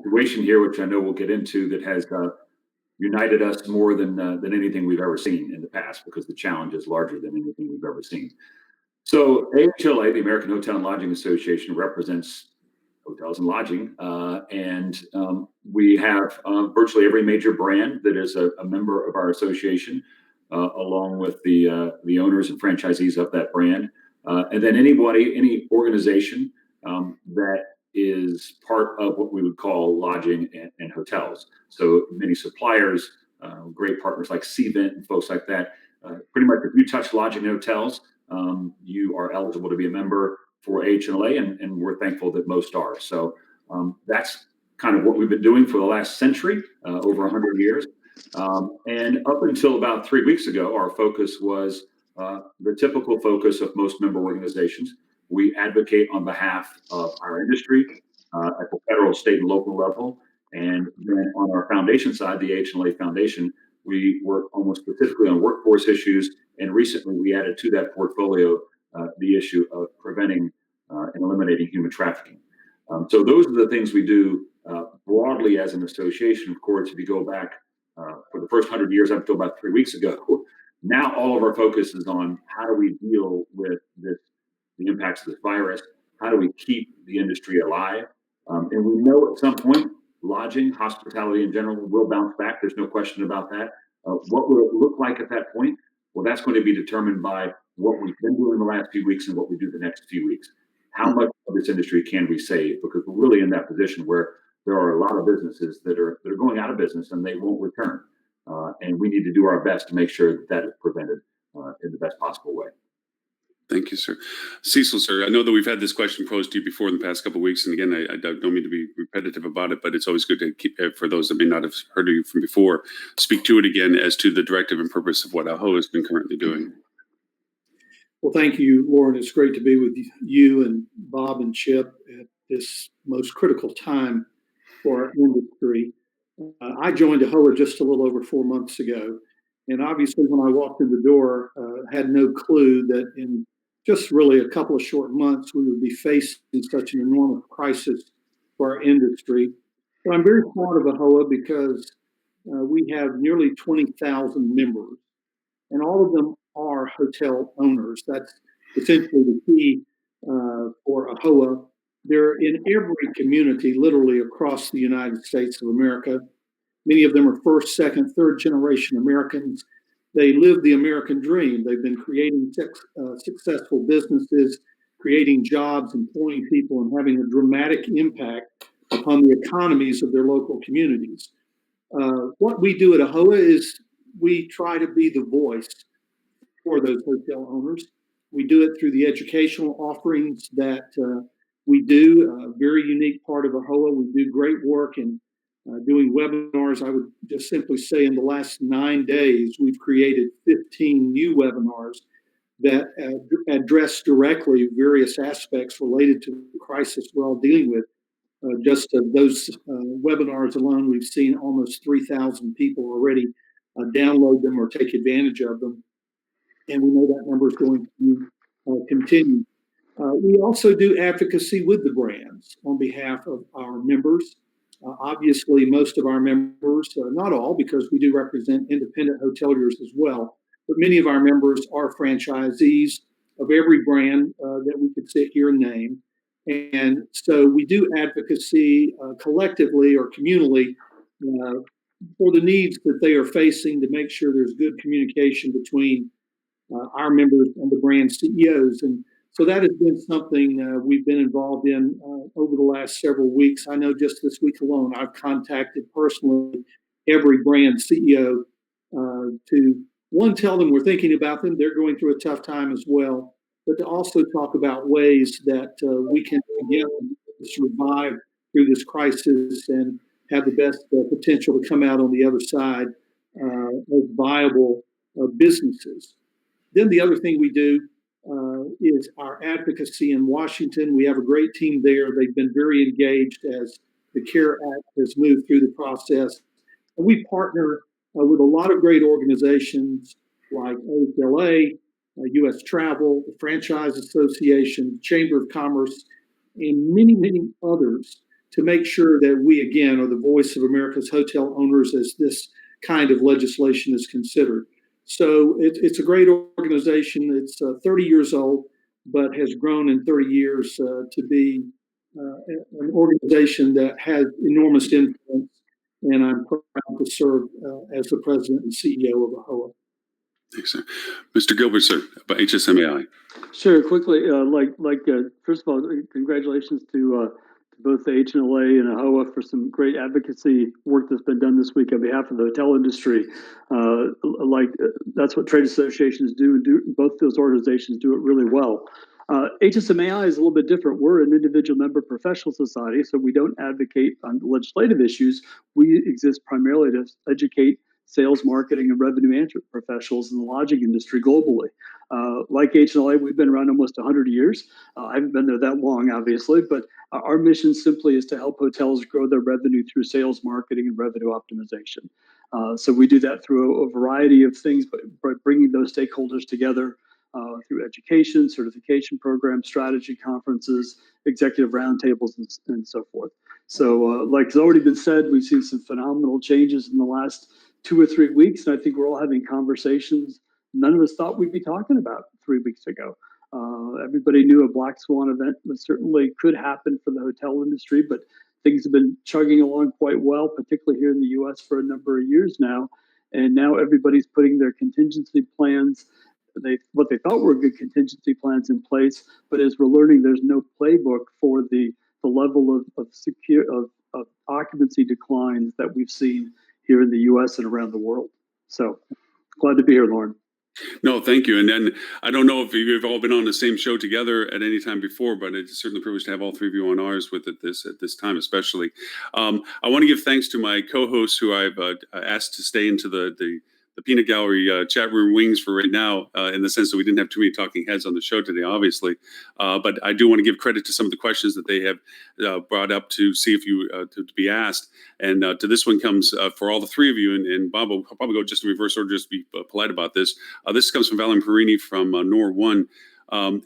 situation here, which I know we'll get into, that has united us more than anything we've ever seen in the past, because the challenge is larger than anything we've ever seen. So AHLA, the American Hotel and Lodging Association, represents hotels and lodging, and we have virtually every major brand that is a member of our association, along with the owners and franchisees of that brand, and then any organization that is part of what we would call lodging and hotels. So many suppliers, great partners like Cvent and folks like that. Pretty much, if you touch lodging and hotels, you are eligible to be a member for AHLA, and we're thankful that most are. So that's kind of what we've been doing for the last century, over 100 years. And up until about 3 weeks ago, our focus was the typical focus of most member organizations. We advocate on behalf of our industry at the federal, state, and local level. And then on our foundation side, the AHLA Foundation, we work almost specifically on workforce issues. And recently we added to that portfolio the issue of preventing and eliminating human trafficking. So those are the things we do broadly as an association. Of course, if you go back for the first 100 years up until about 3 weeks ago, now all of our focus is on how do we deal with the impacts of this virus? How do we keep the industry alive? And we know at some point, lodging, hospitality in general will bounce back. There's no question about that. What will it look like at that point? Well, that's going to be determined by what we've been doing the last few weeks and what we do the next few weeks. How much of this industry can we save? Because we're really in that position where there are a lot of businesses that are going out of business and they won't return. And we need to do our best to make sure that is prevented in the best possible way. Thank you, sir. Cecil, sir, I know that we've had this question posed to you before in the past couple of weeks. And again, I don't mean to be repetitive about it, but it's always good to keep, for those that may not have heard of you from before, speak to it again as to the directive and purpose of what AHOA has been currently doing. Well, thank you, Lauren. It's great to be with you and Bob and Chip at this most critical time for our industry. I joined AHOA just a little over 4 months ago. And obviously, when I walked in the door, had no clue that in just really a couple of short months, we would be facing such an enormous crisis for our industry. But I'm very proud of AHOA because we have nearly 20,000 members, and all of them are hotel owners. That's essentially the key for AHOA. They're in every community, literally across the United States of America. Many of them are first, second, third generation Americans. They live the American dream. They've been creating successful businesses, creating jobs, employing people, and having a dramatic impact upon the economies of their local communities. What we do at AHOA is we try to be the voice for those hotel owners. We do it through the educational offerings that we do, a very unique part of AHOA. We do great work in doing webinars. I would just simply say in the last 9 days, we've created 15 new webinars that address directly various aspects related to the crisis we're all dealing with. Just those webinars alone, we've seen almost 3,000 people already download them or take advantage of them. And we know that number is going to continue. We also do advocacy with the brands on behalf of our members. Obviously, most of our members, not all, because we do represent independent hoteliers as well, but many of our members are franchisees of every brand that we could sit here and name. And so we do advocacy collectively or communally for the needs that they are facing, to make sure there's good communication between our members and the brand CEOs. And so that has been something we've been involved in over the last several weeks. I know just this week alone, I've contacted personally every brand CEO to, one, tell them we're thinking about them. They're going through a tough time as well, but to also talk about ways that we can together survive through this crisis and have the best potential to come out on the other side as viable businesses. Then the other thing we do is our advocacy in Washington. We have a great team there. They've been very engaged as the CARE Act has moved through the process. And we partner with a lot of great organizations like AHLA, U.S. Travel, the Franchise Association, Chamber of Commerce, and many, many others to make sure that we, again, are the voice of America's hotel owners as this kind of legislation is considered. So it's a great organization. It's 30 years old, but has grown in 30 years to be an organization that has enormous influence. And I'm proud to serve as the president and CEO of AHOA. Thanks, sir. Mr. Gilbert, sir, about HSMAI. Sure. Quickly, first of all, congratulations to both the HNLA and AHOA for some great advocacy work that's been done this week on behalf of the hotel industry. That's what trade associations do. Both those organizations do it really well. HSMAI is a little bit different. We're an individual member professional society, so we don't advocate on legislative issues. We exist primarily to educate sales, marketing, and revenue management professionals in the lodging industry globally. Like HNLA, we've been around almost 100 years. I haven't been there that long, obviously, but our mission simply is to help hotels grow their revenue through sales, marketing, and revenue optimization. So we do that through a variety of things, but bringing those stakeholders together through education, certification programs, strategy conferences, executive roundtables, and so forth. So like has already been said, we've seen some phenomenal changes in the last 2 or 3 weeks, and I think we're all having conversations none of us thought we'd be talking about 3 weeks ago. Everybody knew a black swan event certainly could happen for the hotel industry, but things have been chugging along quite well, particularly here in the U.S. for a number of years now. And now everybody's putting their contingency plans, what they thought were good contingency plans in place. But as we're learning, there's no playbook for the level of occupancy declines that we've seen here in the U.S. and around the world. So glad to be here, Lauren. No, thank you. And then I don't know if you've all been on the same show together at any time before, but it's certainly a privilege to have all three of you on ours at this time, especially. I want to give thanks to my co-hosts who I've asked to stay into the Peanut Gallery chat room wings for right now, in the sense that we didn't have too many talking heads on the show today, obviously. But I do want to give credit to some of the questions that they have brought up to see if you to be asked. And to this one comes for all the three of you, and Bob will probably go just in reverse order, just be polite about this. This comes from Valen Perini from Nor1.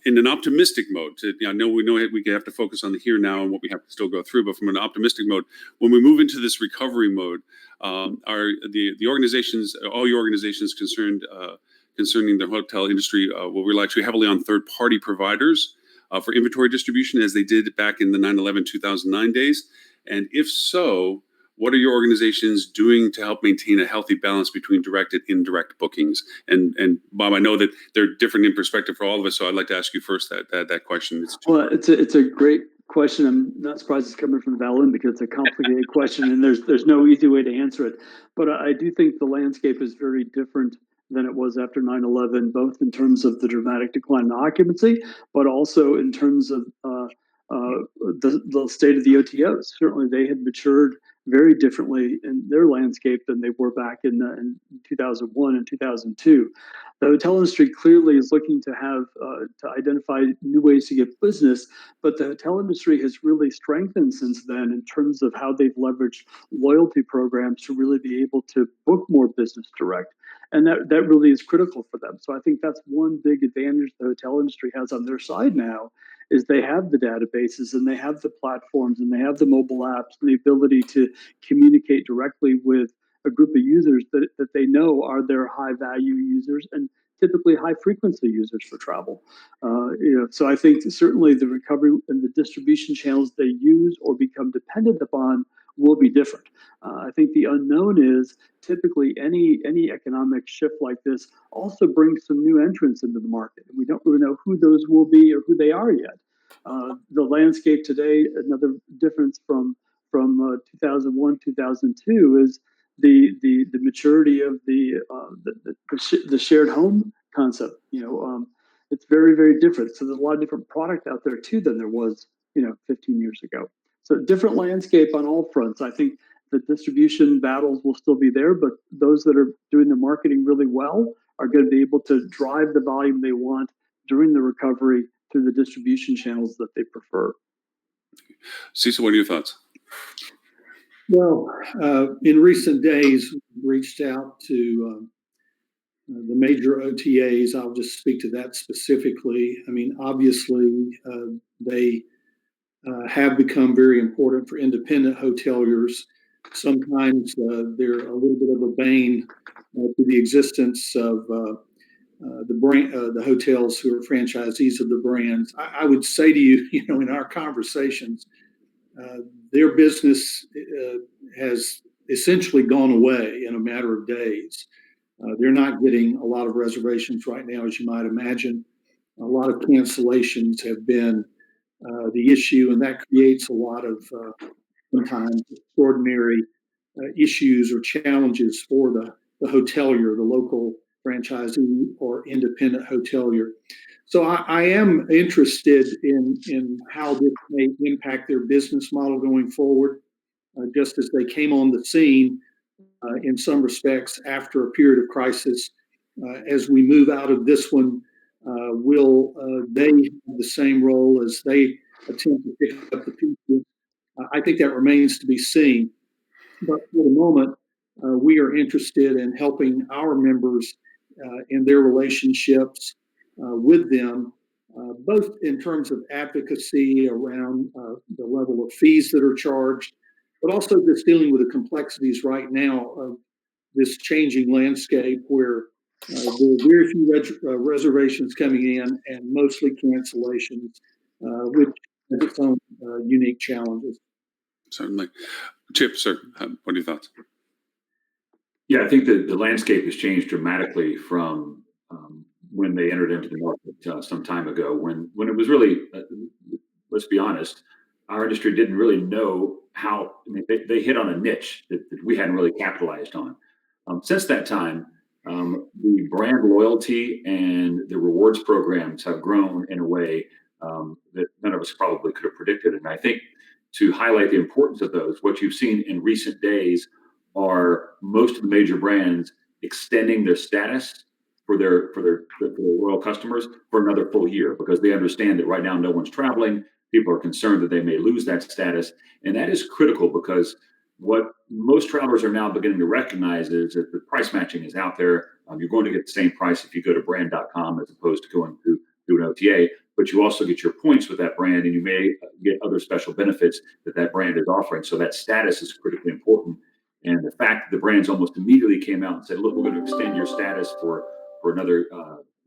In an optimistic mode, I know we have to focus on the here now and what we have to still go through, but from an optimistic mode, when we move into this recovery mode, are the organizations, all your organizations concerning the hotel industry, will rely too heavily on third-party providers for inventory distribution as they did back in the 9/11/2009 days? And if so, what are your organizations doing to help maintain a healthy balance between direct and indirect bookings? And Bob, I know that they're different in perspective for all of us, so I'd like to ask you first that question. Well, it's a great question. I'm not surprised it's coming from Valen because it's a complicated question, and there's no easy way to answer it. But I do think the landscape is very different than it was after 9/11, both in terms of the dramatic decline in occupancy, but also in terms of the state of the OTOs. Certainly, they had matured very differently in their landscape than they were back in 2001 and 2002. The hotel industry clearly is looking to have to identify new ways to get business, but the hotel industry has really strengthened since then in terms of how they've leveraged loyalty programs to really be able to book more business direct. And that really is critical for them. So I think that's one big advantage the hotel industry has on their side now, is they have the databases and they have the platforms and they have the mobile apps and the ability to communicate directly with a group of users that they know are their high value users and typically high frequency users for travel. So I think certainly the recovery and the distribution channels they use or become dependent upon will be different. I think the unknown is typically any economic shift like this also brings some new entrants into the market. And we don't really know who those will be or who they are yet. The landscape today, another difference from 2001, 2002 is the maturity of the shared home concept. It's very, very different. So there's a lot of different product out there too than there was 15 years ago. So different landscape on all fronts. I think the distribution battles will still be there, but those that are doing the marketing really well are going to be able to drive the volume they want during the recovery through the distribution channels that they prefer. Cecil, what are your thoughts? Well, in recent days, we reached out to the major OTAs. I'll just speak to that specifically. I mean, obviously, they have become very important for independent hoteliers. Sometimes they're a little bit of a bane to the existence of the hotels who are franchisees of the brands. I would say to you, in our conversations, their business has essentially gone away in a matter of days. They're not getting a lot of reservations right now, as you might imagine. A lot of cancellations have been the issue, and that creates a lot of sometimes extraordinary issues or challenges for the hotelier, the local franchisee or independent hotelier. So I am interested in how this may impact their business model going forward, just as they came on the scene in some respects after a period of crisis. As we move out of this one, will they have the same role as they attempt to pick up the pieces? I think that remains to be seen. But for the moment, we are interested in helping our members in their relationships with them, both in terms of advocacy around the level of fees that are charged, but also just dealing with the complexities right now of this changing landscape where there are very few reservations coming in and mostly cancellations, which has its own unique challenges. Certainly. Chip, sir, what are your thoughts? Yeah, I think that the landscape has changed dramatically from when they entered into the market some time ago. When it was really, let's be honest, our industry didn't really know how. I mean, they hit on a niche that we hadn't really capitalized on. Since that time, the brand loyalty and the rewards programs have grown in a way that none of us probably could have predicted. And I think to highlight the importance of those, what you've seen in recent days are most of the major brands extending their status for their loyal customers for another full year, because they understand that right now no one's traveling. People are concerned that they may lose that status, and that is critical because what most travelers are now beginning to recognize is that the price matching is out there. You're going to get the same price if you go to brand.com as opposed to going through an OTA, but you also get your points with that brand, and you may get other special benefits that brand is offering. So that status is critically important. And the fact that the brands almost immediately came out and said, look, we're going to extend your status for another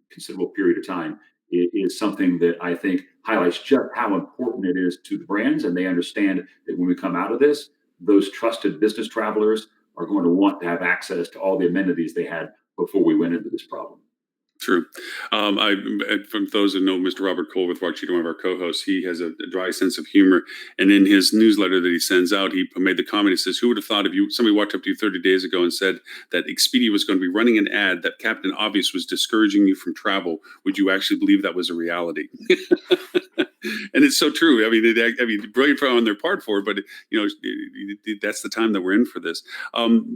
considerable period of time is something that I think highlights just how important it is to the brands. And they understand that when we come out of this, those trusted business travelers are going to want to have access to all the amenities they had before we went into this problem. True. From those who know Mr. Robert Cole with Mark Cheatham, one of our co-hosts, he has a dry sense of humor. And in his newsletter that he sends out, he made the comment, he says, who would have thought if somebody walked up to you 30 days ago and said that Expedia was going to be running an ad that Captain Obvious was discouraging you from travel, would you actually believe that was a reality? And it's so true. I mean, brilliant on their part for it, but that's the time that we're in for this.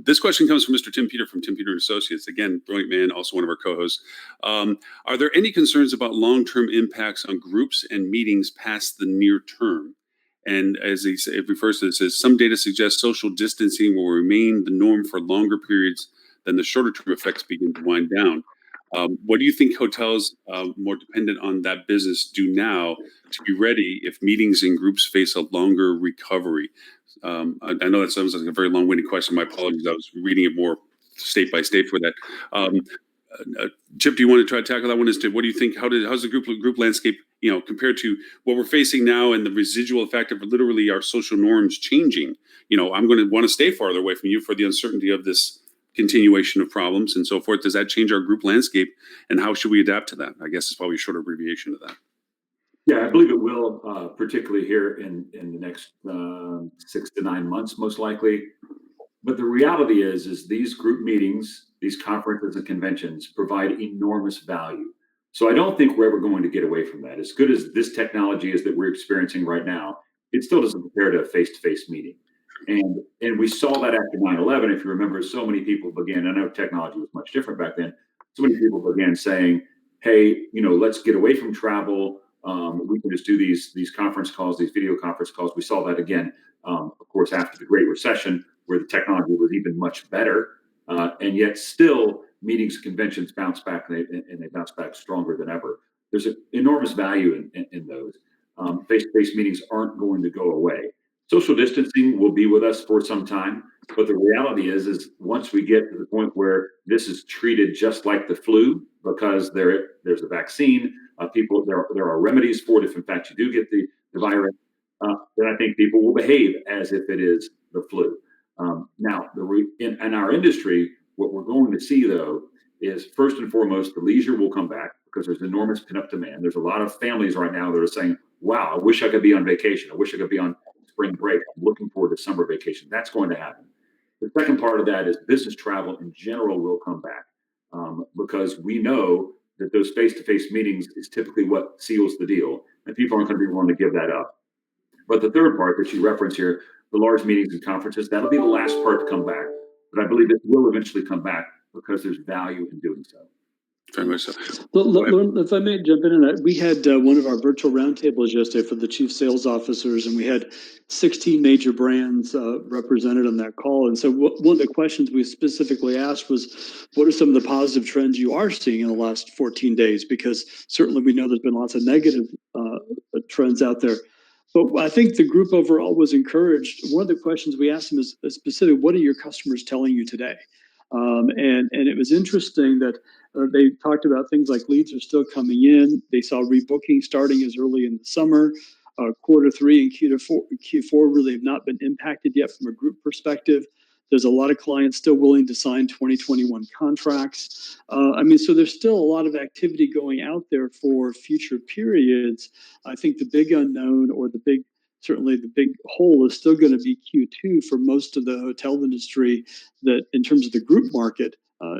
This question comes from Mr. Tim Peter from Tim Peter Associates. Again, brilliant man, also one of our co-hosts. Are there any concerns about long-term impacts on groups and meetings past the near term? And as it refers to it says, some data suggests social distancing will remain the norm for longer periods than the shorter-term effects begin to wind down. What do you think hotels more dependent on that business do now to be ready if meetings and groups face a longer recovery? I know that sounds like a very long-winded question. My apologies. I was reading it more state by state for that. Chip, do you want to try to tackle that one? As to what do you think? How's the group landscape, compared to what we're facing now and the residual effect of literally our social norms changing? I'm going to want to stay farther away from you for the uncertainty of this continuation of problems and so forth. Does that change our group landscape, and how should we adapt to that? I guess it's probably a short abbreviation of that. Yeah, I believe it will, particularly here in the next 6 to 9 months, most likely. But the reality is these group meetings, these conferences and conventions provide enormous value. So I don't think we're ever going to get away from that. As good as this technology is that we're experiencing right now, it still doesn't compare to a face-to-face meeting. And we saw that after 9/11. If you remember, so many people began, I know technology was much different back then, so many people began saying, hey, let's get away from travel. We can just do these conference calls, these video conference calls. We saw that again, of course, after the Great Recession, where the technology was even much better. And yet still meetings and conventions bounce back, and they bounce back stronger than ever. There's an enormous value in those. Face-to-face meetings aren't going to go away. Social distancing will be with us for some time, but the reality is once we get to the point where this is treated just like the flu, because there's a vaccine, there are remedies for it if in fact you do get the virus, then I think people will behave as if it is the flu. Now, in our industry, what we're going to see though is first and foremost the leisure will come back because there's enormous pent-up demand. There's a lot of families right now that are saying, "Wow, I wish I could be on vacation. I wish I could be on spring break. I'm looking forward to summer vacation." That's going to happen. The second part of that is business travel in general will come back because we know that those face-to-face meetings is typically what seals the deal, and people aren't going to be willing to give that up. But the third part that you reference here, the large meetings and conferences, that'll be the last part to come back. But I believe it will eventually come back because there's value in doing so. Very much so. Lauren, if I may jump in on that, we had one of our virtual roundtables yesterday for the chief sales officers, and we had 16 major brands represented on that call. And so one of the questions we specifically asked was, what are some of the positive trends you are seeing in the last 14 days? Because certainly we know there's been lots of negative trends out there. But I think the group overall was encouraged. One of the questions we asked them is specific, what are your customers telling you today? And it was interesting that they talked about things like leads are still coming in. They saw rebooking starting as early in the summer. Quarter three and Q4 really have not been impacted yet from a group perspective. There's a lot of clients still willing to sign 2021 contracts. So there's still a lot of activity going out there for future periods. I think the big unknown or certainly the big hole is still going to be Q2 for most of the hotel industry that in terms of the group market,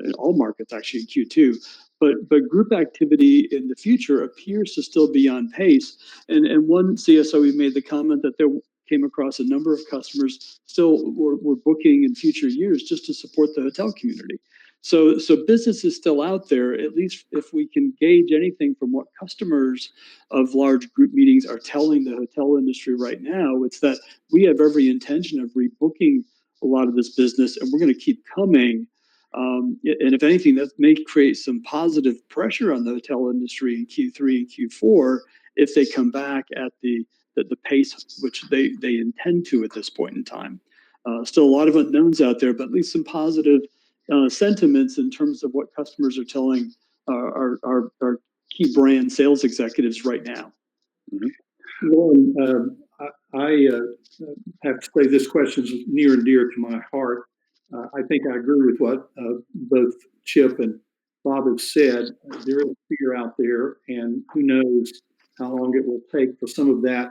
in all markets actually in Q2. But group activity in the future appears to still be on pace. And one CSO made the comment that there came across a number of customers still were booking in future years just to support the hotel community. So business is still out there, at least if we can gauge anything from what customers of large group meetings are telling the hotel industry right now, it's that we have every intention of rebooking a lot of this business and we're going to keep coming. And if anything, that may create some positive pressure on the hotel industry in Q3 and Q4 if they come back at the pace which they intend to at this point in time. Still a lot of unknowns out there, but at least some positive sentiments in terms of what customers are telling our key brand sales executives right now. Lauren, I have to say this question is near and dear to my heart. I think I agree with what both Chip and Bob have said. There is fear out there, and who knows how long it will take for some of that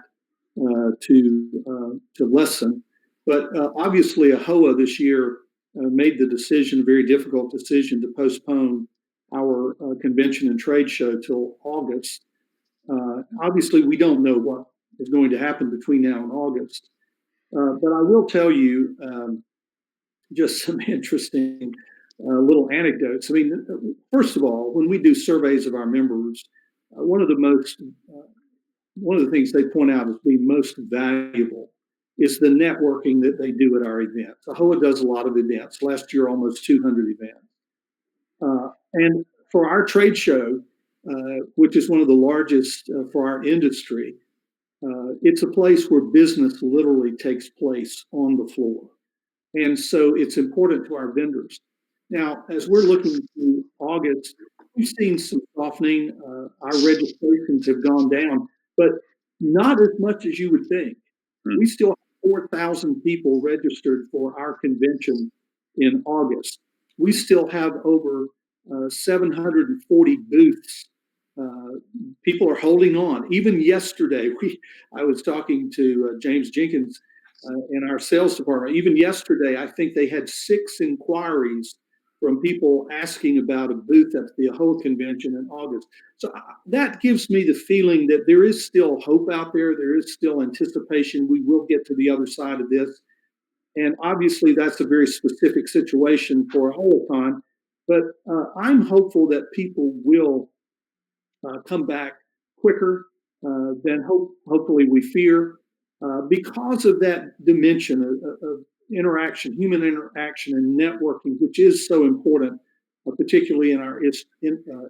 to lessen. But obviously, AHOA this year made the very difficult decision to postpone our convention and trade show till August. Obviously, we don't know what is going to happen between now and August. But I will tell you just some interesting little anecdotes. I mean, first of all, when we do surveys of our members, one of the things they point out as being most valuable is the networking that they do at our events. AHOA does a lot of events. Last year, almost 200 events. And for our trade show, which is one of the largest for our industry, it's a place where business literally takes place on the floor. And so it's important to our vendors. Now, as we're looking to August, we've seen some softening. Our registrations have gone down, but not as much as you would think. We still have 4,000 people registered for our convention in August. We still have over 740 booths. People are holding on. Even yesterday, I was talking to James Jenkins in our sales department. Even yesterday, I think they had 6 inquiries from people asking about a booth at the AHOA convention in August. So that gives me the feeling that there is still hope out there. There is still anticipation we will get to the other side of this. And obviously, that's a very specific situation for AHOACon. But I'm hopeful that people will come back quicker than hopefully we fear because of that dimension of interaction, human interaction and networking, which is so important, particularly in our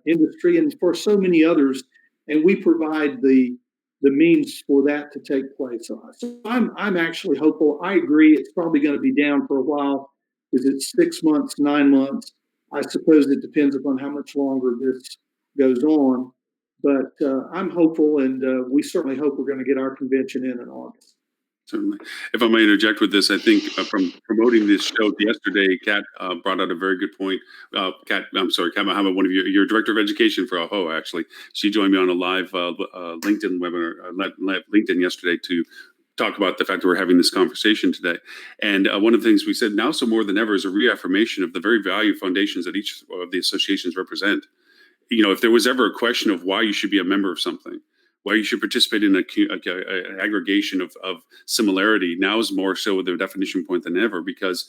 industry and for so many others. And we provide the the means for that to take place. So I'm actually hopeful. I agree. It's probably going to be down for a while. Is it 6 months, 9 months? I suppose it depends upon how much longer this goes on. But I'm hopeful, and we certainly hope we're going to get our convention in August. Certainly. If I may interject with this, I think from promoting this show yesterday, Kat brought out a very good point. Kat Muhammad, one of your director of education for AHO, actually, she joined me on a live LinkedIn webinar, LinkedIn yesterday to talk about the fact that we're having this conversation today. And one of the things we said now, so more than ever, is a reaffirmation of the very value foundations that each of the associations represent. You know, if there was ever a question of why you should be a member of something, why you should participate in an aggregation of similarity, now is more so the definition point than ever, because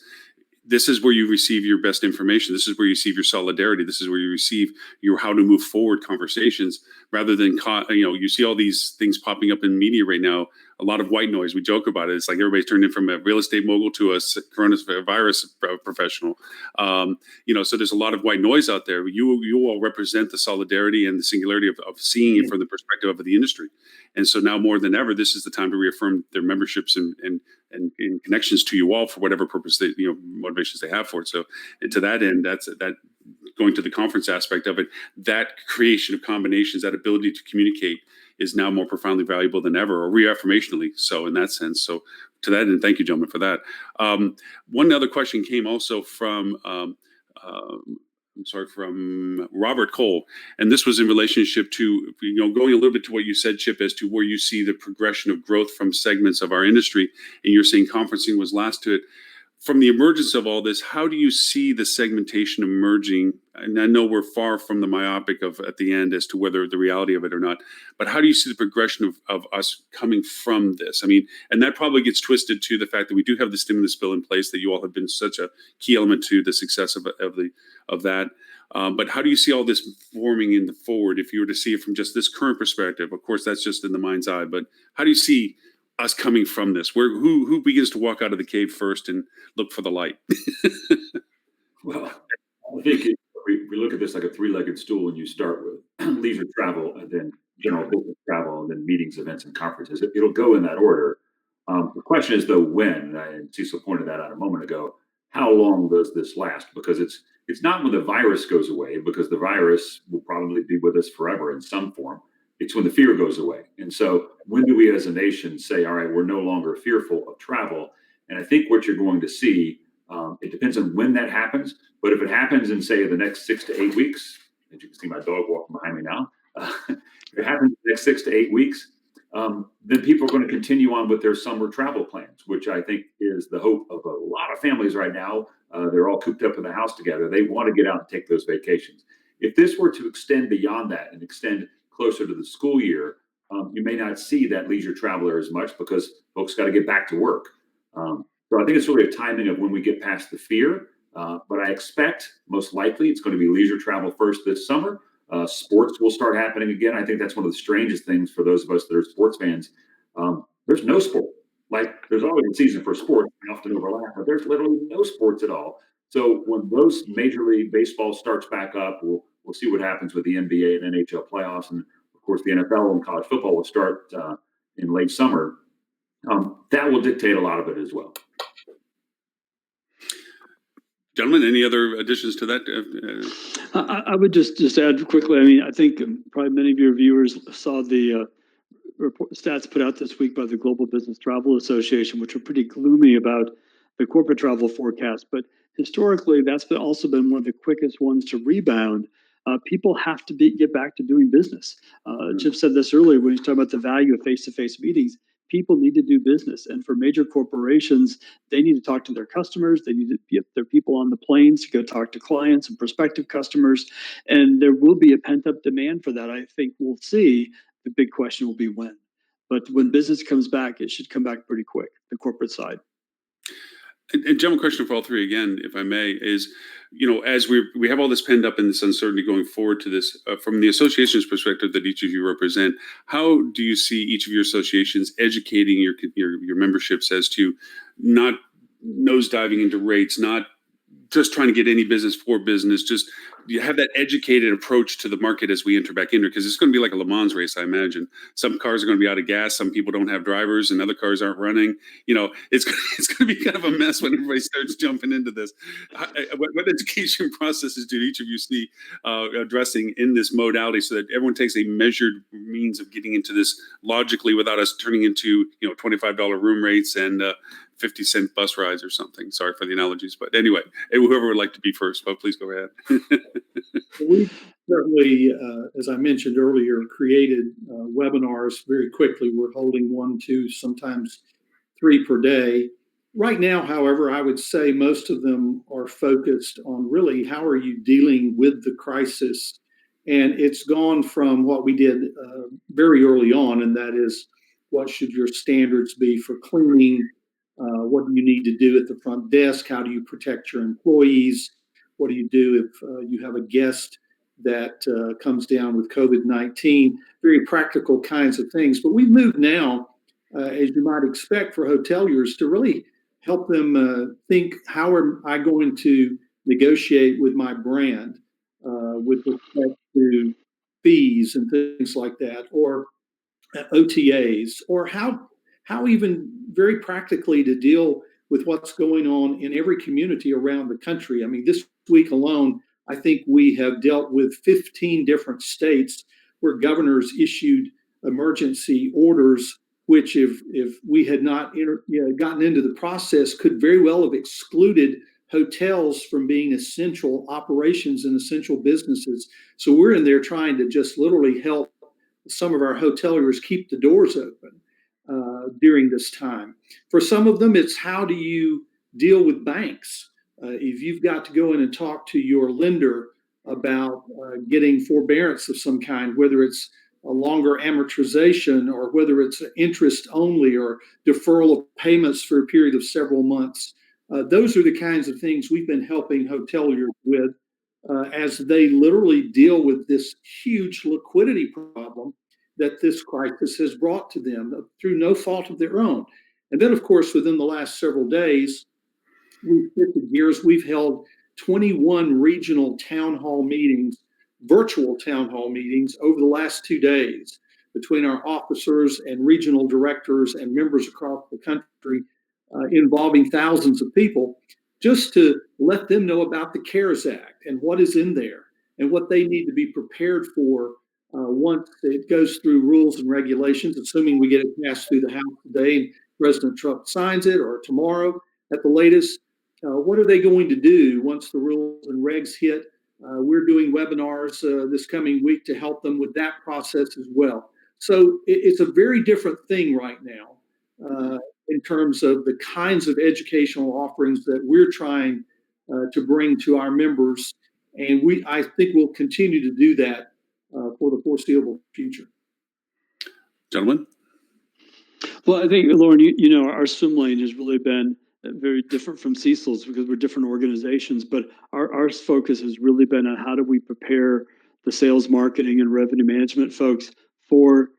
this is where you receive your best information. This is where you receive your solidarity. This is where you receive your how to move forward conversations, rather than, you see all these things popping up in media right now, a lot of white noise. We joke about it. It's like everybody's turned in from a real estate mogul to a coronavirus professional. So there's a lot of white noise out there. You all represent the solidarity and the singularity of seeing it from the perspective of the industry. And so now more than ever, this is the time to reaffirm their memberships and connections to you all for whatever purpose they, motivations they have for it. So to that end, that's going to the conference aspect of it, that creation of combinations, that ability to communicate is now more profoundly valuable than ever, or reaffirmationally so in that sense. So to that end, thank you, gentlemen, for that. One other question came also from from Robert Cole, and this was in relationship to, going a little bit to what you said, Chip, as to where you see the progression of growth from segments of our industry, and you're saying conferencing was last to it. From the emergence of all this, how do you see the segmentation emerging? And I know we're far from the myopic of at the end as to whether the reality of it or not, but how do you see the progression of us coming from this? I mean, and that probably gets twisted to the fact that we do have the stimulus bill in place, that you all have been such a key element to the success of that. But how do you see all this forming in the forward? If you were to see it from just this current perspective, of course, that's just in the mind's eye, but how do you see us coming from this? Who begins to walk out of the cave first and look for the light? Well, I think we look at this like a three-legged stool, and you start with leisure travel, and then general business travel, and then meetings, events, and conferences. It'll go in that order. The question is, though, when, and Cecil pointed that out a moment ago, how long does this last? Because it's not when the virus goes away, because the virus will probably be with us forever in some form. It's when the fear goes away. And so when do we as a nation say, all right, we're no longer fearful of travel? And I think what you're going to see, it depends on when that happens. But if it happens in, say, the next 6 to 8 weeks, as you can see my dog walking behind me now, if it happens in the next 6 to 8 weeks, then people are going to continue on with their summer travel plans, which I think is the hope of a lot of families right now. They're all cooped up in the house together. They want to get out and take those vacations. If this were to extend beyond that and extend closer to the school year, you may not see that leisure traveler as much, because folks got to get back to work. So I think it's really a timing of when we get past the fear. But I expect most likely it's going to be leisure travel first this summer. Sports will start happening again. I think that's one of the strangest things for those of us that are sports fans. There's no sport. Like, there's always a season for sports, we often overlap, but there's literally no sports at all. So when those Major League Baseball starts back up, we'll see what happens with the NBA and NHL playoffs. And of course, the NFL and college football will start in late summer. That will dictate a lot of it as well. Gentlemen, any other additions to that? I would just add quickly. I mean, I think probably many of your viewers saw the stats put out this week by the Global Business Travel Association, which are pretty gloomy about the corporate travel forecast. But historically, that's also been one of the quickest ones to rebound. People have to get back to doing business. Chip said this earlier when he's talking about the value of face-to-face meetings. People need to do business. And for major corporations, they need to talk to their customers. They need to get their people on the planes to go talk to clients and prospective customers. And there will be a pent-up demand for that. I think we'll see. The big question will be when. But when business comes back, it should come back pretty quick, the corporate side. And general question for all three, again, if I may, is, as we have all this penned up and this uncertainty going forward to this, from the association's perspective that each of you represent, how do you see each of your associations educating your memberships as to not nosediving into rates, not just trying to get any business for business. Just you have that educated approach to the market as we enter back in there, because it's going to be like a Le Mans race, I imagine. Some cars are going to be out of gas, some people don't have drivers, and other cars aren't running. It's going to be kind of a mess when everybody starts jumping into this. What education processes do each of you see addressing in this modality so that everyone takes a measured means of getting into this logically without us turning into $25 room rates and 50-cent bus rides or something? Sorry for the analogies, but anyway, whoever would like to be first, but please go ahead. We certainly, as I mentioned earlier, created webinars very quickly. We're holding 1, 2, sometimes 3 per day. Right now, however, I would say most of them are focused on really how are you dealing with the crisis. And it's gone from what we did very early on, and that is, what should your standards be for cleaning? What do you need to do at the front desk? How do you protect your employees? What do you do if you have a guest that comes down with COVID-19? Very practical kinds of things. But we've moved now, as you might expect, for hoteliers to really help them think, how am I going to negotiate with my brand with respect to fees and things like that, or OTAs, or how even very practically to deal with what's going on in every community around the country. I mean, this week alone, I think we have dealt with 15 different states where governors issued emergency orders, which if we had not gotten into the process, could very well have excluded hotels from being essential operations and essential businesses. So we're in there trying to just literally help some of our hoteliers keep the doors open during this time. For some of them, it's how do you deal with banks? If you've got to go in and talk to your lender about getting forbearance of some kind, whether it's a longer amortization or whether it's interest only or deferral of payments for a period of several months. Those are the kinds of things we've been helping hoteliers with as they literally deal with this huge liquidity problem that this crisis has brought to them through no fault of their own. And then, of course, within the last several days, we've shifted gears. We've held 21 regional town hall meetings, virtual town hall meetings over the last 2 days between our officers and regional directors and members across the country, involving thousands of people, just to let them know about the CARES Act and what is in there and what they need to be prepared for once it goes through rules and regulations, assuming we get it passed through the House today and President Trump signs it, or tomorrow at the latest. What are they going to do once the rules and regs hit? We're doing webinars this coming week to help them with that process as well. So it's a very different thing right now in terms of the kinds of educational offerings that we're trying to bring to our members. And I think we'll continue to do that for the foreseeable future. Gentlemen? Well, I think, Lauren, you know, our swim lane has really been very different from Cecil's because we're different organizations, but our focus has really been on how do we prepare the sales, marketing, and revenue management folks for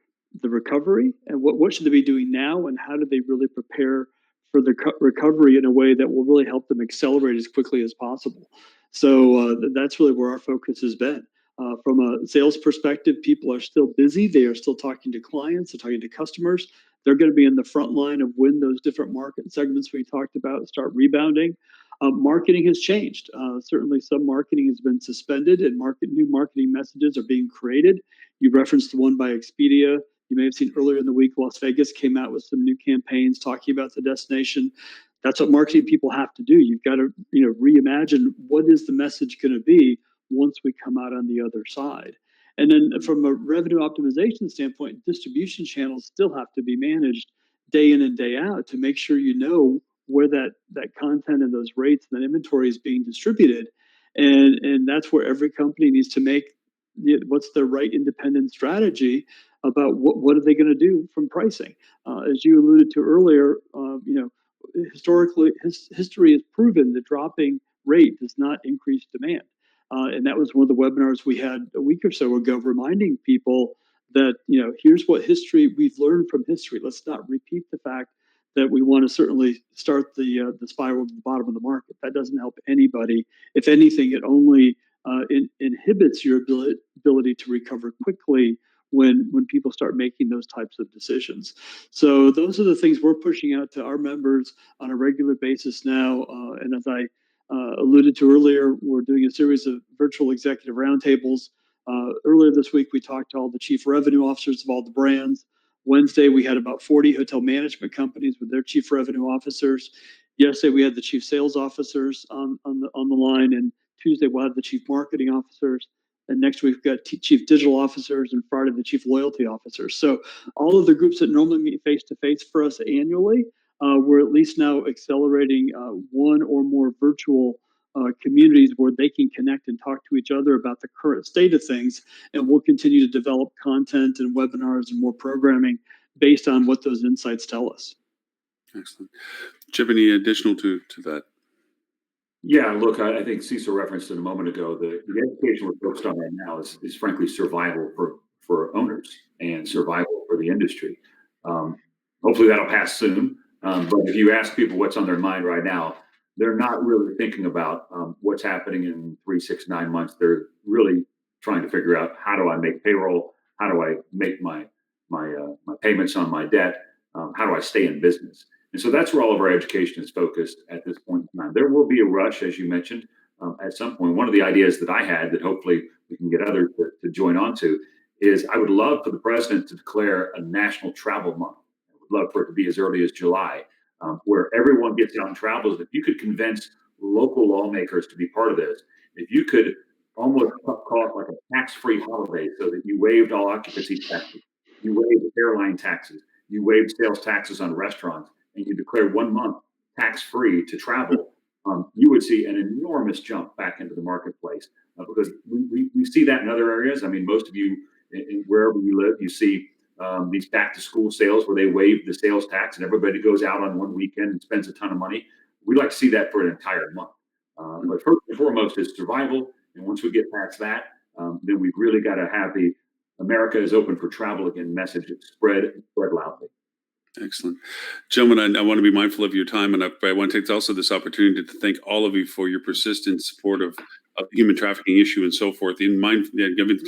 the recovery, and what should they be doing now, and how do they really prepare for the recovery in a way that will really help them accelerate as quickly as possible. So that's really where our focus has been. From a sales perspective, people are still busy. They are still talking to clients, they're talking to customers. They're going to be in the front line of when those different market segments we talked about start rebounding. Marketing has changed. Certainly some marketing has been suspended and new marketing messages are being created. You referenced the one by Expedia. You may have seen earlier in the week, Las Vegas came out with some new campaigns talking about the destination. That's what marketing people have to do. You've got to, reimagine what is the message going to be once we come out on the other side. And then from a revenue optimization standpoint, distribution channels still have to be managed day in and day out to make sure you know where that content and those rates and that inventory is being distributed. And that's where every company needs to make what's the right independent strategy about what are they going to do from pricing. As you alluded to earlier, historically, history has proven that dropping rate does not increase demand. And that was one of the webinars we had a week or so ago, reminding people that, here's what we've learned from history. Let's not repeat the fact that we want to certainly start the spiral to the bottom of the market. That doesn't help anybody. If anything, it only inhibits your ability to recover quickly when people start making those types of decisions. So those are the things we're pushing out to our members on a regular basis now. And as I alluded to earlier, we're doing a series of virtual executive roundtables. Earlier this week, we talked to all the chief revenue officers of all the brands. Wednesday, we had about 40 hotel management companies with their chief revenue officers. Yesterday, we had the chief sales officers on the line, and Tuesday, we'll have the chief marketing officers. And next week, we've got chief digital officers, and Friday, the chief loyalty officers. So all of the groups that normally meet face-to-face for us annually, we're at least now accelerating one or more virtual communities where they can connect and talk to each other about the current state of things. And we'll continue to develop content and webinars and more programming based on what those insights tell us. Excellent. Do you have any additional to that? Yeah, look, I think Cecil referenced it a moment ago. The education we're focused on right now is frankly survival for owners and survival for the industry. Hopefully that'll pass soon. But if you ask people what's on their mind right now, they're not really thinking about what's happening in 3, 6, 9 months. They're really trying to figure out, how do I make payroll? How do I make my payments on my debt? How do I stay in business? And so that's where all of our education is focused at this point in time. There will be a rush, as you mentioned, at some point. One of the ideas that I had that hopefully we can get others to join on to is, I would love for the president to declare a national travel month. I would love for it to be as early as July, where everyone gets out and travels. If you could convince local lawmakers to be part of this, if you could almost call it like a tax-free holiday, so that you waived all occupancy taxes, you waived airline taxes, you waived sales taxes on restaurants, and you declare 1 month tax-free to travel, you would see an enormous jump back into the marketplace, because we see that in other areas. I mean, most of you, wherever you live, you see these back-to-school sales where they waive the sales tax and everybody goes out on one weekend and spends a ton of money. We'd like to see that for an entire month. But first and foremost is survival. And once we get past that, then we've really got to have the America is open for travel again message spread loudly. Excellent. Gentlemen, I want to be mindful of your time, and I want to take also this opportunity to thank all of you for your persistent support of the human trafficking issue and so forth. In mind, given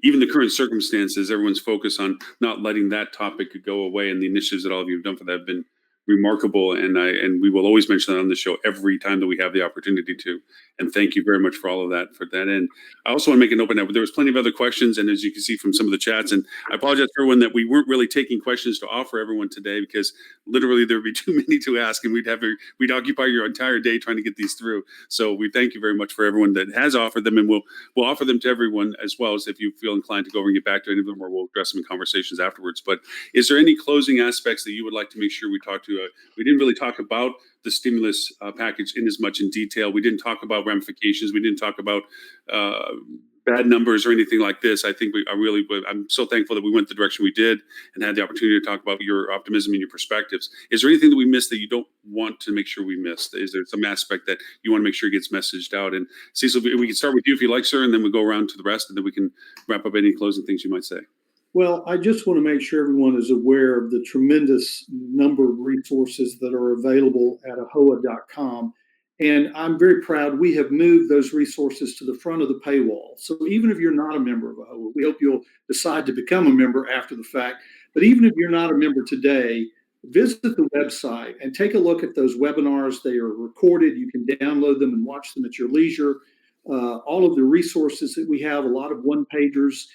even the current circumstances, everyone's focus on not letting that topic go away, and the initiatives that all of you have done for that have been remarkable, and we will always mention that on the show every time that we have the opportunity to. And thank you very much for all of that, for that. And I also want to make a note now, there was plenty of other questions, and as you can see from some of the chats, and I apologize for everyone that we weren't really taking questions to offer everyone today, because literally there would be too many to ask, and we'd occupy your entire day trying to get these through. So we thank you very much for everyone that has offered them, and we'll offer them to everyone, as well as if you feel inclined to go over and get back to any of them, or we'll address them in conversations afterwards. But is there any closing aspects that you would like to make sure we talk to? We didn't really talk about the stimulus package in as much in detail. We didn't talk about ramifications. We didn't talk about bad numbers or anything like this. I think I'm so thankful that we went the direction we did and had the opportunity to talk about your optimism and your perspectives. Is there anything that we missed that you don't want to make sure we missed? Is there some aspect that you want to make sure gets messaged out? And Cecil, we can start with you if you like, sir, and then we go around to the rest, and then we can wrap up any closing things you might say. Well, I just want to make sure everyone is aware of the tremendous number of resources that are available at AHOA.com. And I'm very proud we have moved those resources to the front of the paywall. So even if you're not a member of AHOA, we hope you'll decide to become a member after the fact. But even if you're not a member today, visit the website and take a look at those webinars. They are recorded. You can download them and watch them at your leisure. All of the resources that we have, a lot of one-pagers,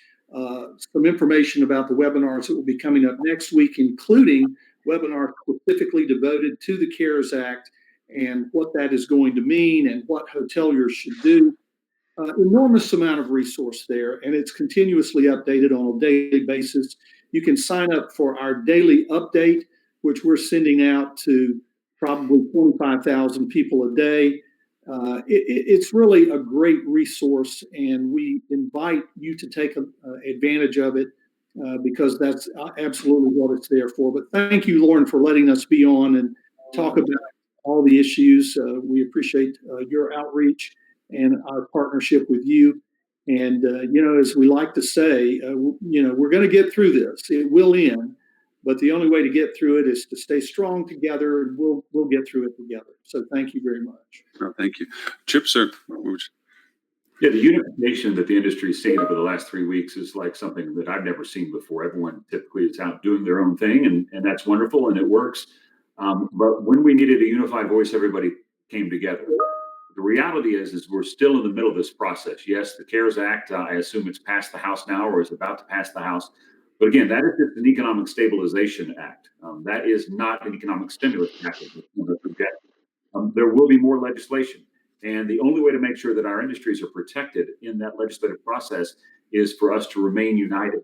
some information about the webinars that will be coming up next week, including webinars specifically devoted to the CARES Act and what that is going to mean and what hoteliers should do. Enormous amount of resource there, and it's continuously updated on a daily basis. You can sign up for our daily update, which we're sending out to probably 25,000 people a day. It's really a great resource, and we invite you to take advantage of it because that's absolutely what it's there for. But thank you, Lauren, for letting us be on and talk about all the issues. We appreciate your outreach and our partnership with you. And, as we like to say, we're going to get through this. It will end. but the only way to get through it is to stay strong together, and we'll get through it together. So thank you very much. Oh, thank you. Chip, sir. Yeah, the unification that the industry's seen over the last 3 weeks is like something that I've never seen before. Everyone typically is out doing their own thing, and that's wonderful and it works. But when we needed a unified voice, everybody came together. The reality is we're still in the middle of this process. Yes, the CARES Act, I assume it's passed the House now or is about to pass the House. But again, that is just an economic stabilization act. That is not an economic stimulus package. There will be more legislation. And the only way to make sure that our industries are protected in that legislative process is for us to remain united.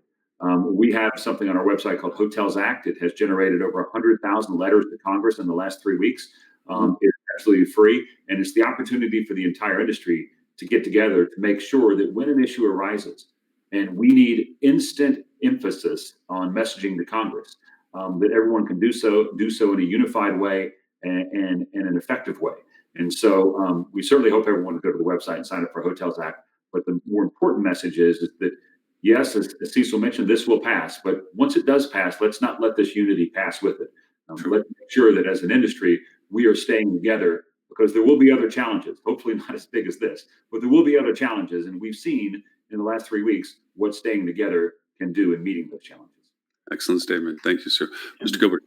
We have something on our website called Hotels Act. It has generated over 100,000 letters to Congress in the last 3 weeks. It's absolutely free, and it's the opportunity for the entire industry to get together to make sure that when an issue arises, and we need instant emphasis on messaging to Congress, that everyone can do so in a unified way and an effective way. And so we certainly hope everyone will go to the website and sign up for Hotels Act. But the more important message is that, yes, as Cecil mentioned, this will pass. But once it does pass, let's not let this unity pass with it. Let's make sure that as an industry, we are staying together, because there will be other challenges, hopefully not as big as this, but there will be other challenges. And we've seen in the last 3 weeks what staying together can do in meeting those challenges. Excellent statement. Thank you, sir. Mr. Gilbert.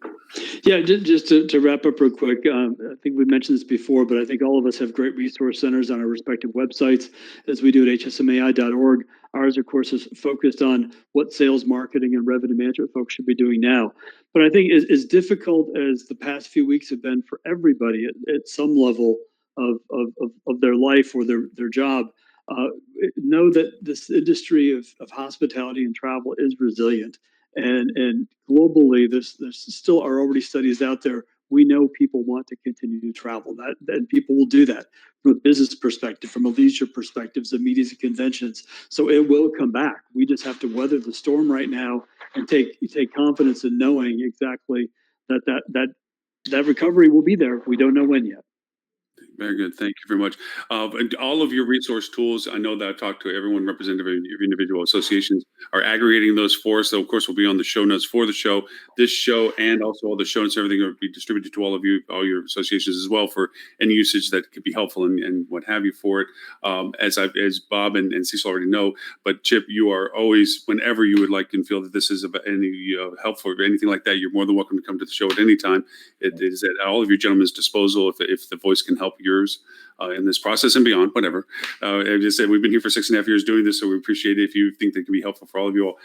Yeah, just to wrap up real quick, I think we mentioned this before, but I think all of us have great resource centers on our respective websites, as we do at hsmai.org. Ours, of course, is focused on what sales, marketing, and revenue management folks should be doing now. But I think as difficult as the past few weeks have been for everybody at some level of their life or their job, know that this industry of hospitality and travel is resilient. And globally, there's still are already studies out there. We know people want to continue to travel. That people will do that from a business perspective, from a leisure perspective, some meetings and conventions. So it will come back. We just have to weather the storm right now and take confidence in knowing exactly that recovery will be there. We don't know when yet. Very good. Thank you very much. And all of your resource tools, I know that I've talked to everyone representative of individual associations, are aggregating those for us. So, of course, will be on the show notes for the show, this show, and also all the show notes, everything will be distributed to all of you, all your associations as well, for any usage that could be helpful and what have you for it. As Bob and Cecil already know, but Chip, you are always, whenever you would like and feel that this is of any helpful or anything like that, you're more than welcome to come to the show at any time. It is at all of your gentlemen's disposal if the voice can help yours in this process and beyond, whatever. As I said, we've been here for 6.5 years doing this, so we appreciate it if you think that can be helpful for all of you all.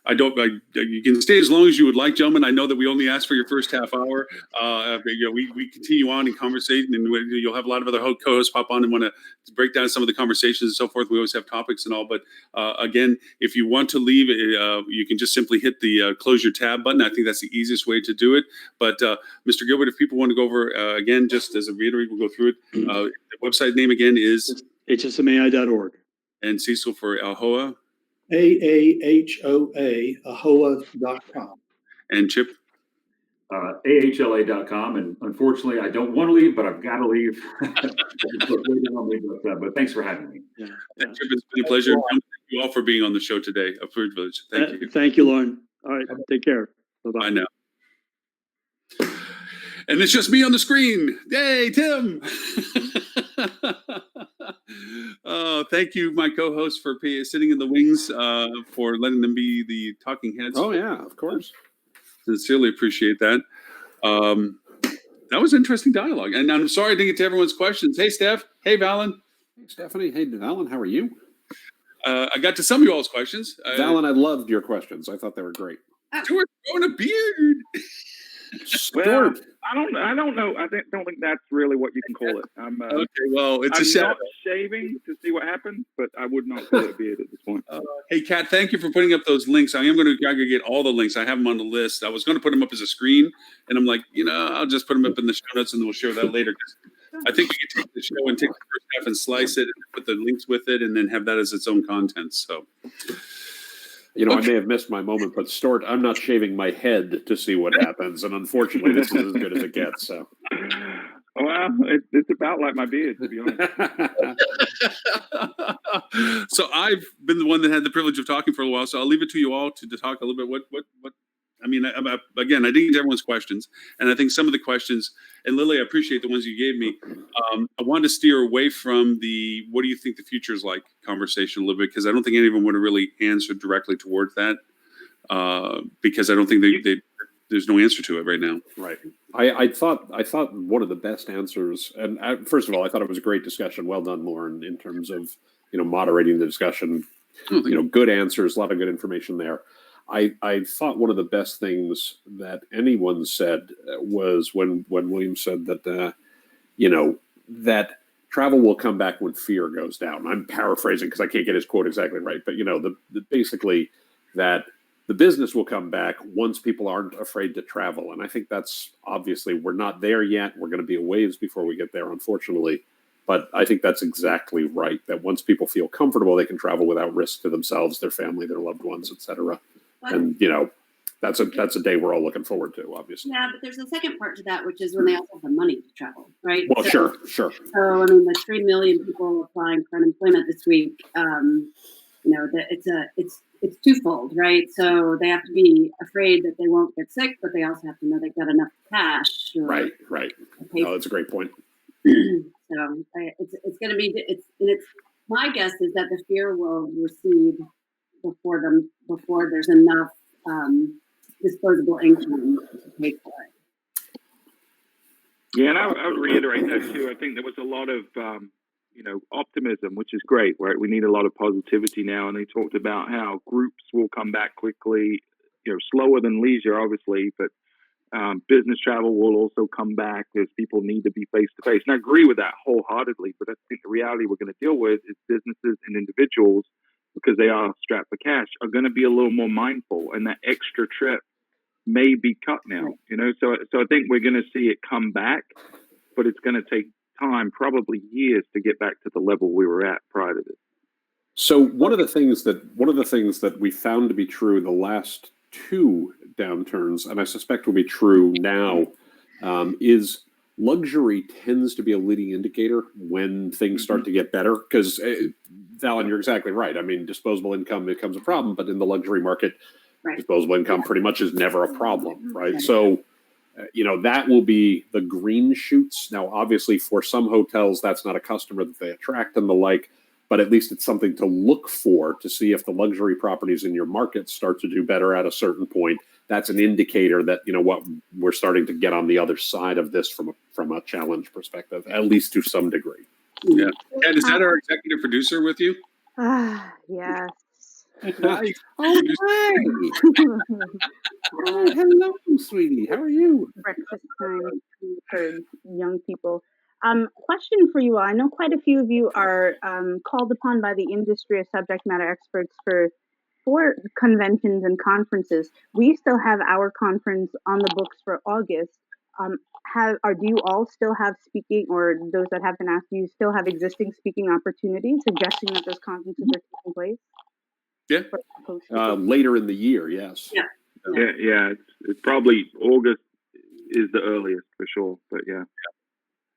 You can stay as long as you would like, gentlemen. I know that we only asked for your first half hour. We continue on and conversate, and you'll have a lot of other co-hosts pop on and want to break down some of the conversations and so forth. We always have topics and all, but again, if you want to leave, you can just simply hit the close your tab button. I think that's the easiest way to do it. But Mr. Gilbert, if people want to go over again, just as a reiterate, we'll go through it. The website name again is hsmai.org. And Cecil for AHOA. AAHOA, ahoa.com. And Chip? AHLA.com. And unfortunately, I don't want to leave, but I've got to leave. But thanks for having me. Yeah. Chip, it's been a pleasure. Thank you all for being on the show today. A privilege. Thank you. Thank you, Lauren. All right. Take care. Bye-bye. Bye now. And it's just me on the screen. Yay, Tim. Thank you, my co-host, for sitting in the wings, for letting them be the talking heads. Oh, yeah, of course. Sincerely appreciate that. That was interesting dialogue. And I'm sorry I didn't get to everyone's questions. Hey, Steph. Hey, Valen. Hey, Stephanie. Hey, Valen. How are you? I got to some of you all's questions. Valen, I loved your questions. I thought they were great. Stuart growing a beard. Stuart. Well, I don't know. I don't think that's really what you can call it. Okay, well, it's a shadow. I'm not shaving to see what happens, but I would not call it a beard at this point. Hey, Kat, thank you for putting up those links. I am going to aggregate all the links. I have them on the list. I was going to put them up as a screen, and I'm like, I'll just put them up in the show notes, and we'll share that later. I think we can take the show and take the first half and slice it and put the links with it, and then have that as its own content. So. Okay. I may have missed my moment, but Stuart, I'm not shaving my head to see what happens, and unfortunately, this is as good as it gets. So, well, it's about like my beard, to be honest. So I've been the one that had the privilege of talking for a while, so I'll leave it to you all to talk a little bit. What I mean, again, I didn't get everyone's questions, and I think some of the questions, and Lily, I appreciate the ones you gave me. I wanted to steer away from the "what do you think the future is like" conversation a little bit, because I don't think any of them would have really answered directly towards that, because I don't think there's no answer to it right now. Right. I thought one of the best answers, and first of all, I thought it was a great discussion. Well done, Lauren, in terms of moderating the discussion. Good answers, a lot of good information there. I thought one of the best things that anyone said was when William said that that travel will come back when fear goes down. I'm paraphrasing because I can't get his quote exactly right, but basically that the business will come back once people aren't afraid to travel. And I think that's obviously, we're not there yet. We're going to be a ways before we get there, unfortunately. But I think that's exactly right, that once people feel comfortable, they can travel without risk to themselves, their family, their loved ones, etc. And, that's a day we're all looking forward to, obviously. Yeah, but there's a second part to that, which is when they also have the money to travel, right? Well, sure. So, I mean, the 3 million people applying for unemployment this week, it's twofold, right? So they have to be afraid that they won't get sick, but they also have to know they've got enough cash. Right. No, that's a great point. So it's going to be, my guess is that the fear will recede before there's enough disposable income to pay for it. Yeah, and I would reiterate that too. I think there was a lot of optimism, which is great, right? We need a lot of positivity now, and they talked about how groups will come back quickly, slower than leisure, obviously, but business travel will also come back as people need to be face to face. And I agree with that wholeheartedly, but I think the reality we're going to deal with is businesses and individuals, because they are strapped for cash, are going to be a little more mindful, and that extra trip may be cut now. So I think we're going to see it come back, but it's going to take time, probably years, to get back to the level we were at prior to this. So one of the things that we found to be true in the last two downturns, and I suspect will be true now, is luxury tends to be a leading indicator when things start to get better. Because Valen, you're exactly right. I mean, disposable income becomes a problem, but in the luxury market, disposable income pretty much is never a problem, right? So, that will be the green shoots. Now, obviously, for some hotels, that's not a customer that they attract and the like, but at least it's something to look for to see if the luxury properties in your market start to do better at a certain point. That's an indicator that, we're starting to get on the other side of this from a challenge perspective, at least to some degree. Yeah. Ed, is that our executive producer with you? Yes. Hi. Oh, hi. Oh, hello, sweetie. How are you? Breakfast time for young people. Question for you all. I know quite a few of you are called upon by the industry as subject matter experts for conventions and conferences. We still have our conference on the books for August. Do you all still have speaking, or those that have been asked, do you still have existing speaking opportunities suggesting that those conferences are taking place? Yeah. Later in the year, yes. Yeah. It's probably August is the earliest for sure, but yeah.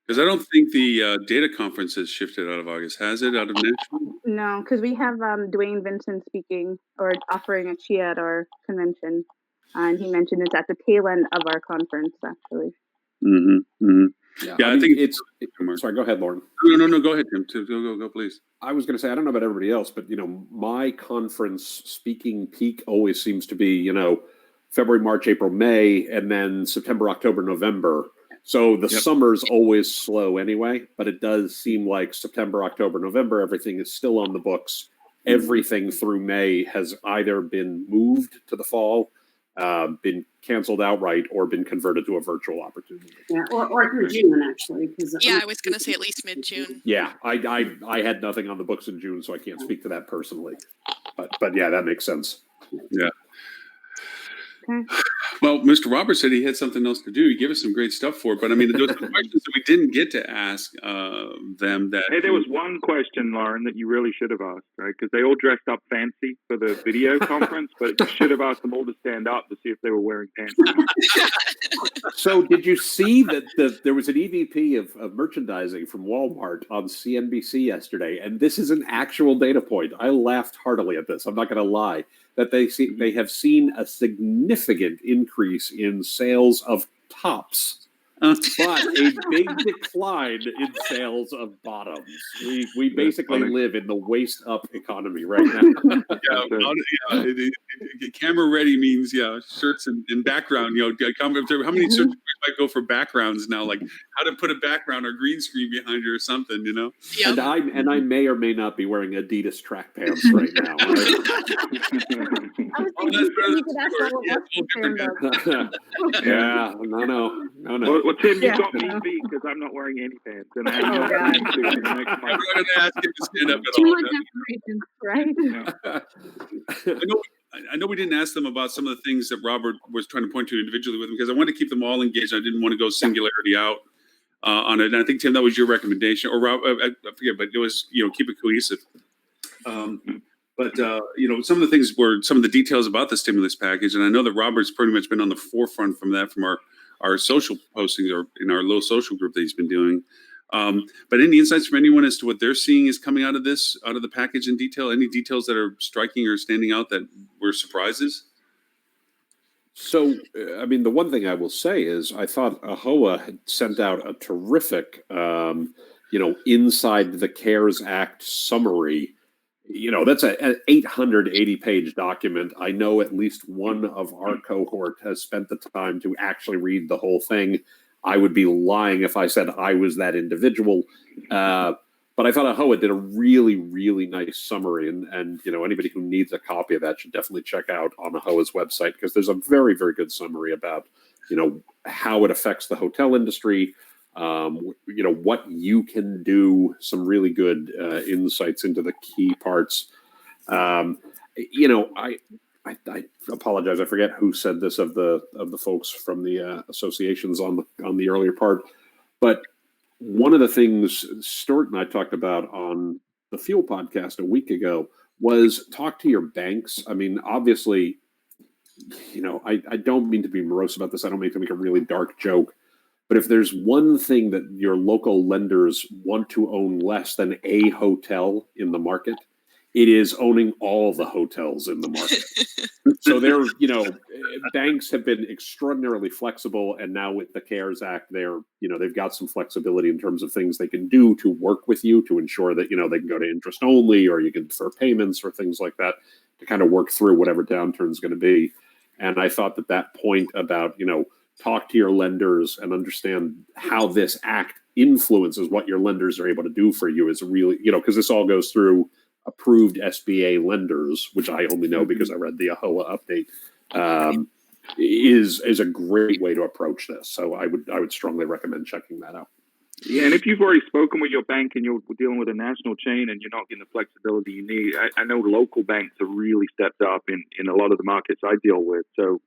Because I don't think the data conference has shifted out of August, has it? Out of Nashville? No, because we have Dwayne Vincent speaking or offering a chia at our convention, and he mentioned it's at the tail end of our conference, actually. Yeah, I think it's sorry, go ahead, Lauren. No, go ahead, Tim. Go, please. I was going to say, I don't know about everybody else, but my conference speaking peak always seems to be February, March, April, May, and then September, October, November. So the summer's always slow anyway, but it does seem like September, October, November, everything is still on the books. Everything through May has either been moved to the fall, been canceled outright, or been converted to a virtual opportunity. Yeah, or through June, actually. Yeah, I was going to say at least mid-June. Yeah, I had nothing on the books in June, so I can't speak to that personally. But yeah, that makes sense. Yeah. Okay. Well, Mr. Roberts said he had something else to do. He gave us some great stuff for it, but I mean, there was some questions that we didn't get to ask them. Hey, there was one question, Lauren, that you really should have asked, right? Because they all dressed up fancy for the video conference, but you should have asked them all to stand up to see if they were wearing pants. So, did you see that there was an EVP of merchandising from Walmart on CNBC yesterday? And this is an actual data point. I laughed heartily at this. I'm not going to lie. That they have seen a significant increase increase in sales of tops, but a big decline in sales of bottoms. We basically live in the waist up economy right now. Camera ready means shirts and background. How many search might go for backgrounds now? Like how to put a background or green screen behind you or something. Yep. And I may or may not be wearing Adidas track pants right now. Right? I was thinking you could ask all of us to stand up. Yeah, no. Well, Tim, you got me beat because I'm not wearing any pants, and I have no God. plans to in the next I'm month. not going to ask him to stand up at Too all. much information, right? I know we didn't ask them about some of the things that Robert was trying to point to individually with them because I wanted to keep them all engaged. I didn't want to go singularity out on it. And I think, Tim, that was your recommendation, or Rob, I forget, but it was, keep it cohesive. But some of the things were some of the details about the stimulus package. And I know that Robert's pretty much been on the forefront from our social postings or in our little social group that he's been doing. But any insights from anyone as to what they're seeing is coming out of the package in detail? Any details that are striking or standing out that were surprises? So, the one thing I will say is I thought AHOA had sent out a terrific, inside the CARES Act summary. That's an 880-page document. I know at least one of our cohort has spent the time to actually read the whole thing. I would be lying if I said I was that individual. But I thought AHOA did a really, really nice summary. And anybody who needs a copy of that should definitely check out on AHOA's website because there's a very, very good summary about, how it affects the hotel industry, what you can do, some really good insights into the key parts. I apologize. I forget who said this of the folks from the associations on the earlier part, but one of the things Stuart and I talked about on the Fuel podcast a week ago was talk to your banks. Obviously, I don't mean to be morose about this. I don't mean to make a really dark joke, but if there's one thing that your local lenders want to own less than a hotel in the market, it is owning all the hotels in the market. So banks have been extraordinarily flexible, and now with the CARES Act, they've got some flexibility in terms of things they can do to work with you to ensure that they can go to interest only, or you can defer payments or things like that to kind of work through whatever downturn is going to be. And I thought that point about talk to your lenders and understand how this act influences what your lenders are able to do for you is really because this all goes through approved SBA lenders, which I only know because I read the AHOA update, is a great way to approach this. So I would strongly recommend checking that out. Yeah, and if you've already spoken with your bank and you're dealing with a national chain and you're not getting the flexibility you need, I know local banks have really stepped up in a lot of the markets I deal with. So,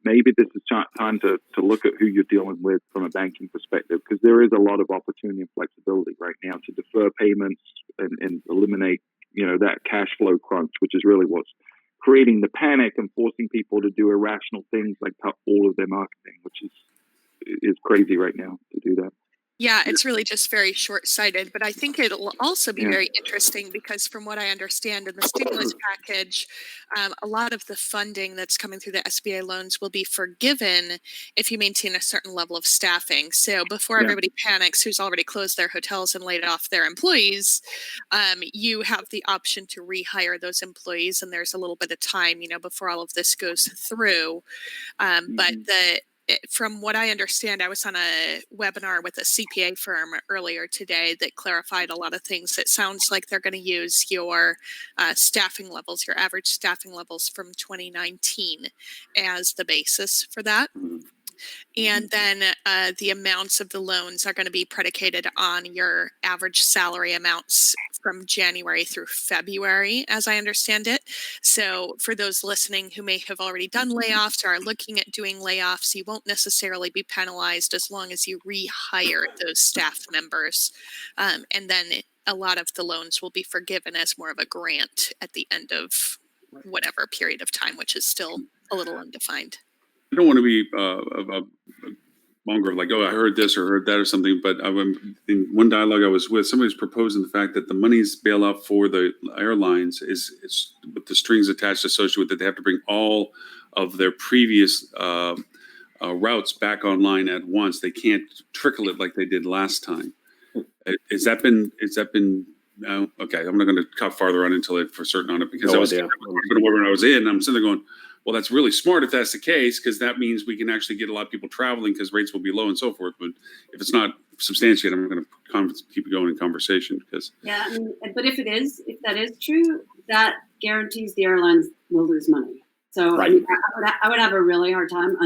maybe this is time to look at who you're dealing with from a banking perspective, because there is a lot of opportunity and flexibility right now to defer payments and eliminate that cash flow crunch, which is really what's creating the panic and forcing people to do irrational things like cut all of their marketing, which is crazy right now to do that. Yeah, it's really just very short-sighted, but I think it'll also be very interesting because from what I understand in the stimulus package, a lot of the funding that's coming through the SBA loans will be forgiven if you maintain a certain level of staffing. So before everybody panics who's already closed their hotels and laid off their employees, you have the option to rehire those employees, and there's a little bit of time, before all of this goes through. But from what I understand, I was on a webinar with a CPA firm earlier today that clarified a lot of things. It sounds like they're going to use your staffing levels, your average staffing levels from 2019 as the basis for that. And then the amounts of the loans are going to be predicated on your average salary amounts from January through February, as I understand it. So for those listening who may have already done layoffs or are looking at doing layoffs, you won't necessarily be penalized as long as you rehire those staff members. And then a lot of the loans will be forgiven as more of a grant at the end of whatever period of time, which is still a little undefined. I don't want to be a monger of like, I heard this or heard that or something, but in one dialogue I was with, somebody was proposing the fact that the money's bailout for the airlines is with the strings attached associated with it. They have to bring all of their previous routes back online at once. They can't trickle it like they did last time. Has that been okay, I'm not going to cut farther on until it for certain on it, because No I was idea. when I was in, I'm sitting there going, well, that's really smart if that's the case, because that means we can actually get a lot of people traveling because rates will be low and so forth. But if it's not substantiated, I'm going to keep it going in conversation because Yeah, but if that is true, that guarantees the airlines will lose money. So Right. I mean, I would have a really hard time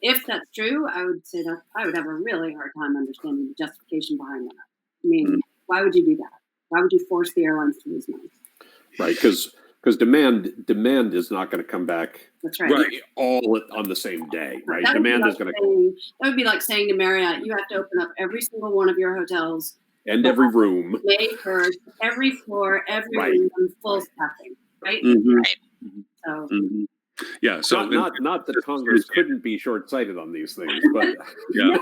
if that's true, I would say that I would have a really hard time understanding the justification behind that. I mean, why would you do that? Why would you force the airlines to lose money? Right, because demand is not going to come back That's right. all on the same day, right? That would be Demand like is going to that would be like saying to Marriott, you have to open up every single one of your hotels, end every room. May 1st, every floor, every Right. room, full staffing, right? Mhm. So Mhm. Yeah, so Not that Congress couldn't be short-sighted on these things, but yeah.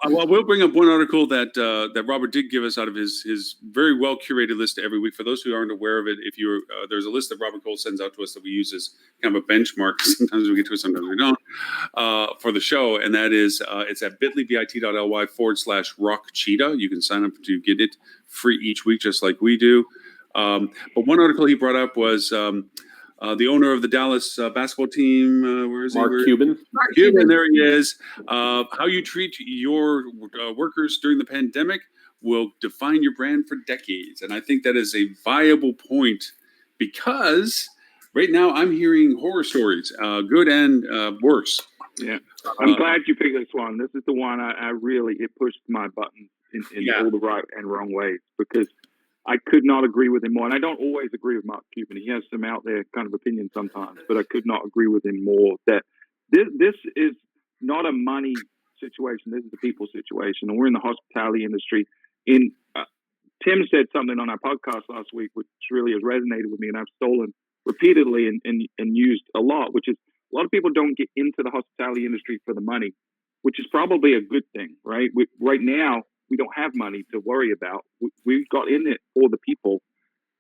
Well, we'll bring up one article that that Robert did give us out of his very well curated list every week. For those who aren't aware of it, if you're there's a list that Robert Cole sends out to us that we use as kind of a benchmark. Sometimes we get to it, sometimes we don't, for the show, and that is it's at bit.ly/rock cheetah. You can sign up to get it free each week, just like we do. But one article he brought up was the owner of the Dallas basketball team. Where is Mark he? Cuban. Mark Cuban, there he is. How you treat your workers during the pandemic will define your brand for decades. And I think that is a viable point because right now I'm hearing horror stories, good and worse. Yeah, I'm glad you picked this one. This is the one I really, it pushed my buttons in all the right and wrong ways, because I could not agree with him more. And I don't always agree with Mark Cuban. He has some out there kind of opinions sometimes, but I could not agree with him more that this is not a money situation. This is a people situation. And we're in the hospitality industry. Tim said something on our podcast last week, which really has resonated with me, and I've stolen repeatedly and used a lot, which is a lot of people don't get into the hospitality industry for the money, which is probably a good thing, right? Right now, we don't have money to worry about. We got in it for the people.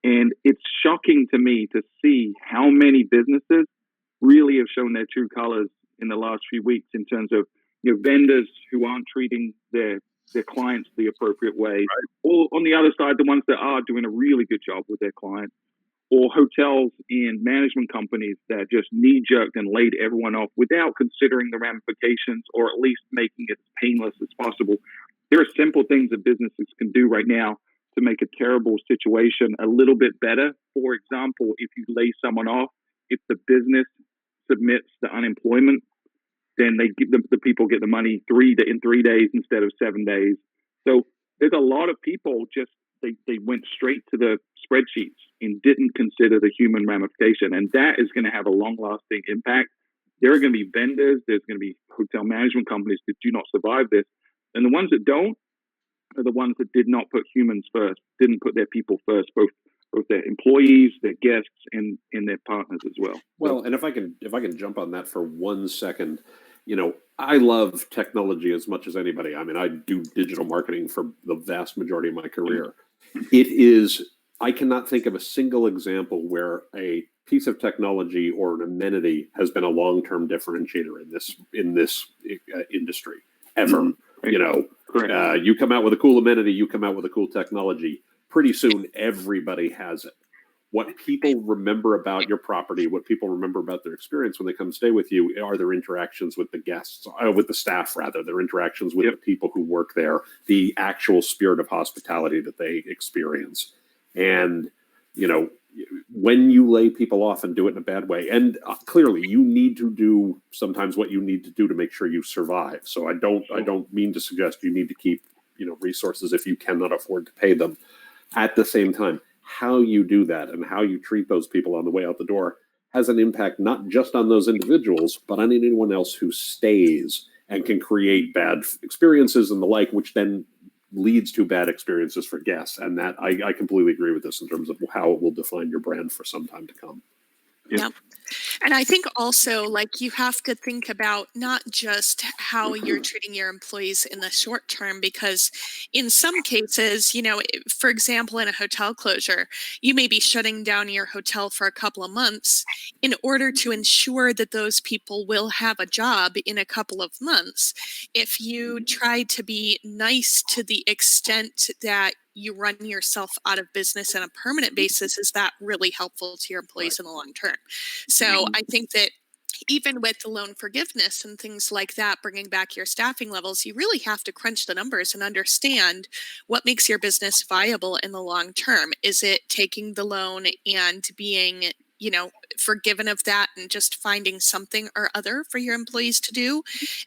And it's shocking to me to see how many businesses really have shown their true colors in the last few weeks in terms of vendors who aren't treating their clients the appropriate way. Right. Or on the other side, the ones that are doing a really good job with their clients. Or hotels and management companies that just knee-jerked and laid everyone off without considering the ramifications, or at least making it as painless as possible. There are simple things that businesses can do right now to make a terrible situation a little bit better. For example, if you lay someone off, if the business submits the unemployment, then they give the people get the money in 3 days instead of 7 days. So there's a lot of people just they went straight to the spreadsheets and didn't consider the human ramification, and that is going to have a long-lasting impact. There are going to be vendors, there's going to be hotel management companies that do not survive this, and the ones that don't are the ones that did not put humans first, didn't put their people first, both their employees, their guests, and their partners as well. Well, and if I can jump on that for 1 second, I love technology as much as anybody. I mean, I do digital marketing for the vast majority of my career. I cannot think of a single example where a piece of technology or an amenity has been a long-term differentiator in this industry ever. Correct. You come out with a cool amenity, you come out with a cool technology. Pretty soon, everybody has it. What people remember about your property, what people remember about their experience when they come stay with you, are their interactions with the guests, with the staff, rather, their interactions with the people who work there, the actual spirit of hospitality that they experience. And, when you lay people off and do it in a bad way, and clearly you need to do sometimes what you need to do to make sure you survive. So I don't mean to suggest you need to keep, resources if you cannot afford to pay them. At the same time, how you do that and how you treat those people on the way out the door has an impact not just on those individuals, but on anyone else who stays and can create bad experiences and the like, which then leads to bad experiences for guests. And that I completely agree with this in terms of how it will define your brand for some time to come. Yeah. And I think also, like, you have to think about not just how you're treating your employees in the short term, because in some cases, for example, in a hotel closure, you may be shutting down your hotel for a couple of months in order to ensure that those people will have a job in a couple of months. If you try to be nice to the extent that you run yourself out of business on a permanent basis, is that really helpful to your employees in the long term? So I think that even with the loan forgiveness and things like that, bringing back your staffing levels, you really have to crunch the numbers and understand what makes your business viable in the long term. Is it taking the loan and being forgiven of that and just finding something or other for your employees to do?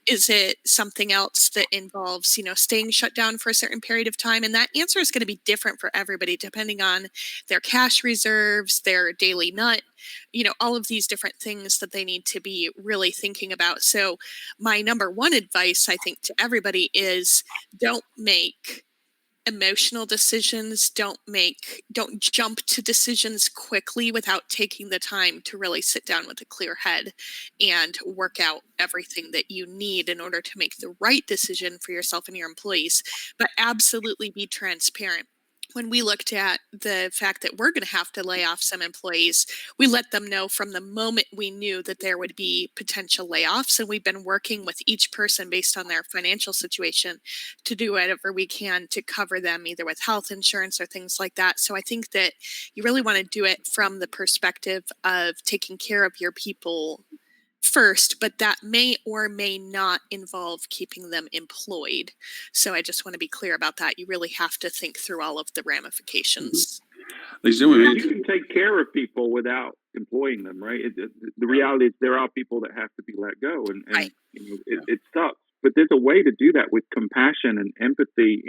Is it something else that involves, staying shut down for a certain period of time? And that answer is going to be different for everybody, depending on their cash reserves, their daily nut, all of these different things that they need to be really thinking about. So my number one advice, I think, to everybody is don't make emotional decisions. Don't jump to decisions quickly without taking the time to really sit down with a clear head and work out everything that you need in order to make the right decision for yourself and your employees. But absolutely be transparent. When we looked at the fact that we're going to have to lay off some employees, we let them know from the moment we knew that there would be potential layoffs. And we've been working with each person based on their financial situation to do whatever we can to cover them, either with health insurance or things like that. So I think that you really want to do it from the perspective of taking care of your people first, but that may or may not involve keeping them employed. So I just want to be clear about that. You really have to think through all of the ramifications. Ladies and gentlemen, You can take care of people without employing them, right? The reality is there are people that have to be let go, and Right. It sucks. But there's a way to do that with compassion and empathy,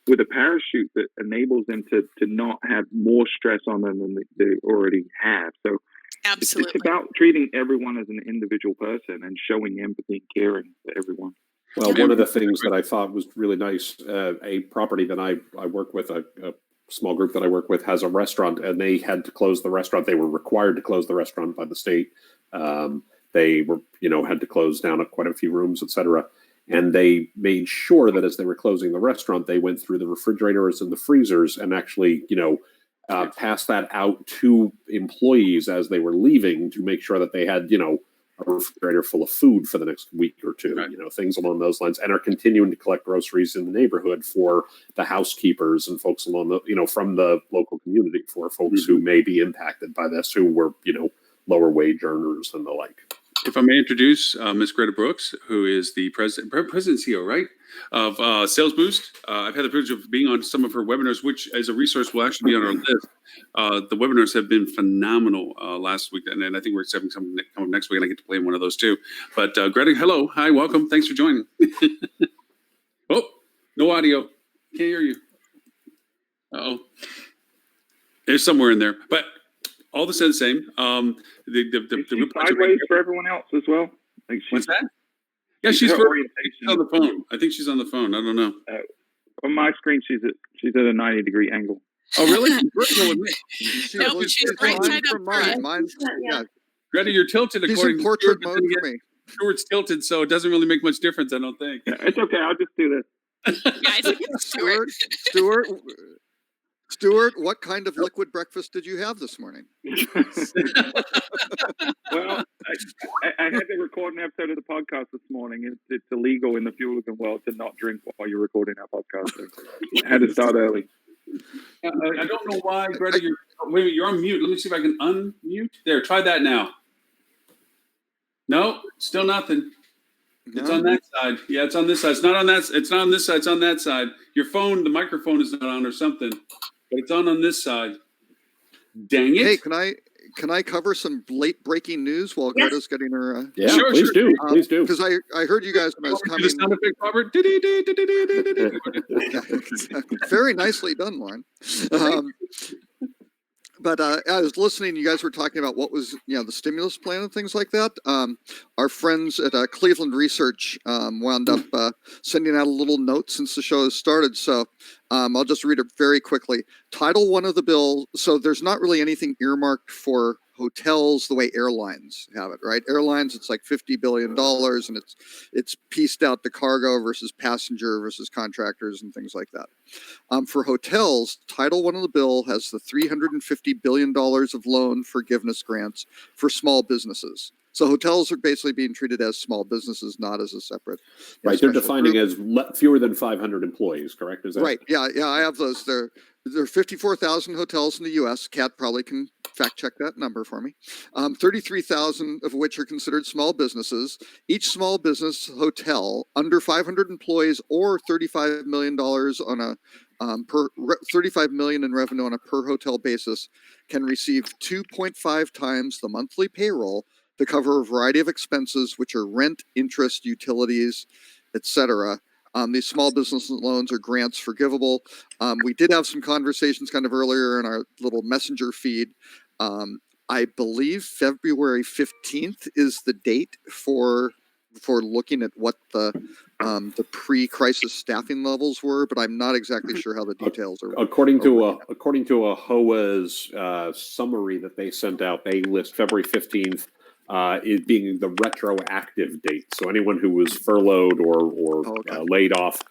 with a parachute that enables them to not have more stress on them than they already have. So Absolutely. it's about treating everyone as an individual person and showing empathy and caring for everyone. Well, one of the things that I thought was really nice, a property that I work with, a small group that I work with, has a restaurant, and they had to close the restaurant. They were required to close the restaurant by the state. They were, had to close down quite a few rooms, et cetera. And they made sure that as they were closing the restaurant, they went through the refrigerators and the freezers and actually, passed that out to employees as they were leaving to make sure that they had, a refrigerator full of food for the next week or two, Right. Things along those lines, and are continuing to collect groceries in the neighborhood for the housekeepers and folks along the, from the local community, for folks who may be impacted by this, who were, lower wage earners and the like. if I may introduce Ms. Greta Brooks, who is the president and CEO, right, of Sales Boost. I've had the privilege of being on some of her webinars, which as a resource will actually be on our list. The webinars have been phenomenal last week, and I think we're having some come up next week, and I get to play in one of those too. But Greta, hello, hi, welcome, thanks for joining. Oh, no audio, can't hear you. Uh-oh, there's somewhere in there, but all the same. The Sideways for everyone else as well. Like What's that? Yeah, she's her she's on the phone. I think she's on the phone. I don't know. On my screen, she's at a 90-degree angle. Oh, really? She's vertical with me. No, she's right side up front. Mine's, yeah, Greta, you're tilted he's according in to portrait Stuart, mode but for then me. again, Stuart's tilted, so it doesn't really make much difference, I don't think. Yeah, it's okay. I'll just do this. Yeah, I think it's Stuart. Stuart, what kind of liquid breakfast did you have this morning? Well, I had to record an episode of the podcast this morning. It's illegal in the fuelism world to not drink while you're recording our podcast. So I had to start early. I don't know why, Greta, you're on mute. Let me see if I can unmute. There, try that now. No, still nothing. It's on that side. Yeah, it's on this side. It's not on that. It's not on this side. It's on that side. Your phone, the microphone is not on or something, but it's on this side. Dang it! Hey, can I cover some late breaking news while Yes. Greta's getting her? Yeah, Sure, please sure. do. Please do. Because I heard you guys when I was Do coming. the sound effect, Robert. Yeah, exactly. Very nicely done, Lauren. But I was listening. You guys were talking about what was, the stimulus plan and things like that. Our friends at Cleveland Research wound up sending out a little note since the show has started. So I'll just read it very quickly. Title I of the bill. So there's not really anything earmarked for hotels the way airlines have it, right? Airlines, it's like $50 billion, and it's pieced out to cargo versus passenger versus contractors and things like that. For hotels, Title I of the bill has the $350 billion of loan forgiveness grants for small businesses. So hotels are basically being treated as small businesses, not as a separate. Right, they're special defining group. as fewer than 500 employees, correct? Is that Right. Yeah. I have those. There are 54,000 hotels in the U.S. Kat probably can fact check that number for me. 33,000 of which are considered small businesses. Each small business hotel under 500 employees or $35 million on a $35 million in revenue on a per hotel basis can receive 2.5 times the monthly payroll to cover a variety of expenses, which are rent, interest, utilities, etc. These small business loans are grants forgivable. We did have some conversations kind of earlier in our little messenger feed. I believe February 15th is the date for looking at what the pre-crisis staffing levels were, but I'm not exactly sure how the details are. according to a HOA's summary that they sent out, they list February 15th it being the retroactive date. So anyone who was furloughed or laid off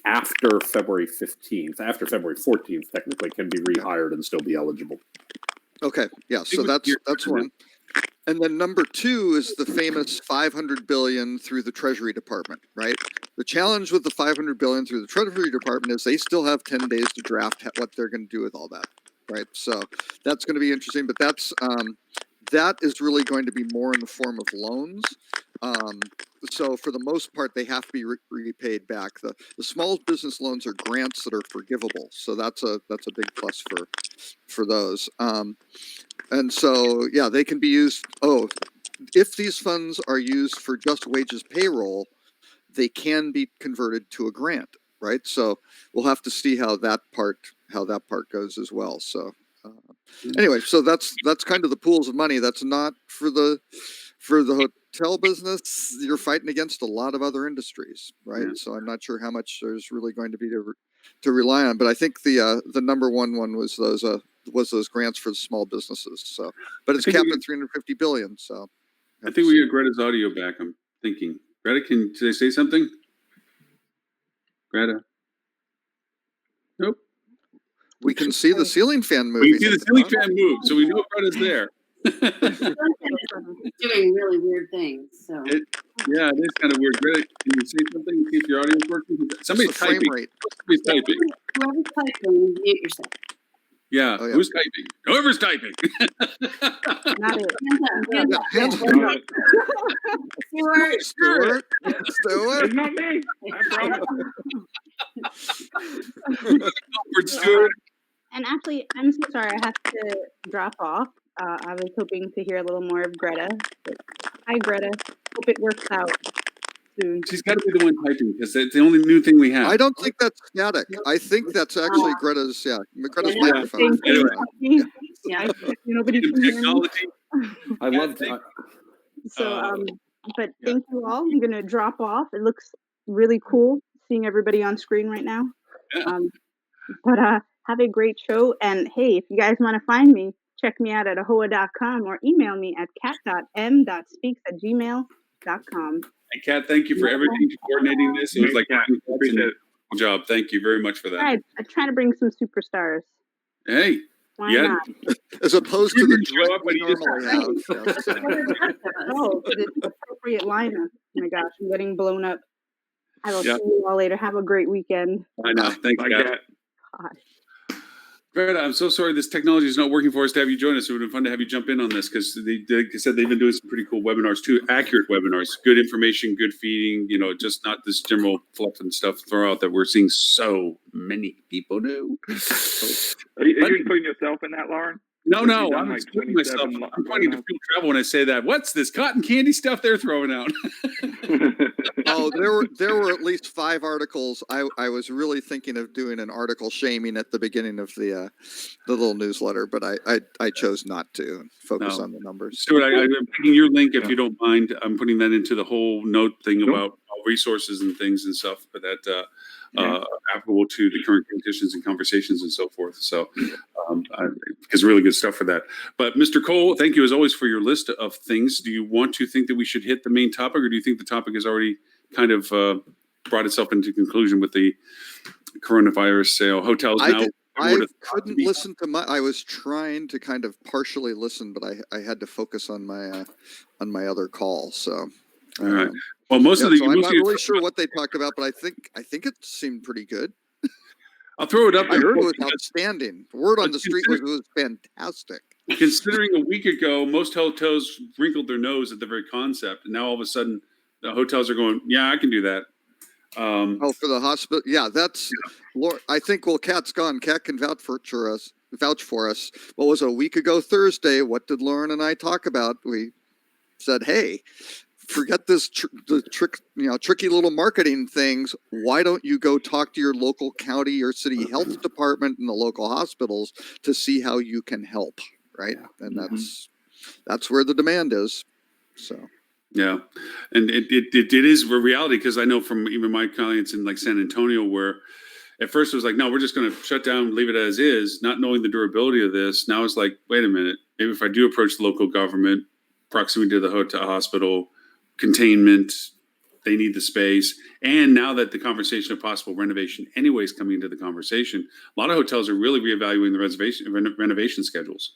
after February 15th, after February 14th, technically can be rehired and still be eligible. Okay, yeah, so that's one. And then number two is the famous 500 billion through the Treasury Department, right? The challenge with the 500 billion through the Treasury Department is they still have 10 days to draft what they're going to do with all that, right? So that's going to be interesting, but that is really going to be more in the form of loans. So for the most part, they have to be repaid back. The small business loans are grants that are forgivable. So that's a big plus for those. And so, yeah, they can be used. Oh, if these funds are used for just wages payroll, they can be converted to a grant, right? So we'll have to see how that part goes as well. So anyway, so that's kind of the pools of money. That's not for the hotel business. You're fighting against a lot of other industries, right? Yeah. So I'm not sure how much there's really going to be to rely on. But I think the number one was those grants for the small businesses. So, but it's capped at 350 billion. So I think we got Greta's audio back. I'm thinking, Greta, did they say something? Greta? Nope. We can see the ceiling fan moving. We can see the ceiling fan move, so we know Greta's there. Doing really weird things. So it is kind of weird. Greta, can you say something? See if your audio's working. Somebody's typing. Somebody's typing. Whoever's typing, mute yourself. Yeah, oh, yeah. Who's typing? Whoever's typing. Not it. Hands up. Stuart. It's not me. I promise. Stuart. And actually, I'm so sorry. I have to drop off. I was hoping to hear a little more of Greta. But hi, Greta. Hope it works out soon. She's got to be the one typing because it's the only new thing we have. I don't think that's static. I think that's actually Greta's microphone. Anyway. Yeah, nobody can hear me. I love that. So, but thank you all. I'm going to drop off. It looks really cool seeing everybody on screen right now. Yeah. But have a great show. And hey, if you guys want to find me, check me out at ahoa.com or email me at cat.m.speaks@gmail.com. And Kat, thank you for everything, for coordinating this. It was like a job. Thank you very much for that. I try to bring some superstars. Hey. Why not? As opposed to the show up when you normally have. Oh, the appropriate lineup. Oh my gosh, I'm getting blown up. I will see you all later. Have a great weekend. I know. Thanks, Kat. Gosh. Greta, I'm so sorry this technology is not working for us to have you join us. It would have been fun to have you jump in on this because like I said, they've been doing some pretty cool webinars too, accurate webinars, good information, good feeding, just not this general fluff and stuff throw out that we're seeing so many people do. Are you including yourself in that, Lauren? No, I'm excluding myself. I'm pointing to field travel when I say that. What's this cotton candy stuff they're throwing out? Oh, there were at least 5 articles. I was really thinking of doing an article shaming at the beginning of the little newsletter, but I chose not to focus on the numbers. Stuart, I'm putting your link if you don't mind. I'm putting that into the whole note thing about resources and things and stuff, but that are applicable to the current conditions and conversations and so forth. So, because really good stuff for that. But Mr. Cole, thank you as always for your list of things. Do you want to think that we should hit the main topic, or do you think the topic has already kind of brought itself into conclusion with the coronavirus sale? Hotels now. I couldn't listen to I was trying to kind of partially listen, but I had to focus on my other call. So, all right. Well, most of the. So I'm not really sure what they talked about, but I think it seemed pretty good. I'll throw it up I there. heard it was outstanding. The word on the street was it was fantastic. Considering a week ago, most hotels wrinkled their nose at the very concept, and now all of a sudden, the hotels are going, "Yeah, I can do that." For the hospital, yeah, that's. Lord, I think Kat's gone. Kat can vouch for us. What was it, a week ago Thursday? What did Lauren and I talk about? We said, "Hey, forget this tricky little marketing things. Why don't you go talk to your local county or city health department and the local hospitals to see how you can help?" Right, and that's where the demand is. So. Yeah, and it is a reality, because I know from even my clients in like San Antonio, where at first it was like, no, we're just going to shut down, leave it as is, not knowing the durability of this. Now it's like, wait a minute, maybe if I do approach the local government, proximity to the hospital, containment, they need the space. And now that the conversation of possible renovation anyways coming into the conversation, a lot of hotels are really reevaluating the renovation schedules.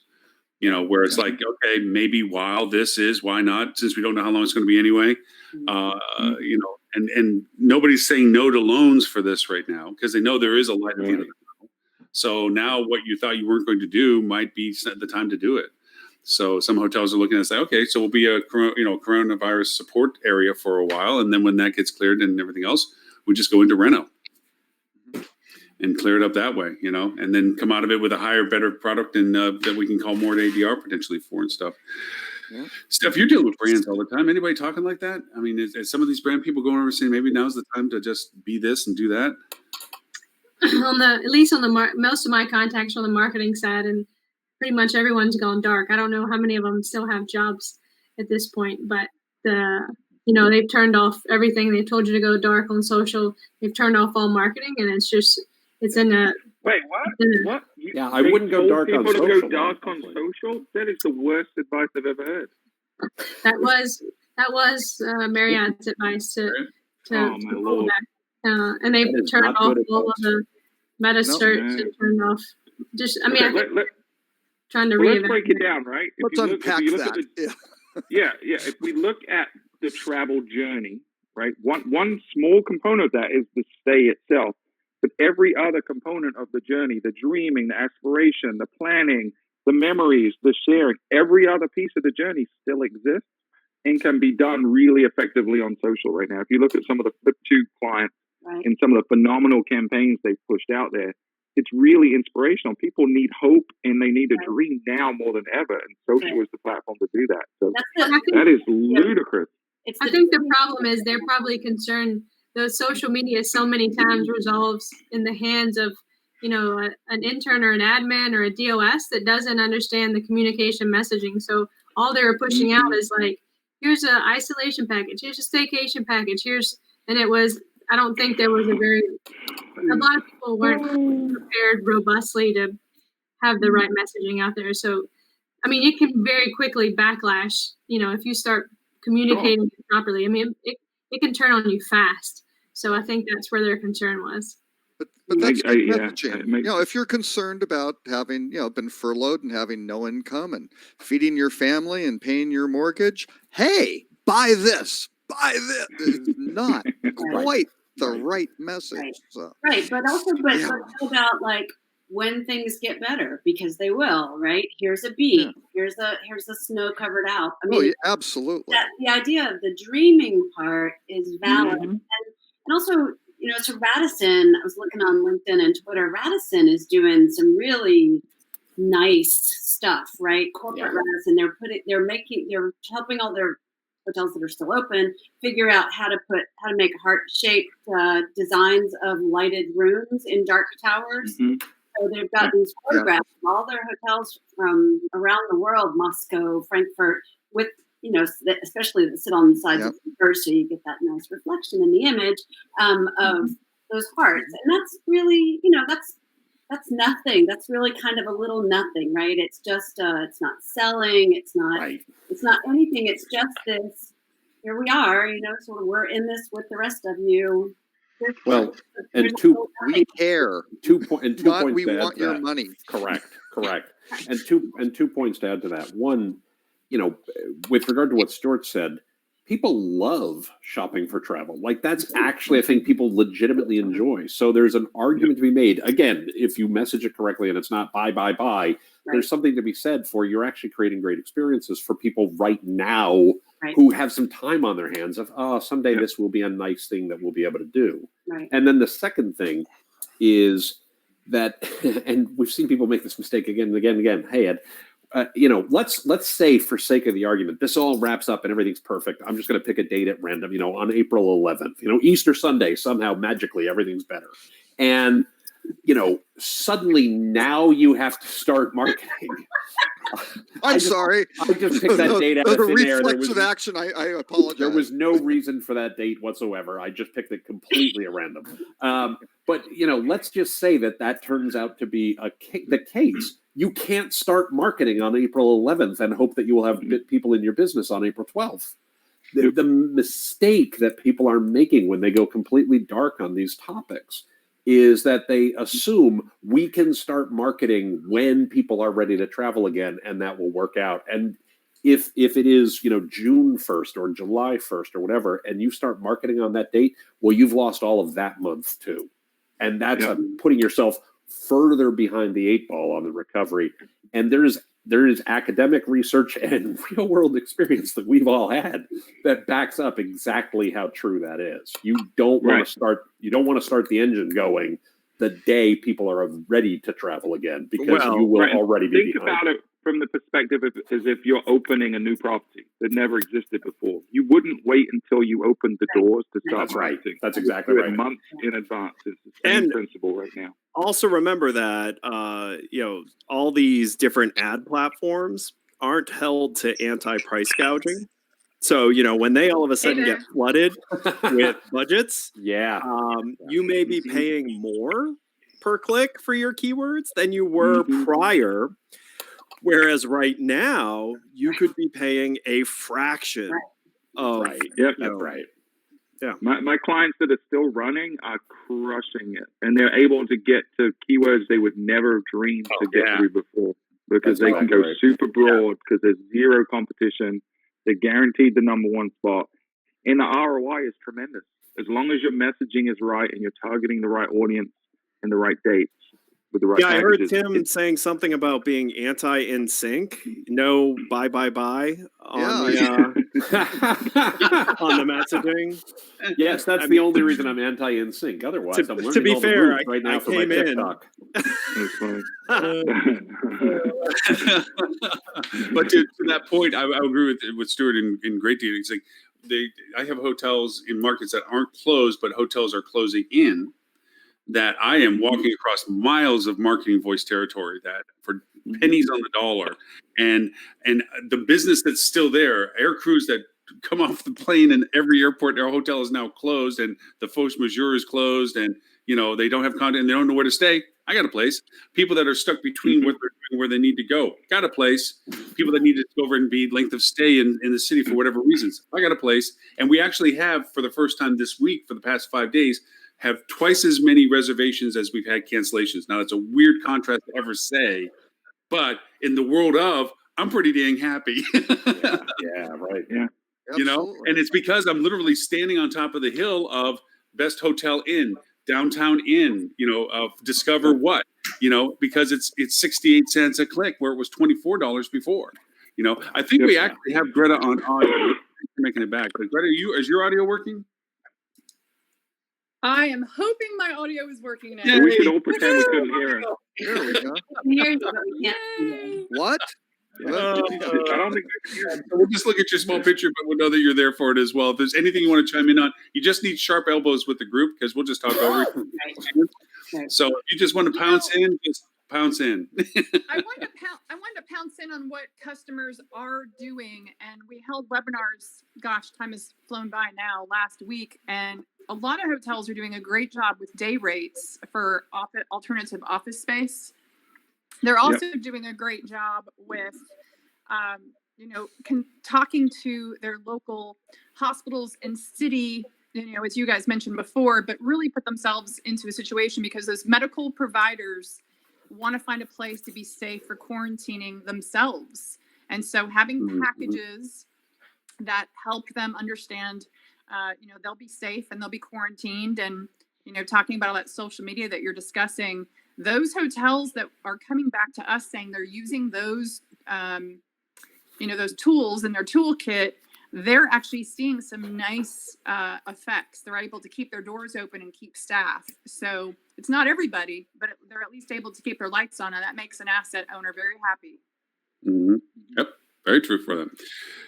Where it's like, okay, maybe while this is, why not? Since we don't know how long it's going to be anyway, and nobody's saying no to loans for this right now, because they know there is a light at the end of the tunnel. So now what you thought you weren't going to do might be the time to do it. So some hotels are looking at say, okay, so we'll be a coronavirus support area for a while, and then when that gets cleared and everything else, we just go into reno and clear it up that way, and then come out of it with a higher, better product and that we can call more ADR potentially for and stuff. Yeah. Steph, you're dealing with brands all the time. Anybody talking like that? I mean, is some of these brand people going over saying maybe now's the time to just be this and do that? Most of my contacts are on the marketing side, and pretty much everyone's gone dark. I don't know how many of them still have jobs at this point, but they've turned off everything. They've told you to go dark on social. They've turned off all marketing, and it's in a. Wait, what? What? Yeah, I wouldn't go dark on social. People to go dark on social? That is the worst advice I've ever heard. That was Marriott's advice to pull back. And they've turned off all of the meta search and turned off. Trying to let's break it down, right? Let's unpack that. If we look at the travel journey, right? One small component of that is the stay itself. But every other component of the journey, the dreaming, the aspiration, the planning, the memories, the sharing, every other piece of the journey still exists and can be done really effectively on social right now. If you look at some of the Flip2 clients and some of the phenomenal campaigns they've pushed out there, it's really inspirational. People need hope and they need a dream now more than ever. And social is the platform to do that. So that is ludicrous. I think the problem is they're probably concerned the social media so many times resolves in the hands of, an intern or an admin or a DOS that doesn't understand the communication messaging. So all they're pushing out is like, here's an isolation package, here's a staycation package, I don't think there was a lot of people weren't prepared robustly to have the right messaging out there. So, I mean, it can very quickly backlash, if you start communicating properly. I mean, it can turn on you fast. So I think that's where their concern was. But that's messaging. If you're concerned about having, been furloughed and having no income and feeding your family and paying your mortgage, hey, buy this. It's not quite the right message. Right. So. Right. But how about like when things get better, because they will, right? Here's a beach. Yeah. Here's the snow covered out. I mean, absolutely. The idea of the dreaming part is valid. And also, so Radisson, I was looking on LinkedIn and Twitter, Radisson is doing some really nice stuff, right? Corporate Radisson, they're helping all their hotels that are still open figure out how to make heart-shaped designs of lighted rooms in dark towers. So they've got these photographs of all their hotels from around the world, Moscow, Frankfurt, with especially that sit on the sides Yep. of the first, so you get that nice reflection in the image of those hearts. And that's really, that's nothing. That's really kind of a little nothing, right? It's just, it's not selling. It's not, Right. it's not anything. It's just this, here we are, sort of we're in this with the rest of you. Well, and There's two- no We care. 2 points Not we to add want to your that. money. Correct. And 2 points to add to that. One, with regard to what Stuart said, people love shopping for travel. Like that's actually a thing people legitimately enjoy. So there's an argument to be made. Again, if you message it correctly and it's not buy, there's something to be said for you're actually creating great experiences for people right now who have some time on their hands of, someday this will be a nice thing that we'll be able to do. Right. And then the second thing is that, and we've seen people make this mistake again and again and again. Hey, Ed, let's say for sake of the argument, this all wraps up and everything's perfect. I'm just going to pick a date at random, on April 11th, Easter Sunday, somehow magically everything's better. And, suddenly now you have to start marketing. I'm sorry. I just picked that date out of thin air. Reflexive action. I apologize. There was no reason for that date whatsoever. I just picked it completely at random. But let's just say that turns out to be the case. You can't start marketing on April 11th and hope that you will have people in your business on April 12th. The mistake that people are making when they go completely dark on these topics is that they assume we can start marketing when people are ready to travel again, and that will work out. And if it is, June 1st or July 1st or whatever, and you start marketing on that date, well, you've lost all of that month too. And that's putting yourself further behind the 8 ball on the recovery. And there is academic research and real world experience that we've all had that backs up exactly how true that is. You don't want to start the engine going the day people are ready to travel again, because you will already be Think behind. about it from the perspective of as if you're opening a new property that never existed before. You wouldn't wait until you opened the doors to start That's right. marketing. That's exactly Do it right. months in advance. It's the same And- principle right now. Also remember that all these different ad platforms aren't held to anti-price gouging. So when they all of a sudden get flooded with budgets, you may be paying more per click for your keywords than you were prior. Whereas right now you could be paying a fraction of Yep. Right. Yeah. My clients that are still running are crushing it, and they're able to get to keywords they would never dream to get to before, because they can go super broad because there's zero competition. They're guaranteed the number one spot, and the ROI is tremendous as long as your messaging is right and you're targeting the right audience and the right dates with the right. Yeah, I heard packages. Tim saying something about being anti-NSYNC. No buy on the on the messaging. Yes, that's the only reason I'm anti-NSYNC. Otherwise, I'm learning to be all the fair, moves right now I for my came in. TikTok. That's funny. But to that point, I agree with Stuart in great deal. It's like I have hotels in markets that aren't closed, but hotels are closing in. That I am walking across miles of marketing voice territory that for pennies on the dollar, and the business that's still there, air crews that come off the plane and every airport, their hotel is now closed, and the force majeure is closed, and they don't have content and they don't know where to stay. I got a place. People that are stuck between what they're doing, where they need to go, got a place. People that need to go over and be length of stay in the city for whatever reasons, I got a place. And we actually have, for the first time this week, for the past 5 days, have twice as many reservations as we've had cancellations. Now, that's a weird contrast to ever say, but in the world of, I'm pretty dang happy. Yeah, right. Yeah. And it's because I'm literally standing on top of the hill of Best Hotel Inn, Downtown Inn, of Discover What, because it's 68 cents a click where it was $24 before. I think we actually have Greta on audio. We're making it back. But Greta, is your audio working? I am hoping my audio is working now. Yeah, we should all pretend we couldn't hear it. There we go. Hear you, but we can't see you. What? I don't think we can hear it. We'll just look at your small picture, but we'll know that you're there for it as well. If there's anything you want to chime in on, you just need sharp elbows with the group because we'll just talk over it. Right. So if you just want to pounce in, just pounce in. I wanted to pounce in on what customers are doing, and we held webinars. Gosh, time has flown by now. Last week, and a lot of hotels are doing a great job with day rates for alternative office space. They're also doing a great job with, talking to their local hospitals and city. As you guys mentioned before, but really put themselves into a situation because those medical providers want to find a place to be safe for quarantining themselves. And so having packages that help them understand, they'll be safe and they'll be quarantined, and, talking about all that social media that you're discussing, those hotels that are coming back to us saying they're using those, those tools in their toolkit, they're actually seeing some nice effects. They're able to keep their doors open and keep staff. So it's not everybody, but they're at least able to keep their lights on, and that makes an asset owner very happy. Mm-hmm. Yep, very true for them.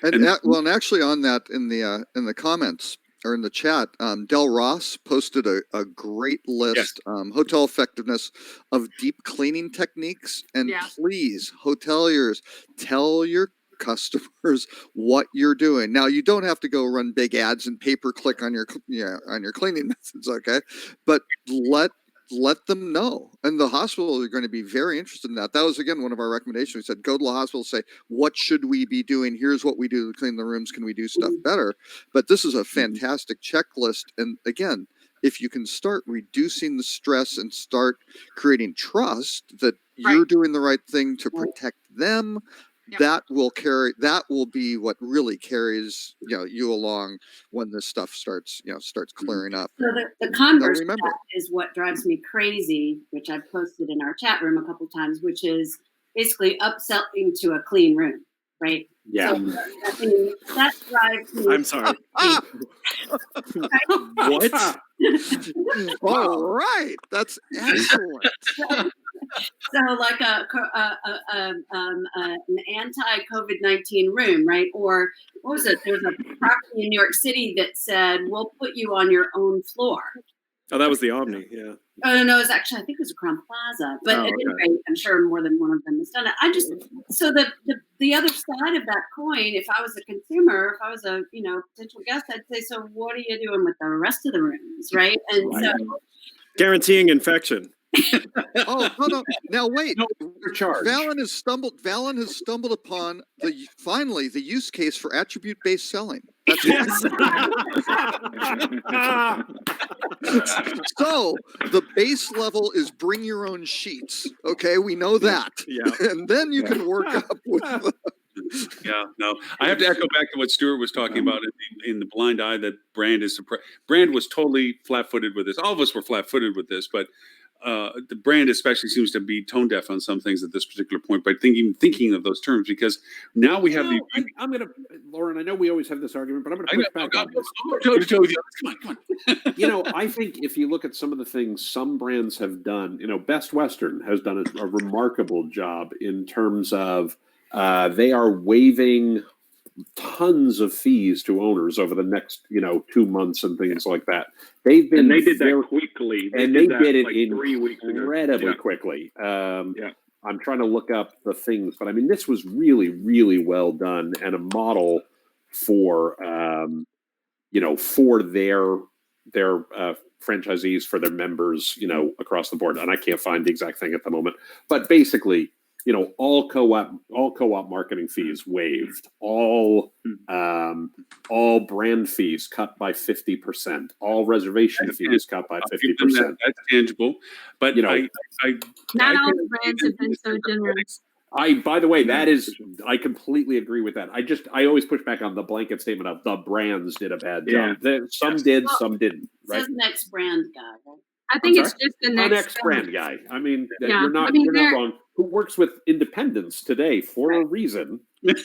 And actually, on that, in the comments or in the chat, Del Ross posted a great list, hotel effectiveness of deep cleaning techniques. And please, hoteliers, tell your customers what you're doing. Now, you don't have to go run big ads and pay-per-click on your cleaning methods, okay? But let them know. And the hospital are going to be very interested in that. That was, again, one of our recommendations. We said, go to the hospital, say, what should we be doing? Here's what we do to clean the rooms. Can we do stuff better? But this is a fantastic checklist. And again, if you can start reducing the stress and start creating trust that you're doing the right thing to protect them, that will be what really carries you along when this stuff starts clearing up. So the converse is what drives me crazy, which I've posted in our chat room a couple times, which is basically upselling to a clean room, right? Yeah. So, that drives me. I'm sorry. What? All right, that's excellent. So like an anti-COVID-19 room, right? Or what was it? There's a property in New York City that said, we'll put you on your own floor. Oh, that was the Omni, yeah. Oh, no, it was actually, I think it was a Crown Plaza. But at any rate, I'm sure more than one of them has done it. So the other side of that coin, if I was a consumer, if I was a, potential guest, I'd say, so what are you doing with the rest of the rooms, right? And so guaranteeing infection. Oh, no. Now wait. Charge. Valen has stumbled upon the use case for attribute-based selling. That's so the base level is bring your own sheets. Okay, we know that. Yeah. And then you can work up with Yeah, no. I have to echo back to what Stuart was talking about in the blind eye that Brand is Brand was totally flat-footed with this. All of us were flat-footed with this, but the Brand especially seems to be tone deaf on some things at this particular point by thinking of those terms, because now we have I'm going to, Lauren, I know we always have this argument, but I'm going to push back on this. Come on. I think if you look at some of the things some brands have done, Best Western has done a remarkable job in terms of they are waiving tons of fees to owners over the next 2 months and things like that. They did that quickly. They did it like 3 weeks ago. incredibly quickly. I'm trying to look up the things, but I mean, this was really, really well done and a model for for their franchisees, for their members, across the board. And I can't find the exact thing at the moment, but basically, all co-op marketing fees waived, all brand fees cut by 50%, all reservation fees cut by 50%. That's tangible, but not all the brands have been so generous. By the way, I completely agree with that. I always push back on the blanket statement of the brands did a bad job. Some did, some didn't. Right? Says next brand guy, right? I think it's just the next brand guy. I mean, you're not wrong. Who works with independents today for a reason? Sorry,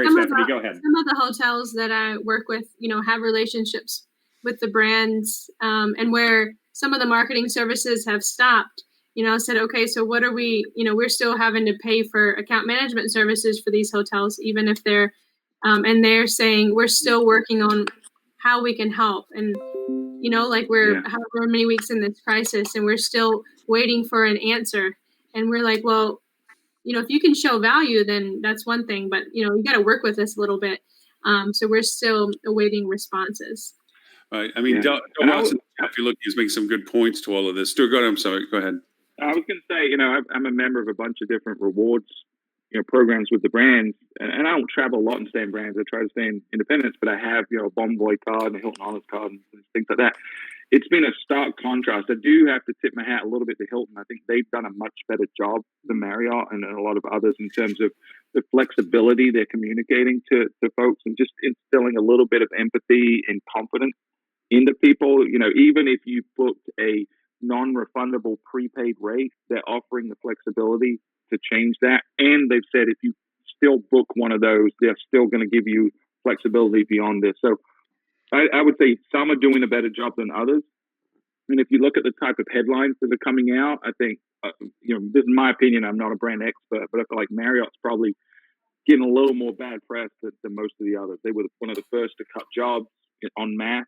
Stephanie, go ahead. Some of the hotels that I work with, have relationships with the brands, and where some of the marketing services have stopped. Said, okay, so what are we? We're still having to pay for account management services for these hotels, even if they're, and they're saying we're still working on how we can help. And You know, like we're Yeah. however many weeks in this crisis and we're still waiting for an answer. And we're like, well, you know, if you can show value, then that's one thing, but you know, you got to work with us a little bit. So we're still awaiting responses. Right. I mean, Yeah. Del And I Watson, if you look, he's making some good points to all of this. Stuart, go ahead. I'm sorry. Go ahead. I was going to say, you know, I'm a member of a bunch of different rewards, you know, programs with the brands, and I don't travel a lot and stay in brands. I try to stay in independence, but I have, you know, a Bonvoy card and a Hilton Honors card and things like that. It's been a stark contrast. I do have to tip my hat a little bit to Hilton. I think they've done a much better job than Marriott and a lot of others in terms of the flexibility they're communicating to folks and just instilling a little bit of empathy and confidence into people. You know, even if you booked a non-refundable prepaid rate, they're offering the flexibility to change that. And they've said if you still book one of those, they're still going to give you flexibility beyond this. So I would say some are doing a better job than others. And if you look at the type of headlines that are coming out, I think, you know, this is my opinion. I'm not a brand expert, but I feel like Marriott's probably getting a little more bad press than most of the others. They were one of the first to cut jobs en masse.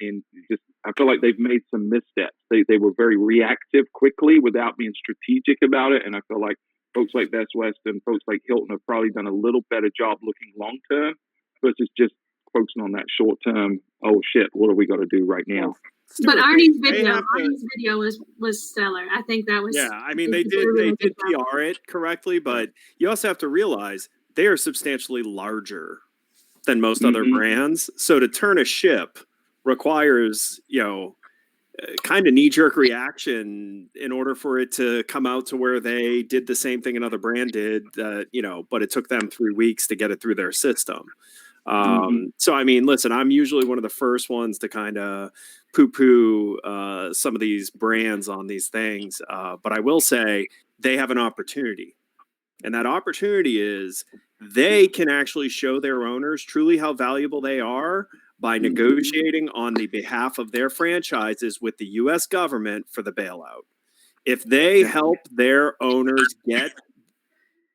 And just, I feel like they've made some missteps. They were very reactive quickly without being strategic about it. And I feel like folks like Best Western, folks like Hilton have probably done a little better job looking long term versus just focusing on that short term. Oh shit, what have we got to do right now? But Stuart, Arnie's they video, have to- Arnie's video was stellar. I think that was. Yeah, I mean he they did a really they did good job. PR it correctly, but you also have to realize they are substantially larger than most other Mhm. brands. So to turn a ship requires, you know, kind of knee-jerk reaction in order for it to come out to where they did the same thing another brand did, you know, but it took them 3 weeks to get it through their system. So I mean, listen, I'm usually one of the first ones to kind of poo-poo some of these brands on these things, but I will say they have an opportunity, and that opportunity is they can actually show their owners truly how valuable they are by negotiating on the behalf of their franchises with the U.S. government for the bailout. If they help their owners get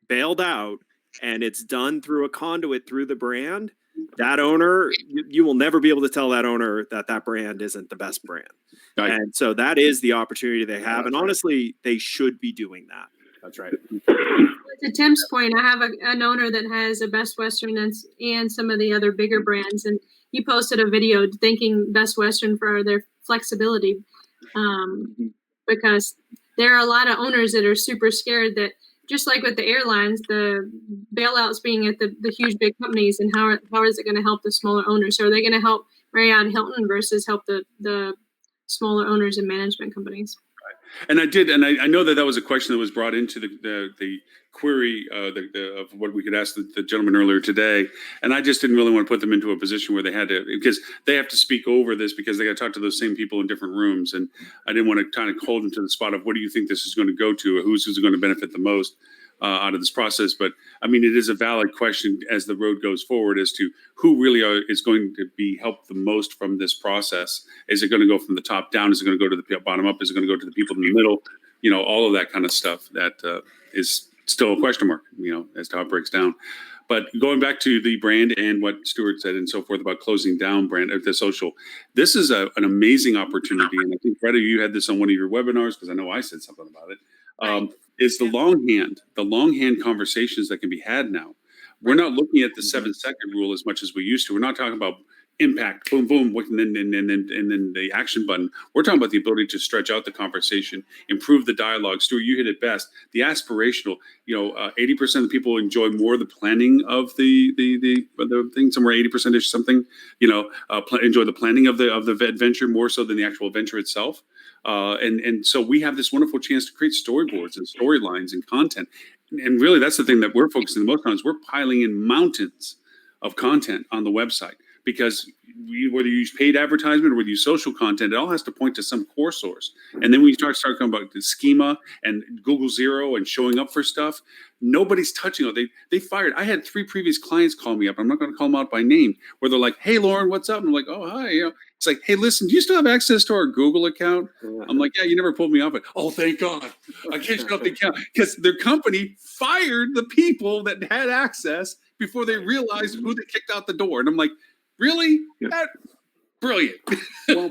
bailed out and it's done through a conduit through the brand, that owner, you will never be able to tell that owner that that brand isn't the best brand. Right. And so that is the opportunity they have. And honestly, they should be doing that. That's right. To Tim's point, I have an owner that has a Best Western and some of the other bigger brands, and he posted a video thanking Best Western for their flexibility, because there are a lot of owners that are super scared that, just like with the airlines, the bailouts being at the huge big companies, and how is it going to help the smaller owners? So are they going to help Marriott and Hilton versus help the smaller owners and management companies? And I know that was a question that was brought into the query of what we could ask the gentleman earlier today, and I just didn't really want to put them into a position where they had to, because they have to speak over this because they got to talk to those same people in different rooms, and I didn't want to kind of hold them to the spot of what do you think this is going to go to, or who's going to benefit the most out of this process. But I mean, it is a valid question as the road goes forward as to who really is going to be helped the most from this process. Is it going to go from the top down? Is it going to go to the bottom up? Is it going to go to the people in the middle? You know, all of that kind of stuff that is still a question mark, you know, as to how it breaks down. But going back to the brand and what Stuart said and so forth about closing down brand the social, this is an amazing opportunity. And I think, Greta, you had this on one of your webinars, because I know I said something about it. Is the longhand conversations that can be had now. We're not looking at the 7-second rule as much as we used to. We're not talking about impact, boom, boom, and then the action button. We're talking about the ability to stretch out the conversation, improve the dialogue. Stuart, you hit it best. The aspirational, 80% of the people enjoy more the planning of the thing, somewhere 80%ish something, enjoy the planning of the adventure more so than the actual adventure itself. And so we have this wonderful chance to create storyboards and storylines and content. And really, that's the thing that we're focusing the most on, is we're piling in mountains of content on the website, because whether you use paid advertisement or whether you use social content, it all has to point to some core source. And then when you start talking about the schema and Google Zero and showing up for stuff, nobody's touching it. They fired. I had 3 previous clients call me up. I'm not going to call them out by name, where they're like, "Hey, Lauren, what's up?" And I'm like, "Oh, hi." It's like, "Hey, listen, do you still have access to our Google account?" I'm like, "Yeah, you never pulled me off it." "Oh, thank God. I can't shut off the account," because their company fired the people that had access before they realized who they kicked out the door. And I'm like, really? Yeah. Brilliant. Well,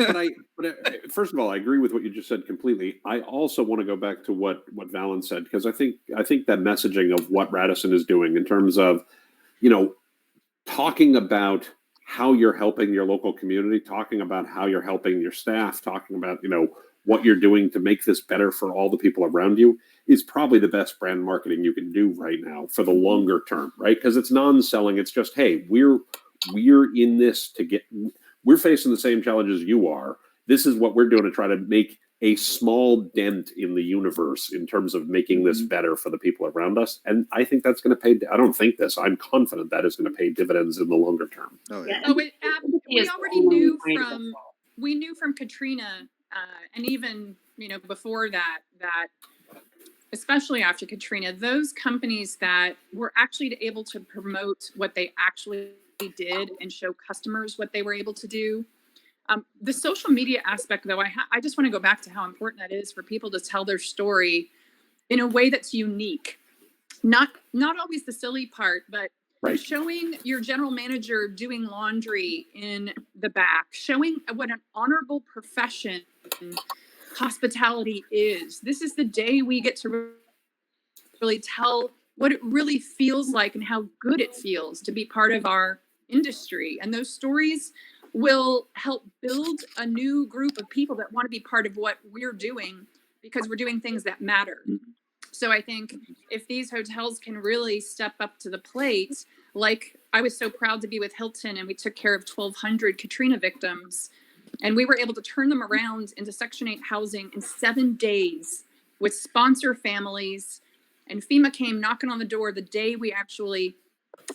first of all, I agree with what you just said completely. I also want to go back to what Valen said, because I think that messaging of what Radisson is doing in terms of, talking about how you're helping your local community, talking about how you're helping your staff, talking about, what you're doing to make this better for all the people around you is probably the best brand marketing you can do right now for the longer term, right? Because it's non-selling. It's just, hey, we're in this we're facing the same challenges you are. This is what we're doing to try to make a small dent in the universe in terms of making this better for the people around us. And I think that's going to pay. I don't think this. I'm confident that is going to pay dividends in the longer term. Oh, yeah. We already knew from Katrina, and even before that especially after Katrina, those companies that were actually able to promote what they actually did and show customers what they were able to do. The social media aspect, though, I just want to go back to how important that is for people to tell their story in a way that's unique. Not always the silly part, but right. Showing your general manager doing laundry in the back, showing what an honorable profession hospitality is. This is the day we get to really tell what it really feels like and how good it feels to be part of our industry. And those stories will help build a new group of people that want to be part of what we're doing, because we're doing things that matter. So I think if these hotels can really step up to the plate, like I was so proud to be with Hilton, and we took care of 1,200 Katrina victims, and we were able to turn them around into Section 8 housing in 7 days with sponsor families. And FEMA came knocking on the door the day we actually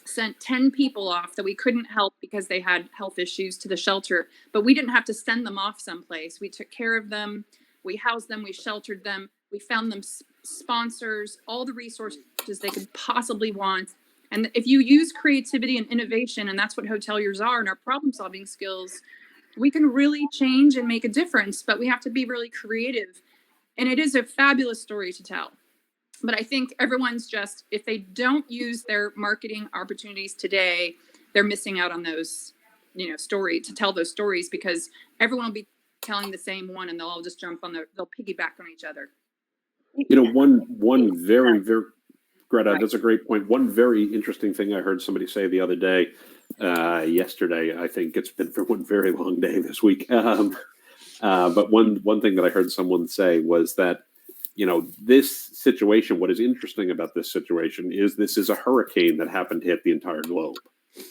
sent 10 people off that we couldn't help because they had health issues to the shelter, but we didn't have to send them off someplace. We took care of them, we housed them, we sheltered them, we found them sponsors, all the resources they could possibly want. And if you use creativity and innovation, and that's what hoteliers are, and our problem solving skills, we can really change and make a difference, but we have to be really creative. And it is a fabulous story to tell. But I think everyone's just, if they don't use their marketing opportunities today, they're missing out on those, to tell those stories, because everyone will be telling the same one, and they'll all just they'll piggyback on each other. One very, very, Greta, that's a great point. One very interesting thing I heard somebody say the other day, yesterday, I think it's been for one very long day this week. But one thing that I heard someone say was that, this situation, what is interesting about this situation is this is a hurricane that happened to hit the entire globe,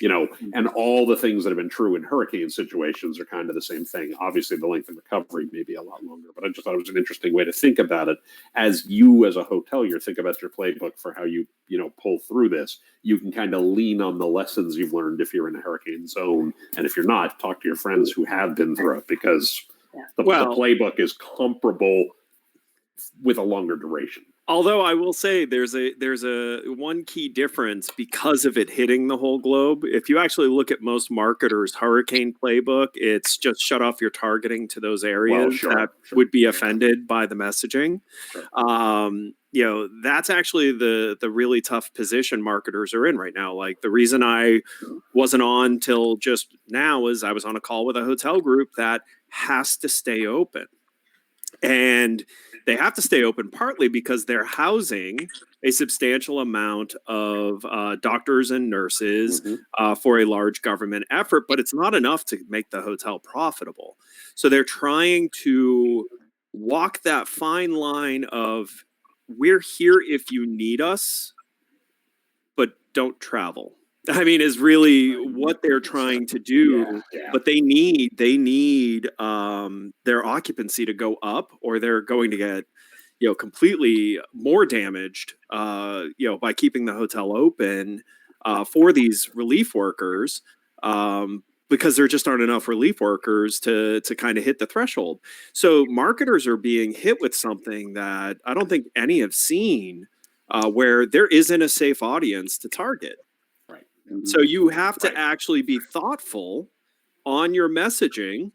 and all the things that have been true in hurricane situations are kind of the same thing. Obviously, the length of recovery may be a lot longer, but I just thought it was an interesting way to think about it. As you, as a hotelier, think about your playbook for how you, pull through this. You can kind of lean on the lessons you've learned if you're in a hurricane zone. And if you're not, talk to your friends who have been through it, because the playbook is comparable with a longer duration. Although I will say there's a one key difference because of it hitting the whole globe. If you actually look at most marketers' hurricane playbook, it's just shut off your targeting to those areas that would be offended by the messaging. That's actually the really tough position marketers are in right now. Like, the reason I wasn't on till just now is I was on a call with a hotel group that has to stay open. And they have to stay open partly because they're housing a substantial amount of doctors and nurses for a large government effort, but it's not enough to make the hotel profitable. So they're trying to walk that fine line of, we're here if you need us, but don't travel. I mean, is really what they're trying to do, but they need their occupancy to go up, or they're going to get, completely more damaged, by keeping the hotel open for these relief workers, because there just aren't enough relief workers to kind of hit the threshold. So marketers are being hit with something that I don't think any have seen, where there isn't a safe audience to target. So you have to actually be thoughtful on your messaging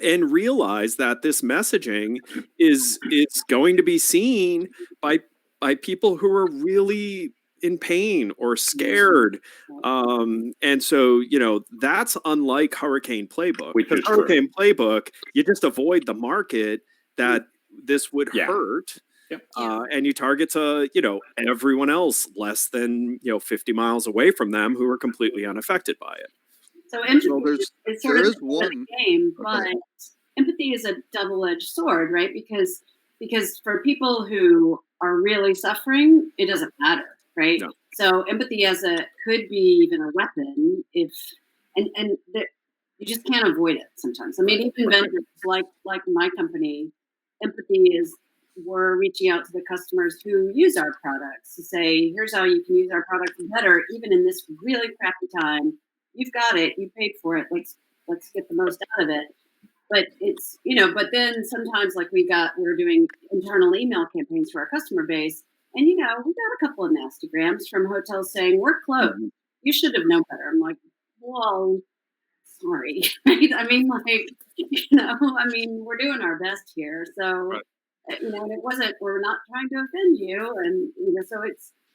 and realize that this messaging is going to be seen by people who are really in pain or scared. And so, that's unlike Hurricane Playbook. Which Because is true. Hurricane Playbook, you just avoid the market that this would Yeah. hurt. Yep. And you target to, everyone else less than, 50 miles away from them who are completely unaffected by it. So empathy Well, there's- is sort there of is one- a game, Okay. but empathy is a double-edged sword, right? Because for people who are really suffering, it doesn't matter, right? No. So empathy could be even a weapon if you just can't avoid it sometimes. I mean, even vendors like my company, empathy is we're reaching out to the customers who use our products to say, here's how you can use our products better, even in this really crappy time. You've got it. You paid for it. Let's get the most out of it. But it's, but then sometimes like we're doing internal email campaigns to our customer base. And, we got a couple of nastygrams from hotels saying, we're closed. Mm-hmm. You should have known better. I'm like, well, sorry. Right? I mean, we're doing our best here. So, Right. and it wasn't, we're not trying to offend you. And, so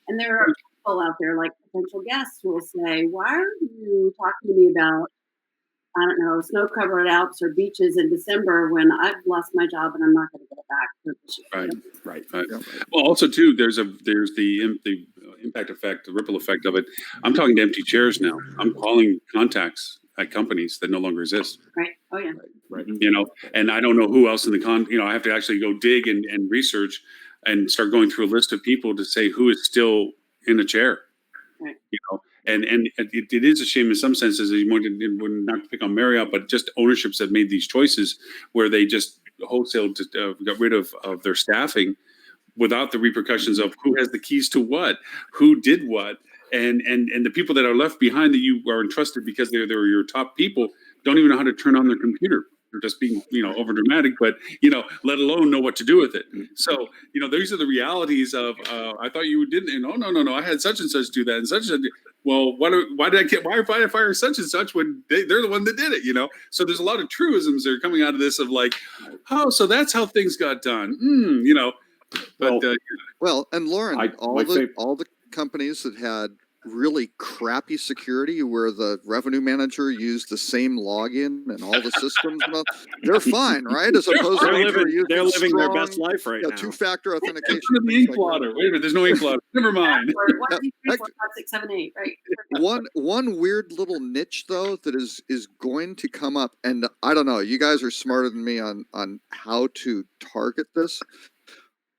and there are people out there, like potential guests who will say, why are you talking to me about, I don't know, snow-covered Alps or beaches in December when I've lost my job and I'm not going to get it back? Right. Well, also too, there's the impact effect, the ripple effect of it. I'm talking to empty chairs now. I'm calling contacts at companies that no longer exist. Right. Oh yeah. Right. And I don't know who else in the I have to actually go dig and research and start going through a list of people to say who is still in a chair. Right. And it is a shame in some senses, as you would not to pick on Marriott, but just ownerships that made these choices where they just wholesale got rid of their staffing without the repercussions of who has the keys to what, who did what, and the people that are left behind that you are entrusted because they're your top people don't even know how to turn on their computer. They're just being over dramatic, but let alone know what to do with it. So these are the realities of I thought you didn't. No, I had such and such do that and such and such. Well, why did I fire such and such when they're the one that did it? So there's a lot of truisms that are coming out of this of like, oh, so that's how things got done. But Well, and Lauren, my all the companies that had really crappy security where the revenue manager used the same login and all the systems, they're fine, right? As opposed to they're living their best life right now. Two-factor authentication. The ink blotter. Wait a minute, there's no ink blotter. Never mind. 1, 2, 3, 4, 5, 6, 7, 8. Right. One weird little niche though that is going to come up, and I don't know. You guys are smarter than me on how to target this.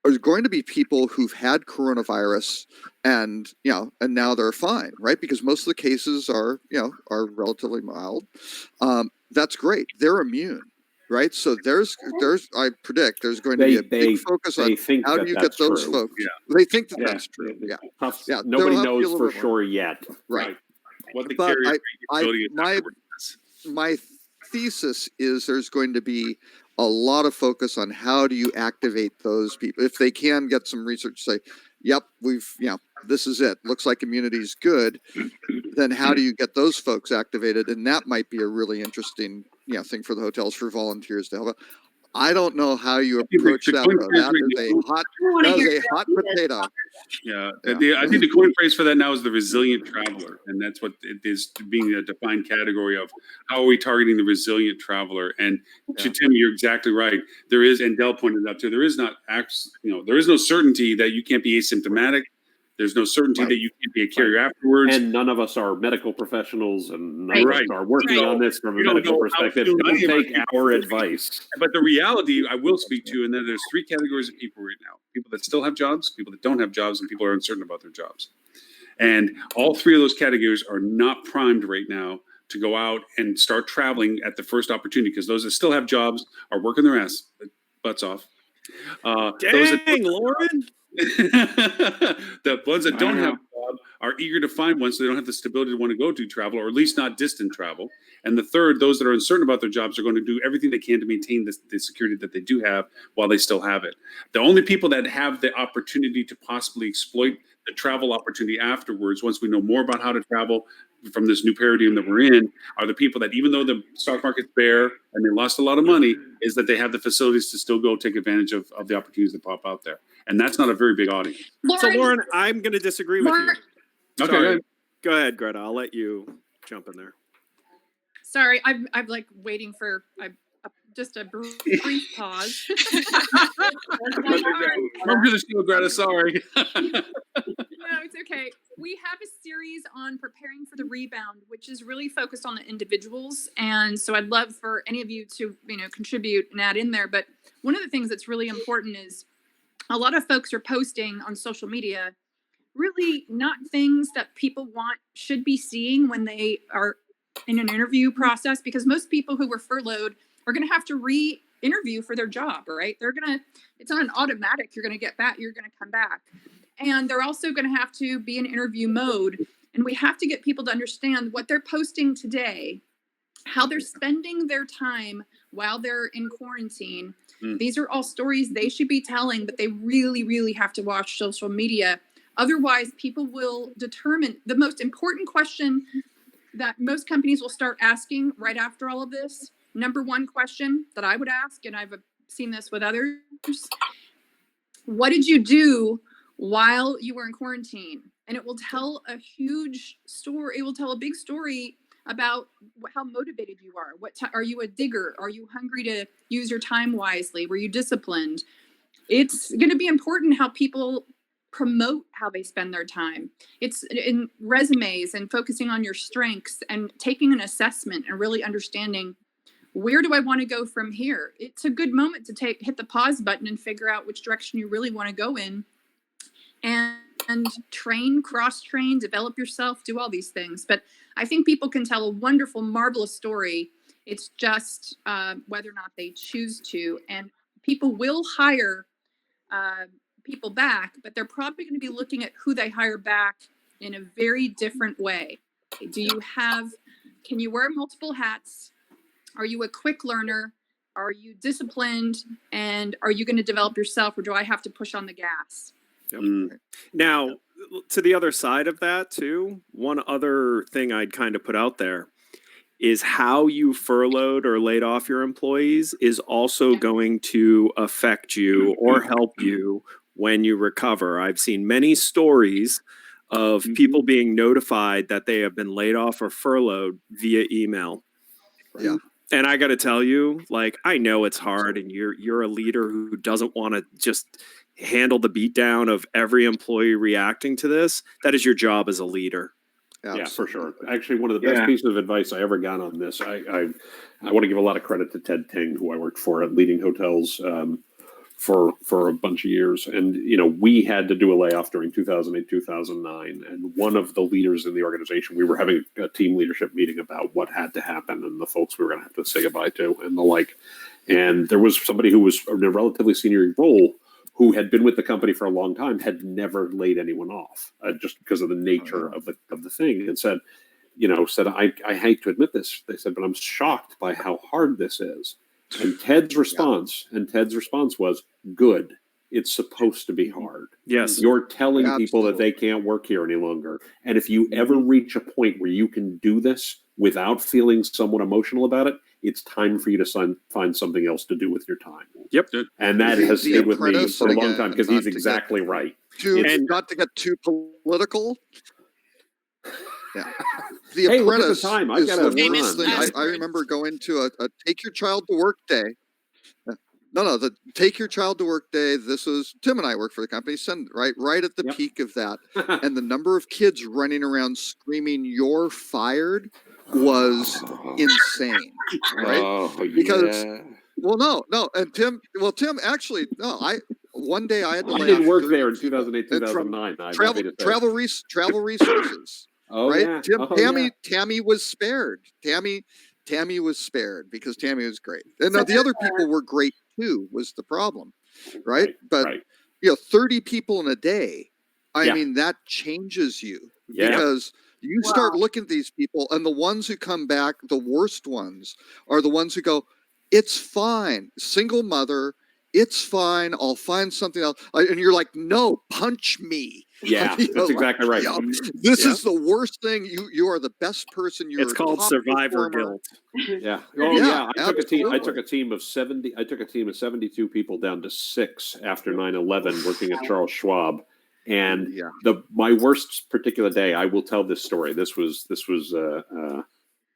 There's going to be people who've had coronavirus and now they're fine, right? Because most of the cases are relatively mild. That's great. They're immune, right? So I predict there's going to be a big focus on how do you get those folks. Yeah. They think that's true. Yeah. Nobody knows for sure yet. Right. What the But carrier my thesis is there's going to be a lot of focus on how do you activate those people if they can get some research say, yep, this is it. Looks like immunity is good. Then how do you get those folks activated? And that might be a really interesting thing for the hotels for volunteers to help. I don't know how you approach that. That is a hot potato. Yeah, I think the coin phrase for that now is the resilient traveler, and that's what it is being a defined category of how are we targeting the resilient traveler. And Tim, you're exactly right. There is, and Dell pointed out too, there is no certainty that you can't be asymptomatic. There's no certainty that you can be a carrier afterwards. And none of us are medical professionals, and none of us are working on this from a medical perspective. Don't take our advice. But the reality I will speak to, and then there's 3 categories of people right now: people that still have jobs, people that don't have jobs, and people who are uncertain about their jobs. And all 3 of those categories are not primed right now to go out and start traveling at the first opportunity, because those that still have jobs are working their butts off. Dang, Lauren. The ones that don't have a job are eager to find one so they don't have the stability to want to go do travel, or at least not distant travel. And the third, those that are uncertain about their jobs are going to do everything they can to maintain the security that they do have while they still have it. The only people that have the opportunity to possibly exploit the travel opportunity afterwards, once we know more about how to travel, from this new paradigm that we're in are the people that, even though the stock market's bare and they lost a lot of money, is that they have the facilities to still go take advantage of the opportunities that pop out there. And that's not a very big audience. So Lauren, I'm going to disagree with you. Okay, Sorry. Go ahead, Greta. I'll let you jump in there. Sorry, I'm like waiting for just a brief pause. I'm going to steal Greta, sorry. No, it's okay. We have a series on preparing for the rebound, which is really focused on the individuals. And so I'd love for any of you to, contribute and add in there. But one of the things that's really important is a lot of folks are posting on social media, really not things that people should be seeing when they are in an interview process, because most people who were furloughed are going to have to re-interview for their job, right? It's not an automatic, you're going to get back, you're going to come back. And they're also going to have to be in interview mode. And we have to get people to understand what they're posting today, how they're spending their time while they're in quarantine. These are all stories they should be telling, but they really, really have to watch social media. Otherwise, people will determine the most important question that most companies will start asking right after all of this. Number one question that I would ask, and I've seen this with others, what did you do while you were in quarantine? And it will tell a huge story. It will tell a big story about how motivated you are. Are you a digger? Are you hungry to use your time wisely? Were you disciplined? It's going to be important how people promote how they spend their time. It's in resumes and focusing on your strengths and taking an assessment and really understanding, where do I want to go from here? It's a good moment to hit the pause button and figure out which direction you really want to go in, and train, cross-train, develop yourself, do all these things. But I think people can tell a wonderful, marvelous story. It's just whether or not they choose to. And people will hire people back, but they're probably going to be looking at who they hire back in a very different way. Can you wear multiple hats? Are you a quick learner? Are you disciplined? And are you going to develop yourself, or do I have to push on the gas? Yep. Now, to the other side of that too, one other thing I'd kind of put out there is how you furloughed or laid off your employees is also going to affect you or help you when you recover. I've seen many stories of people being notified that they have been laid off or furloughed via email. Yeah. And I got to tell you, I know it's hard, and you're a leader who doesn't want to just handle the beatdown of every employee reacting to this. That is your job as a leader. Yeah, for sure. Actually, one of the best pieces of advice I ever got on this, I want to give a lot of credit to Ted Ting, who I worked for at Leading Hotels for a bunch of years. And, we had to do a layoff during 2008, 2009. And one of the leaders in the organization, we were having a team leadership meeting about what had to happen and the folks we were going to have to say goodbye to and the like. And there was somebody who was in a relatively senior role who had been with the company for a long time, had never laid anyone off, just because of the nature of the thing, and said, I hate to admit this. They said, but I'm shocked by how hard this is. And Ted's response was, good. It's supposed to be hard. Yes. You're telling people that they can't work here any longer. And if you ever reach a point where you can do this without feeling somewhat emotional about it, it's time for you to find something else to do with your time. Yep. And that has stayed with me for a long time, because he's exactly right. Not to get too political. Yeah. The Hey, look at the Apprentice time. I is gotta the run. worst thing. I remember going to a Take Your Child to Work Day. The Take Your Child to Work Day. This was Tim and I work for the company. Right at the peak of that, and the number of kids running around screaming "You're fired" was insane. Right? Because and Tim actually one day I had to I lay didn't off work 30 there in people. 2008, 2009. Travel resources. Oh, right? yeah. Tammy was spared. Tammy was spared because Tammy was great. And now the other people were great too, was the problem. Right? But 30 people in a day, I mean, that changes you because you start looking at these people, and the ones who come back, the worst ones, are the ones who go, it's fine. Single mother, it's fine. I'll find something else. And you're like, no, punch me. Yeah, You know, that's exactly right. yeah, this is the worst thing. You are the best person. You're It's called top survivor performer. guilt. Yeah. Oh Yeah, yeah. I took absolutely. a team of 70. I took a team of 72 people down to 6 after 9/11, working at Charles Schwab. And Yeah. my worst particular day, I will tell this story. This was a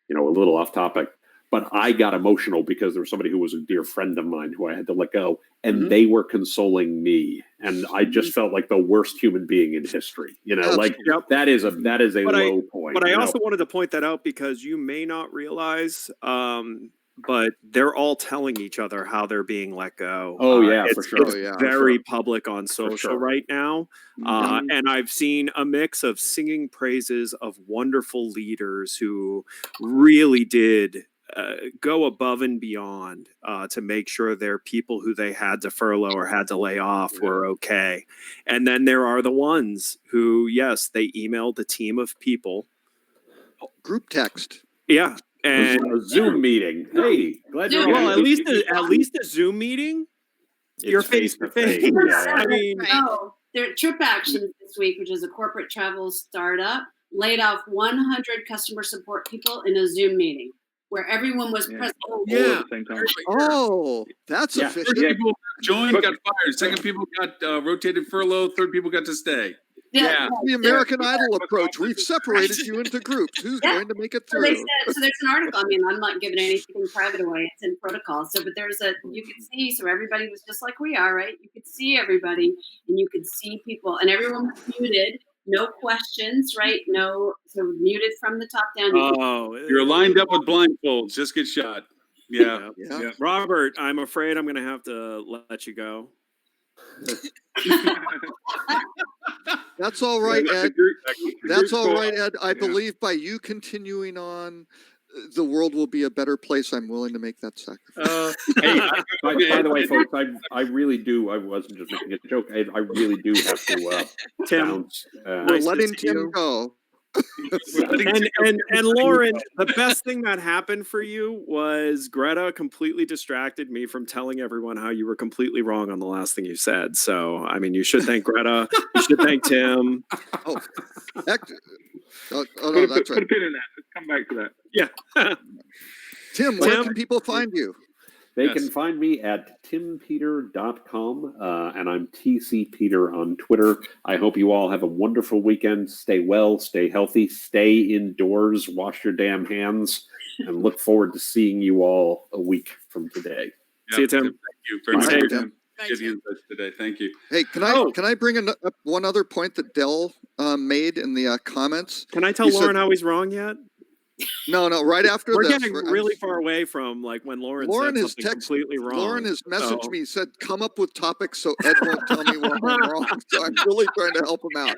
little off topic, but I got emotional because there was somebody who was a dear friend of mine who I had to let go, and they were consoling me, and I just felt like the worst human being in history. You know, like that is a low point. But I you know? also wanted to point that out because you may not realize, but they're all telling each other how they're being let go. Oh, yeah, for it's, sure. It's Oh, yeah. very For public on social sure. right now. And I've seen a mix of singing praises of wonderful leaders who really did go above and beyond to make sure their people who they had to furlough or had to lay off were okay. And then there are the ones who, yes, they emailed a team of people. Group text. Yeah. And a Zoom meeting. Hey, glad you're well, on. at least a Zoom meeting. You're face to face. I mean, No, their Trip Actions this week, which is a corporate travel startup, laid off 100 customer support people in a Zoom meeting where everyone was present. At the same time. Oh, that's Yeah. efficient. First people joined, got fired. Second people got rotated furlough. Third people got to stay. The American Idol approach. We've separated you into groups. Who's going to make it So they through? said, so there's an article. I mean, I'm not giving anything private away. It's in protocol. So, but you could see, so everybody was just like we are, right? You could see everybody and you could see people and everyone was muted. No questions, right? No, so muted from the top down. You're lined up with blindfolds. Just get shot. Yeah. Yeah. Robert, I'm afraid I'm going to have to let you go. That's all right, Ed. That's all right, Ed. I believe by you continuing on, the world will be a better place. I'm willing to make that sacrifice. Hey, by the way, folks, I really do. I wasn't just making a joke. I really do have to Tim, bounce. We're letting Tim go. And Lauren, the best thing that happened for you was Greta completely distracted me from telling everyone how you were completely wrong on the last thing you said. So, I mean, you should thank Greta. You should thank Tim. Oh, no, that's Put a right. pin in that. Let's come back to that. Yeah. Tim, where can people find you? They can find me at timpeter.com, and I'm TC Peter on Twitter. I hope you all have a wonderful weekend. Stay well, stay healthy, stay indoors, wash your damn hands, and look forward to seeing you all a week from today. See you, Tim. Thank you very much. Bye, Tim. Good insights today. Thank you. Hey, can I bring up one other point that Dell made in the comments? Can I tell He Lauren said- how he's wrong yet? No, right after We're this. getting really far away from like when Lauren said has something completely wrong. Lauren has messaged So- me, said, come up with topics so Ed won't tell me what I'm wrong. So I'm really trying to help him out.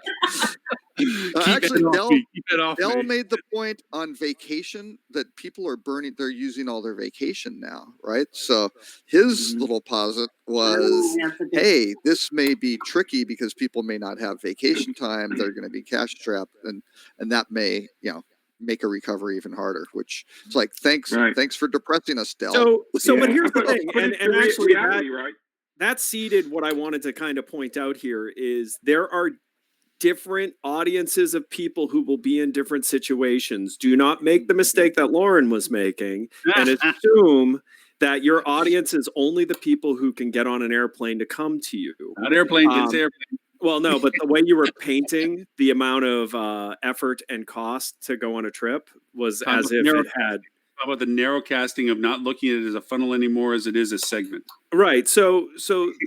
Actually, Dell made the point on vacation that people are they're using all their vacation now, right? So his little posit was, hey, this may be tricky because people may not have vacation time. They're going to be cash strapped, and that may, make a recovery even harder, which it's like, thanks for depressing us, Dell. So, but here's the thing, But and it's the actually reality, right? that seeded what I wanted to kind of point out here is there are different audiences of people who will be in different situations. Do not make the mistake that Lauren was making and assume that your audience is only the people who can get on an airplane to come to you. Not airplane, it's airplane. Well, no, but the way you were painting the amount of effort and cost to go on a trip was as if it had. How about the narrow casting of not looking at it as a funnel anymore as it is a segment? Right. So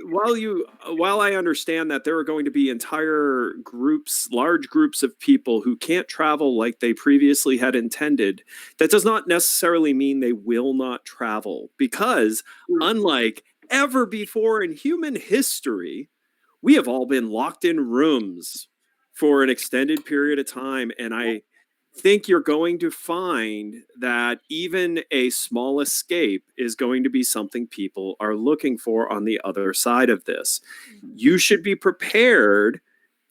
while I understand that there are going to be entire groups, large groups of people who can't travel like they previously had intended, that does not necessarily mean they will not travel, because unlike ever before in human history, we have all been locked in rooms for an extended period of time. And I think you're going to find that even a small escape is going to be something people are looking for on the other side of this. You should be prepared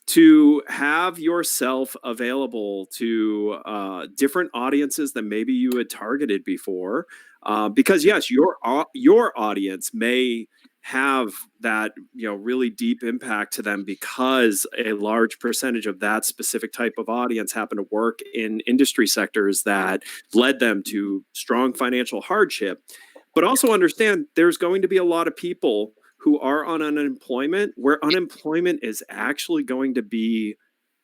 to have yourself available to different audiences than maybe you had targeted before. Because yes, your audience may have that, really deep impact to them because a large percentage of that specific type of audience happen to work in industry sectors that led them to strong financial hardship. But also understand there's going to be a lot of people who are on unemployment where unemployment is actually going to be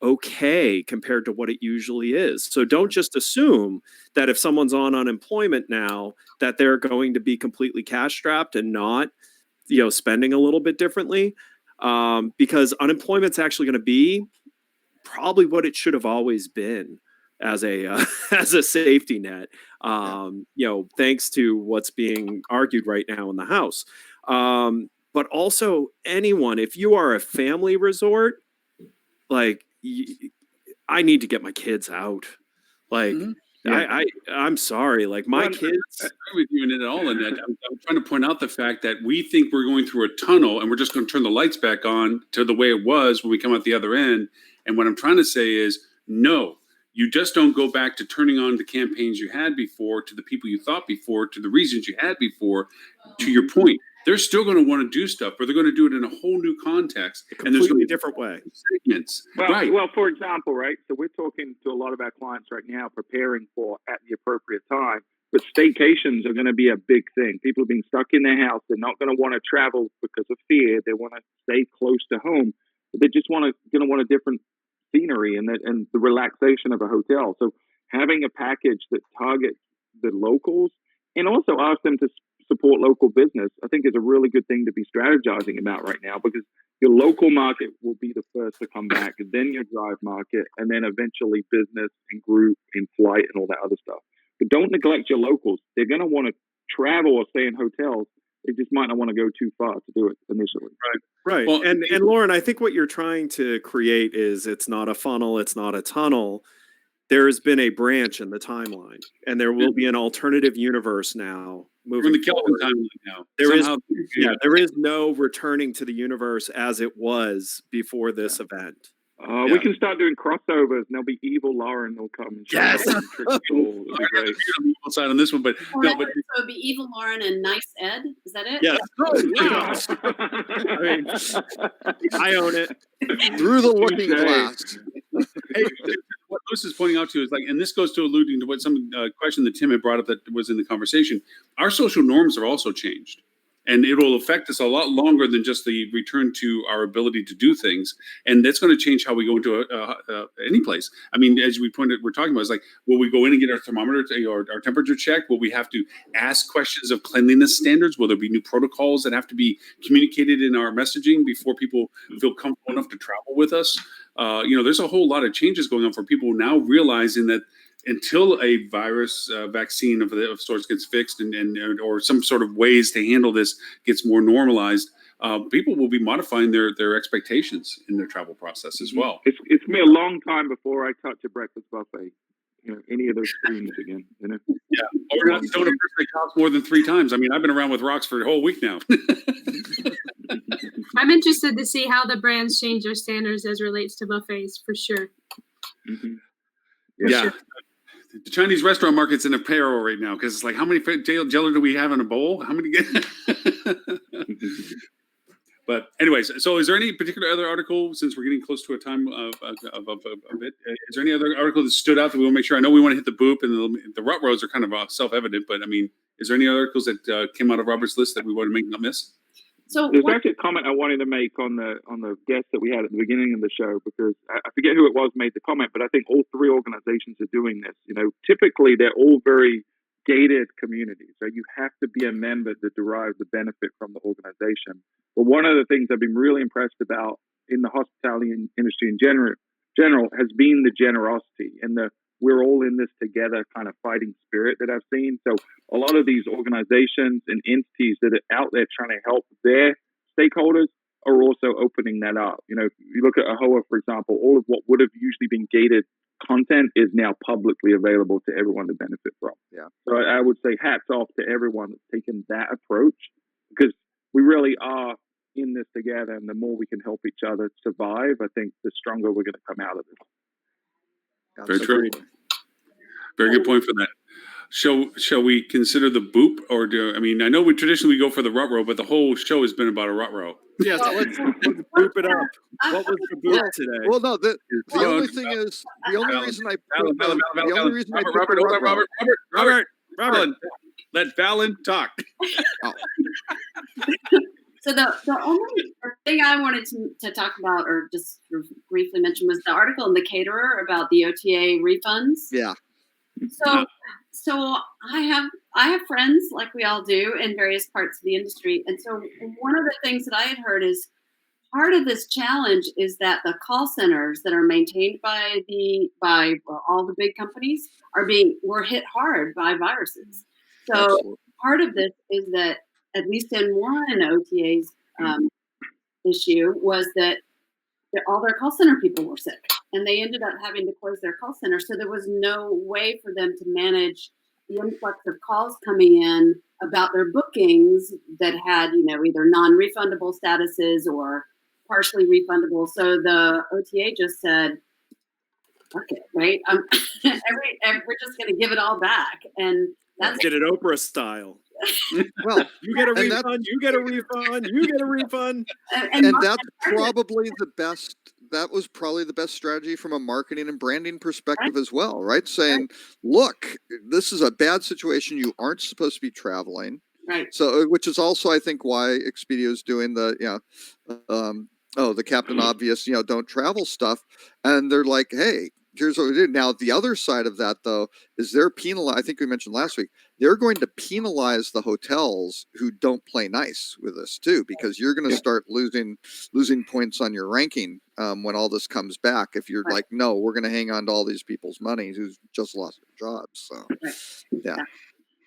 okay compared to what it usually is. So don't just assume that if someone's on unemployment now that they're going to be completely cash strapped and not spending a little bit differently, because unemployment's actually going to be probably what it should have always been as a as a safety net. Thanks to what's being argued right now in the House. But also anyone, if you are a family resort, like I need to get my kids out. Like I'm sorry, like my kids. I agree with you in it all. And I'm trying to point out the fact that we think we're going through a tunnel and we're just going to turn the lights back on to the way it was when we come out the other end. And what I'm trying to say is, no, you just don't go back to turning on the campaigns you had before, to the people you thought before, to the reasons you had before. To your point, they're still going to want to do stuff, but they're going to do it in a whole new context, and there's going to be a different way. Segments. Well, for example, right? So we're talking to a lot of our clients right now, preparing for at the appropriate time. But staycations are going to be a big thing. People are being stuck in their house. They're not going to want to travel because of fear. They want to stay close to home. But they just going to want a different scenery and the relaxation of a hotel. So having a package that targets the locals and also ask them to support local business, I think is a really good thing to be strategizing about right now, because your local market will be the first to come back, and then your drive market, and then eventually business and group and flight and all that other stuff. But don't neglect your locals. They're going to want to travel or stay in hotels. They just might not want to go too far to do it initially. Right. Well, and Lauren, I think what you're trying to create is it's not a funnel, it's not a tunnel. There has been a branch in the timeline, and there will be an alternative universe now. We're in the Kelvin timeline now. There is no returning to the universe as it was before this event. We can start doing crossovers, and there'll be evil Lauren will come. And yes. It'll be great. On the evil side on this one, but so it'd be Evil Lauren and Nice Ed. Is that it? Yes. I own it. Through the looking glass. Hey, what Lewis is pointing out to is like, and this goes to alluding to what some question that Tim had brought up that was in the conversation. Our social norms have also changed, and it will affect us a lot longer than just the return to our ability to do things. And that's going to change how we go into any place. I mean, as we're talking about, it's like, will we go in and get our thermometer or our temperature checked? Will we have to ask questions of cleanliness standards? Will there be new protocols that have to be communicated in our messaging before people feel comfortable enough to travel with us? There's a whole lot of changes going on for people now realizing that until a virus vaccine of sorts gets fixed and or some sort of ways to handle this gets more normalized, people will be modifying their expectations in their travel process as well. It's going to be a long time before I touch a breakfast buffet. Any of those screens again. Yeah, or not stone a person that counts more than 3 times. I mean, I've been around with rocks for a whole week now. I'm interested to see how the brands change their standards as relates to buffets, for sure. Mm-hmm. Yeah. The Chinese restaurant market's in a peril right now because it's like, how many jello do we have in a bowl? How many? But anyways, so is there any particular other article, since we're getting close to a time of it, is there any other article that stood out that we want to make sure? I know we want to hit the boop, and the rut roads are kind of self-evident, but I mean, is there any other articles that came out of Robert's list that we want to make not miss? So there's actually a comment I wanted to make on the guest that we had at the beginning of the show, because I forget who it was made the comment, but I think all 3 organizations are doing this. Typically they're all very gated communities. So you have to be a member to derive the benefit from the organization. But one of the things I've been really impressed about in the hospitality industry in general has been the generosity and the we're all in this together kind of fighting spirit that I've seen. So a lot of these organizations and entities that are out there trying to help their stakeholders are also opening that up. If you look at AHOA, for example, all of what would have usually been gated content is now publicly available to everyone to benefit from. Yeah. So I would say hats off to everyone that's taken that approach, because we really are in this together, and the more we can help each other survive, I think the stronger we're going to come out of this. Very true. Very good point for that. Shall we consider the boop, or I mean, I know we traditionally go for the rut row, but the whole show has been about a rut row. Yeah, so let's boop it up. What was the boop today? Well, no, the only thing is, the only reason I put the Robert, let Valen talk. So the only thing I wanted to talk about, or just sort of briefly mention, was the article in the Caterer about the OTA refunds. Yeah. So I have friends, like we all do, in various parts of the industry, and so one of the things that I had heard is part of this challenge is that the call centers that are maintained by all the big companies were hit hard by viruses. So Absolutely. part of this is that, at least in one OTA's issue, was that all their call center people were sick, and they ended up having to close their call center. So there was no way for them to manage the influx of calls coming in about their bookings that had, either non-refundable statuses or partially refundable. So the OTA just said, "Fuck it," right? We're just going to give it all back, and that's Did it Oprah style. Well, You get a refund, you get a refund, you get a refund. And that's probably the best. That was probably the best strategy from a marketing and branding perspective as well, right? Saying, look, this is a bad situation. You aren't supposed to be traveling. Right. So, which is also, I think, why Expedia is doing the, the Captain Obvious, don't travel stuff. And they're like, hey, here's what we do. Now, the other side of that, though, is they're I think we mentioned last week, they're going to penalize the hotels who don't play nice with this too, because you're going to start losing points on your ranking when all this comes back. If you're like, no, we're going to hang on to all these people's money who's just lost their jobs. So, yeah.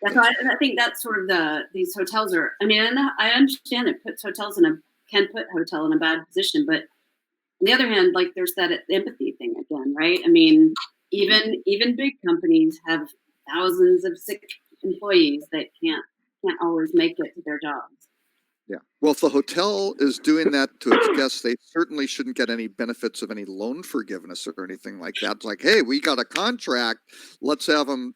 That's why I think that's sort of these hotels are. I mean, I understand it can put hotel in a bad position, but on the other hand, like there's that empathy thing again, right? I mean, even big companies have thousands of sick employees that can't always make it to their jobs. Yeah. Well, if the hotel is doing that to its guests, they certainly shouldn't get any benefits of any loan forgiveness or anything like that. It's like, hey, we got a contract. Let's have them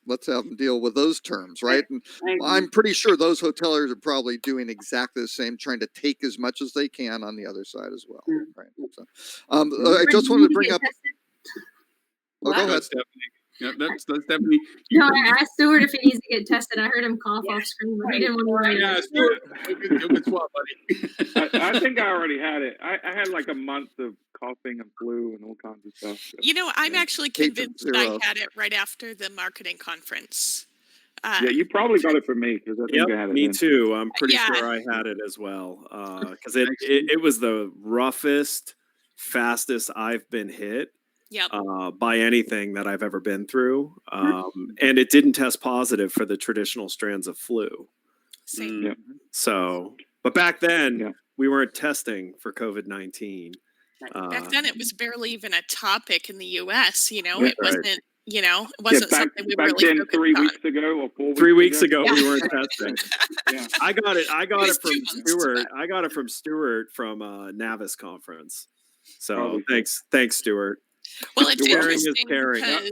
deal with those terms, right? And I'm pretty sure those hoteliers are probably doing exactly the same, trying to take as much as they can on the other side as well, right? So, I just wanted to bring up. Oh, go ahead, Stephanie. Yeah, that's Stephanie. No, I asked Stuart if he needs to get tested. I heard him cough off screen, but he didn't want to write Yeah, it. Stuart, you can swap, buddy. I think I already had it. I had like a month of coughing and flu and all kinds of stuff. So, I'm actually convinced that I had it right after the marketing conference. Yeah, you probably got it from me because I think I had it. Me then. too. I'm pretty sure I had it as well. Because it was the roughest, fastest I've been hit. Yep. By anything that I've ever been through. And it didn't test positive for the traditional strands of flu. Same. Yeah. So, but back then we weren't testing for COVID-19. Back then it was barely even a topic in the US, it Right. wasn't, it wasn't something we back really then, focused 3 on. weeks ago or 4 weeks 3 weeks ago Yeah. we weren't testing. Yeah. I got it was from 2 months Stuart. I got it from Stuart from Navis conference. So Probably. thanks Stuart. Well, it's Sharing is interesting caring. because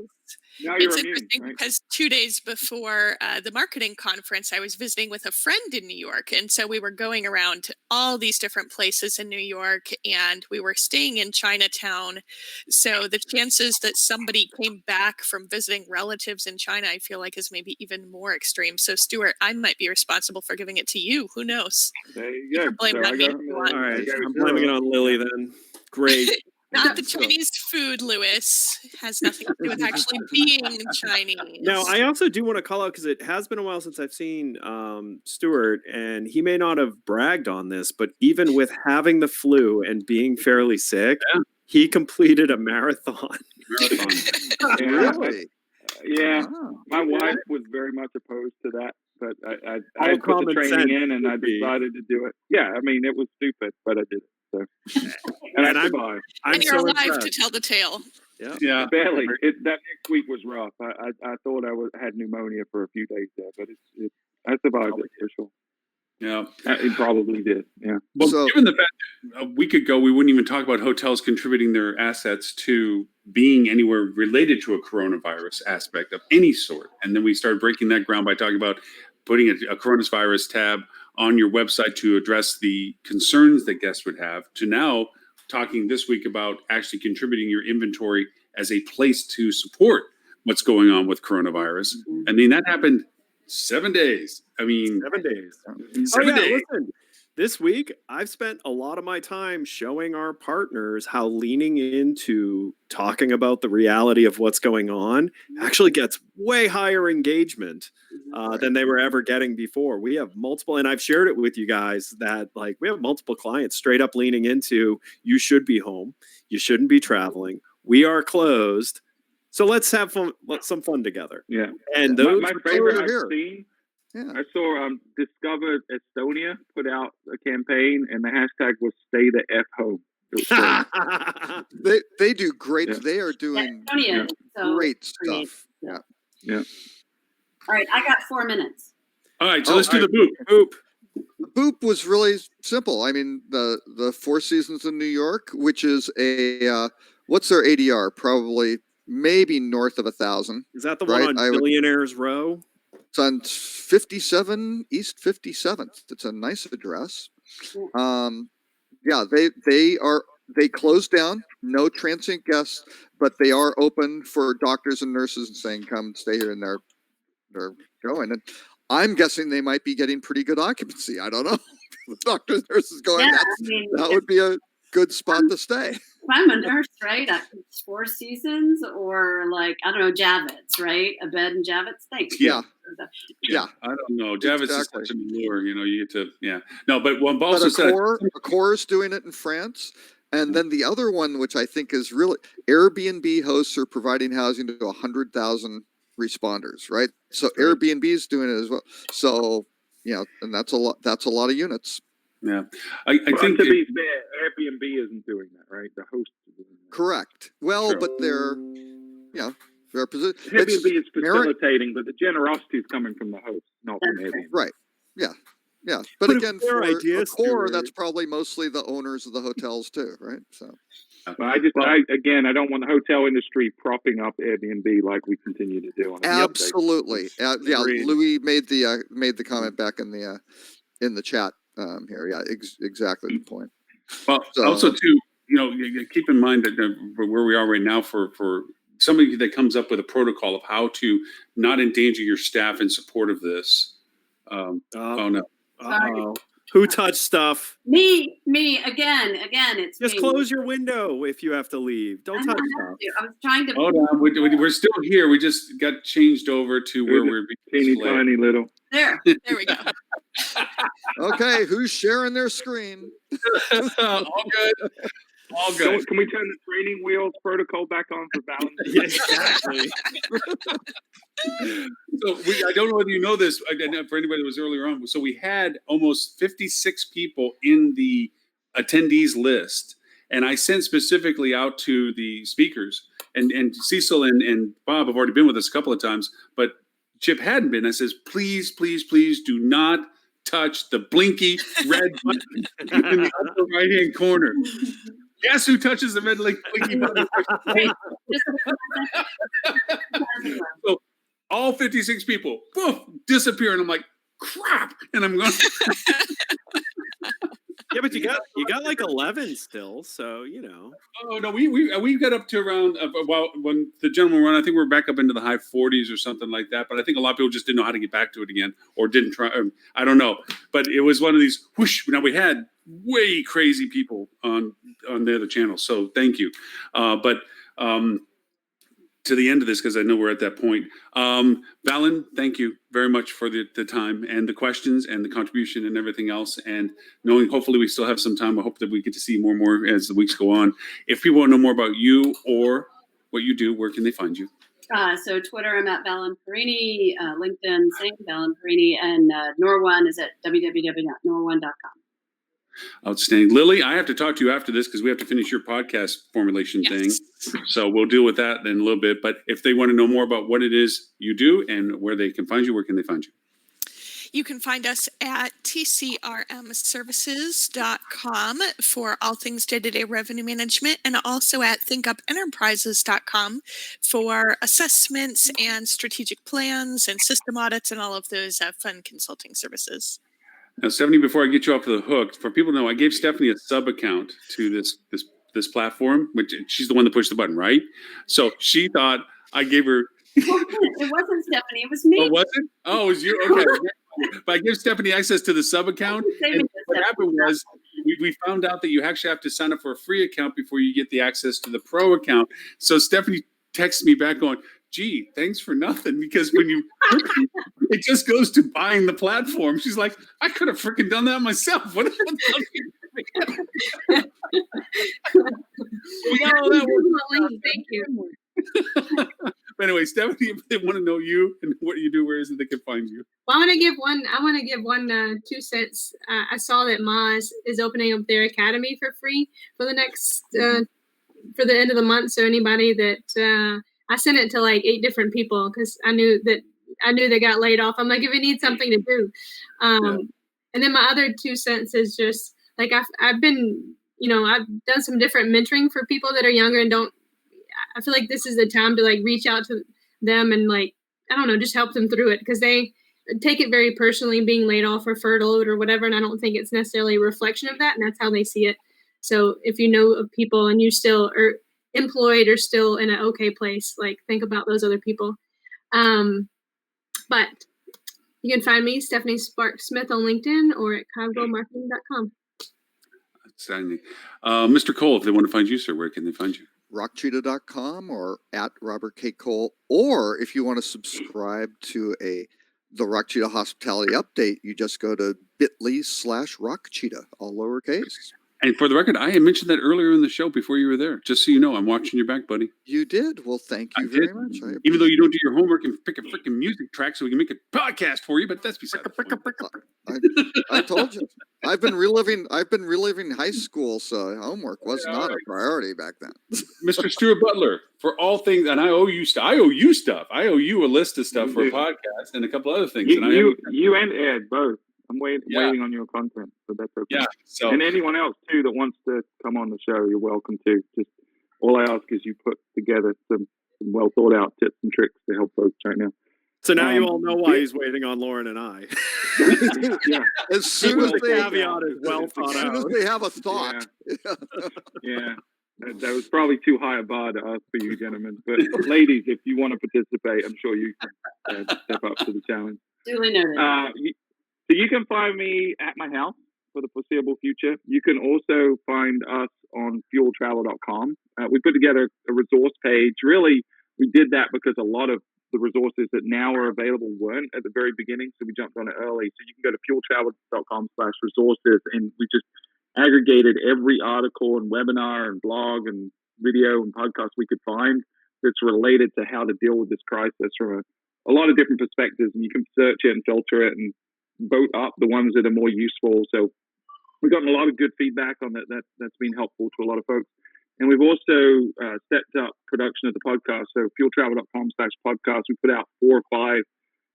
Now you're it's immune, interesting right? because 2 days before the marketing conference, I was visiting with a friend in New York. And so we were going around to all these different places in New York, and we were staying in Chinatown. So the chances that somebody came back from visiting relatives in China, I feel like, is maybe even more extreme. So, Stuart, I might be responsible for giving it to you. Who knows? There you You go. can blame it So on I me got if it. you want. All right, I got I'm zero. blaming it on Lily then. Great. Not the So- Chinese food, Lewis. Has nothing to do with actually being Chinese. Now, I also do want to call out because it has been a while since I've seen Stuart, and he may not have bragged on this, but even with having the flu and being fairly sick, he completed a marathon. Really? Yeah, Wow. my wife was very much opposed to that, but I All had put the common training sense in and I would be. decided to do it. Yeah, I mean it was stupid, but I did it. So, and And I I'm- survived. I'm And you're so alive to impressed. tell the tale. Yeah. Barely. That next week was rough. I thought I had pneumonia for a few days there, but I survived it for sure. Yeah. It probably did. Yeah. Well, So- given the fact that a week ago we wouldn't even talk about hotels contributing their assets to being anywhere related to a coronavirus aspect of any sort, and then we started breaking that ground by talking about putting a coronavirus tab on your website to address the concerns that guests would have, to now talking this week about actually contributing your inventory as a place to support what's going on with coronavirus. I mean, that happened 7 days. I mean, 7 days. 7 days. Listen, this week I've spent a lot of my time showing our partners how leaning into talking about the reality of what's going on actually gets way higher engagement than they were ever getting before. We have multiple, and I've shared it with you guys that like we have multiple clients straight up leaning into, you should be home, you shouldn't be traveling, we are closed, so let's have fun, some fun together. Yeah. And My, those my favorite I've here. seen, Yeah. I saw Discover Estonia put out a campaign, and the hashtag was "Stay the F home." It was great. They do great. Yeah. They are doing Estonia, so great creative. stuff. Yeah. Yeah. All right, I got 4 minutes. All right, so Oh, let's do I- the boop. Boop was really simple. I mean, the Four Seasons in New York, which is a what's their ADR? Probably maybe north of 1,000. Is that the one Right, on I would- Billionaires Row? It's on 57 East 57th. It's a nice address. Yeah, they closed down, no transient guests, but they are open for doctors and nurses and saying, come stay here, and they're going. And I'm guessing they might be getting pretty good occupancy. I don't know. The doctors and nurses going, Yeah, that's, I mean, that would be a good spot to stay. if I'm a nurse, right? It's Four Seasons or like, I don't know, Javits, right? A bed in Javits. Thanks. Yeah. Yeah. I don't know. Javis Exactly. is such a lure. You know, you get to, yeah. No, but one But also said, Accor is doing it in France. And then the other one, which I think is really, Airbnb hosts are providing housing to 100,000 responders, right? So Airbnb is doing it as well. So, and that's a lot of units. yeah. I Well, think to be fair, Airbnb isn't doing that, right? The host is doing that. Correct. Well, Sure. but they're Airbnb is facilitating, but the generosity is coming from the host, not from Airbnb. right. Yeah. Yeah. But But again, it's their for idea, Accor, Stuart. that's probably mostly the owners of the hotels too, right? So But I don't want the hotel industry propping up Airbnb like we continue to do on the updates. absolutely. Yeah. Agreed. Louis made the comment back in the chat here. Yeah. Exactly the point. well, So- also too, you keep in mind that where we are right now for somebody that comes up with a protocol of how to not endanger your staff in support of this. Oh no. Uh-oh. Who touched stuff? Me, again, it's Just me. close your window if you have to leave. Don't I touch don't stuff. have to. I was trying to. Hold on. We're still here. We just got changed over to where we're being Teeny displayed. tiny little. There. There we go. Okay. Who's sharing their screen? All good. All good. Can we turn the training wheels protocol back on for balance? Yeah, exactly. So I don't know whether you know this, again, for anybody that was earlier on. So we had almost 56 people in the attendees list. And I sent specifically out to the speakers, and Cecil and Bob have already been with us a couple of times, but Chip hadn't been. I says, please, please, please do not touch the blinky red button in the upper right-hand corner. Guess who touches the red blinky button? So all 56 people disappear, and I'm like, crap, and I'm going. Yeah, but you got like 11 still, so Oh no, we got up to around when the gentleman ran. I think we're back up into the high 40s or something like that. But I think a lot of people just didn't know how to get back to it again, or didn't try. I don't know, but it was one of these whoosh. Now we had way crazy people on the other channel, so thank you. But to the end of this, because I know we're at that point. Valen, thank you very much for the time and the questions and the contribution and everything else. And knowing hopefully we still have some time, I hope that we get to see more and more as the weeks go on. If people want to know more about you or what you do, where can they find you? So Twitter, I'm at Valen Perini. LinkedIn, same Valen Perini, and Norone is at www.norone.com. Outstanding. Lily, I have to talk to you after this because we have to finish your podcast formulation thing. So we'll deal with that in a little bit. But if they want to know more about what it is you do and where they can find you, where can they find you? You can find us at tcrmservices.com for all things day-to-day revenue management, and also at thinkupenterprises.com for assessments and strategic plans and system audits and all of those fun consulting services. Now, Stephanie, before I get you off the hook, for people to know, I gave Stephanie a sub account to this platform, which she's the one that pushed the button, right? So she thought I gave her. It wasn't Stephanie. It was me. Oh, was it? Oh, it was you. Okay. But I gave Stephanie access to the sub account. And what happened was we found out that you actually have to sign up for a free account before you get the access to the pro account. So Stephanie texted me back going, gee, thanks for nothing. Because when you, it just goes to buying the platform. She's like, I could have freaking done that myself. What we got all that work. Thank you. But anyway, Stephanie, if they want to know you and what you do, where is it they can find you? Well, I want to give one 2 cents. I saw that Moz is opening up their academy for free for the next for the end of the month. So anybody that I sent it to like 8 different people because I knew they got laid off. I'm like, if you need something to do, and then my other 2 cents is just like I've been, I've done some different mentoring for people that are younger and don't. I feel like this is the time to like reach out to them and like, I don't know, just help them through it because they take it very personally being laid off or furloughed or whatever. And I don't think it's necessarily a reflection of that. And that's how they see it. So if you know of people and you still are employed or still in an okay place, like think about those other people. But you can find me, Stephanie Spark Smith on LinkedIn or at CogwellMarketing.com. Outstanding. Mr. Cole, if they want to find you, sir, where can they find you? rockcheetah.com or at Robert K. Cole. Or if you want to subscribe to the Rock Cheetah Hospitality Update, you just go to bit.ly/rockcheetah, all lowercase. And for the record, I had mentioned that earlier in the show before you were there. Just so you know, I'm watching your back, buddy. You did. Well, thank you very much. Even though you don't do your homework and pick a freaking music track so we can make a podcast for you, but that's beside the point. I told you. I've been reliving high school, so homework was not a priority back then. Mr. Stuart Butler, for all things, and I owe you stuff. I owe you a list of stuff for a podcast and a couple other things. You and Ed both. I'm waiting on your content, so that's okay. Yeah. So, and anyone else too that wants to come on the show, you're welcome to. Just all I ask is you put together some well thought out tips and tricks to help folks right now. So now you all know why he's waiting on Lauren and I. Yeah. As soon as they have a thought. Yeah. That was probably too high a bar to ask for you gentlemen. But ladies, if you want to participate, I'm sure you can step up to the challenge. Duly noted. So you can find me at my house for the foreseeable future. You can also find us on fueltravel.com. We put together a resource page. Really, we did that because a lot of the resources that now are available weren't at the very beginning, so we jumped on it early. So you can go to fueltravel.com/resources, and we just aggregated every article and webinar and blog and video and podcast we could find that's related to how to deal with this crisis from a lot of different perspectives. And you can search it and filter it and vote up the ones that are more useful. So we've gotten a lot of good feedback on that. That's been helpful to a lot of folks. And we've also stepped up production of the podcast. So fueltravel.com/podcast. We put out 4 or 5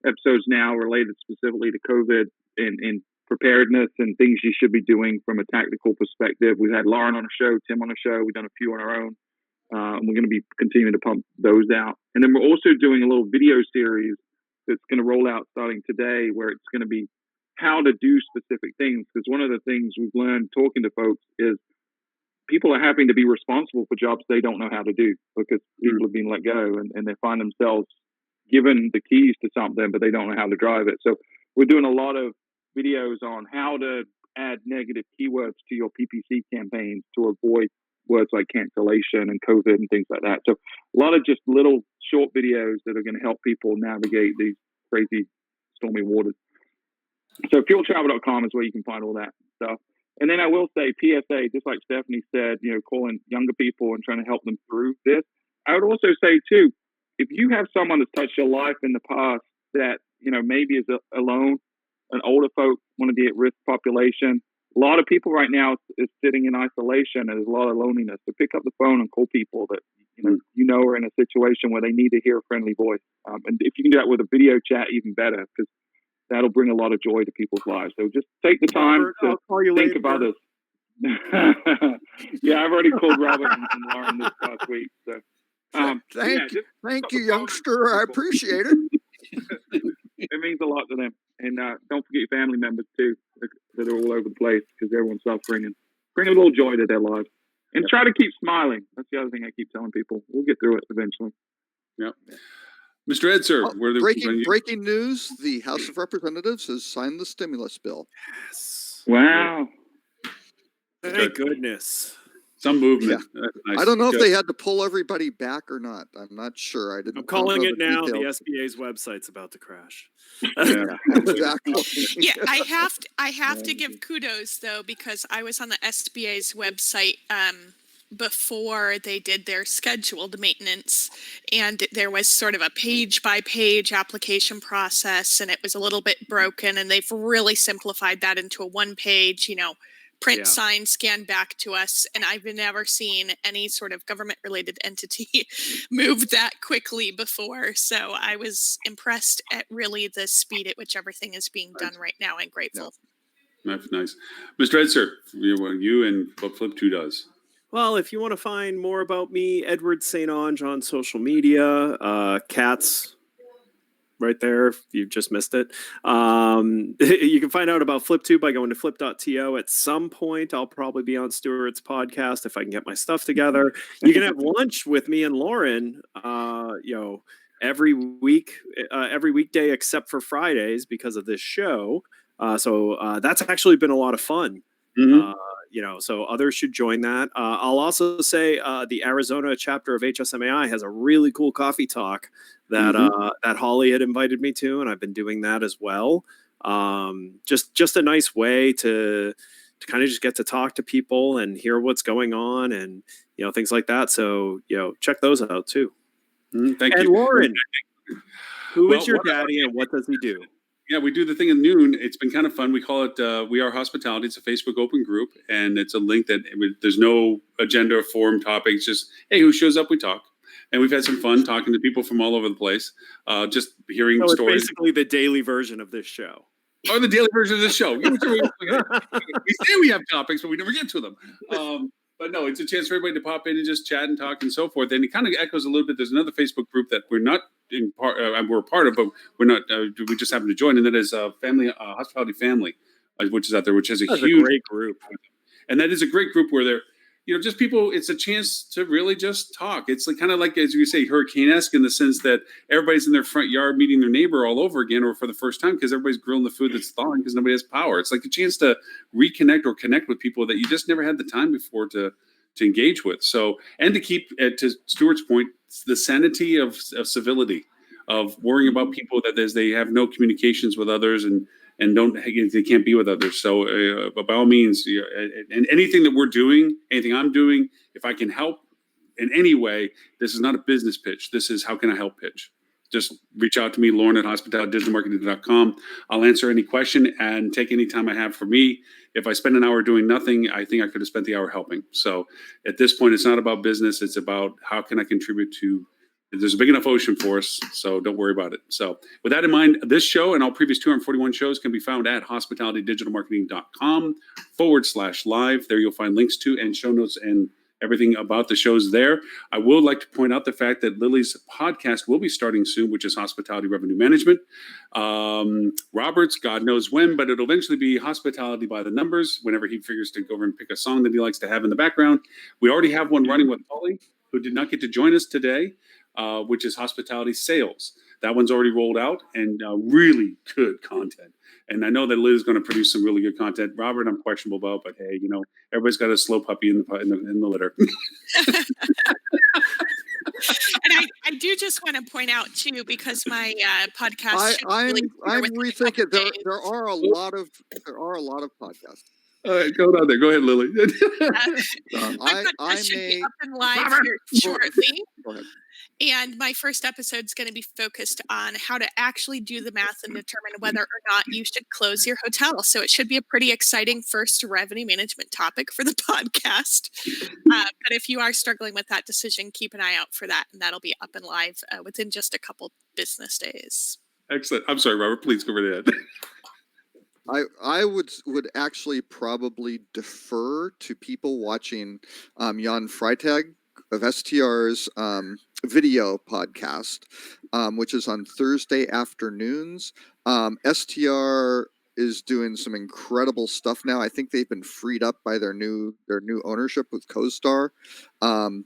episodes now related specifically to COVID and preparedness and things you should be doing from a tactical perspective. We've had Lauren on a show, Tim on a show. We've done a few on our own. And we're going to be continuing to pump those out. And then we're also doing a little video series that's going to roll out starting today, where it's going to be how to do specific things. Because one of the things we've learned talking to folks is people are having to be responsible for jobs they don't know how to do because people have been let go and they find themselves given the keys to something, but they don't know how to drive it. So we're doing a lot of videos on how to add negative keywords to your PPC campaigns to avoid words like cancellation and COVID and things like that. So a lot of just little short videos that are going to help people navigate these crazy stormy waters. So fueltravel.com is where you can find all that stuff. And then I will say PSA, just like Stephanie said, calling younger people and trying to help them through this. I would also say too, if you have someone that's touched your life in the past that, maybe is alone, an older folk, one of the at-risk population, a lot of people right now is sitting in isolation and there's a lot of loneliness. So pick up the phone and call people that are in a situation where they need to hear a friendly voice. And if you can do that with a video chat, even better, because that'll bring a lot of joy to people's lives. So just take the time Robert, to I'll call you think later. of others. Yeah, I've already called Robert and Lauren this past week. So Thank you, youngster. I appreciate it. It means a lot to them. And don't forget your family members too, that are all over the place because everyone's suffering, and bring a little joy to their lives. And try to keep smiling. That's the other thing I keep telling people. We'll get through it eventually. Yep. Mr. Ed, sir, Breaking news: the House of Representatives has signed the stimulus bill. Yes. Wow. Thank goodness. Some movement. Yeah. Nice. I don't know if Good. they had to pull everybody back or not. I'm not sure. I'm calling it now. The details. SBA's website's about to crash. Yeah. Exactly. Yeah, I have to give kudos though, because I was on the SBA's website before they did their scheduled maintenance, and there was sort of a page by page application process, and it was a little bit broken, and they've really simplified that into a one page, print, sign, scan back to us. And I've never seen any sort of government related entity move that quickly before. So I was impressed at really the speed at which everything is being done right now, and grateful. That's nice. Mr. Ed, sir, you and what Flip2 does. Well, if you want to find more about me, Edward St. Ange on social media, Cats right there if you just missed it. You can find out about Flip2 by going to flip.to. At some point, I'll probably be on Stuart's podcast if I can get my stuff together. You can have lunch with me and Lauren, every week, every weekday except for Fridays because of this show. So that's actually been a lot of fun. Mm-hmm. So others should join that. I'll also say the Arizona chapter of HSMAI has a really cool coffee talk that that Holly had invited me to, and I've been doing that as well. Just a nice way to kind of just get to talk to people and hear what's going on, and things like that. So check those out too. Thank and you. Lauren, who is Well, your what- daddy, and what does he do? Yeah, we do the thing at noon. It's been kind of fun. We call it We Are Hospitality. It's a Facebook open group, and it's a link that there's no agenda or forum topic. It's just, hey, who shows up, we talk. And we've had some fun talking to people from all over the place, just hearing So it's stories. basically the daily version of this show. Or the daily version of the show. We say we have topics, but we never get to them. But no, it's a chance for everybody to pop in and just chat and talk and so forth. And it kind of echoes a little bit. There's another Facebook group that we're not in part, we're a part of, but we're not. We just happen to join, and that is Family Hospitality Family, which is out there, which has That's huge a great group. And that is a great group where they're, just people. It's a chance to really just talk. It's like kind of like, as you say, hurricane-esque in the sense that everybody's in their front yard meeting their neighbor all over again, or for the first time because everybody's grilling the food that's thawing because nobody has power. It's like a chance to reconnect or connect with people that you just never had the time before to engage with. So, and to keep, to Stuart's point, the sanity of civility, of worrying about people that they have no communications with others and they can't be with others. So by all means, and anything that we're doing, anything I'm doing, if I can help in any way, this is not a business pitch. This is how can I help pitch. Just reach out to me, Lauren at hospitalitydigitalmarketing.com. I'll answer any question and take any time I have for me. If I spend an hour doing nothing, I think I could have spent the hour helping. So at this point, it's not about business. It's about how can I contribute to, there's a big enough ocean for us, so don't worry about it. So with that in mind, this show and all previous 241 shows can be found at hospitalitydigitalmarketing.com/live. There you'll find links to and show notes and everything about the shows there. I would like to point out the fact that Lily's podcast will be starting soon, which is Hospitality Revenue Management. Robert's, God knows when, but it'll eventually be Hospitality by the Numbers whenever he figures to go over and pick a song that he likes to have in the background. We already have one running with Holly, who did not get to join us today, which is Hospitality Sales. That one's already rolled out and really good content. And I know that Liz is going to produce some really good content. Robert, I'm questionable about, but hey, everybody's got a slow puppy in the litter. And I do just want to point out too, because my podcast. I'm rethinking. There are a lot of podcasts. All right, go down there. Go ahead, Lily. My podcast should be up and live here shortly. Go ahead. And my first episode is going to be focused on how to actually do the math and determine whether or not you should close your hotel. So it should be a pretty exciting first revenue management topic for the podcast. But if you are struggling with that decision, keep an eye out for that. And that'll be up and live within just a couple business days. Excellent. I'm sorry, Robert. Please go right ahead. I would actually probably defer to people watching Jan Freitag of STR's video podcast, which is on Thursday afternoons. STR is doing some incredible stuff now. I think they've been freed up by their new ownership with CoStar.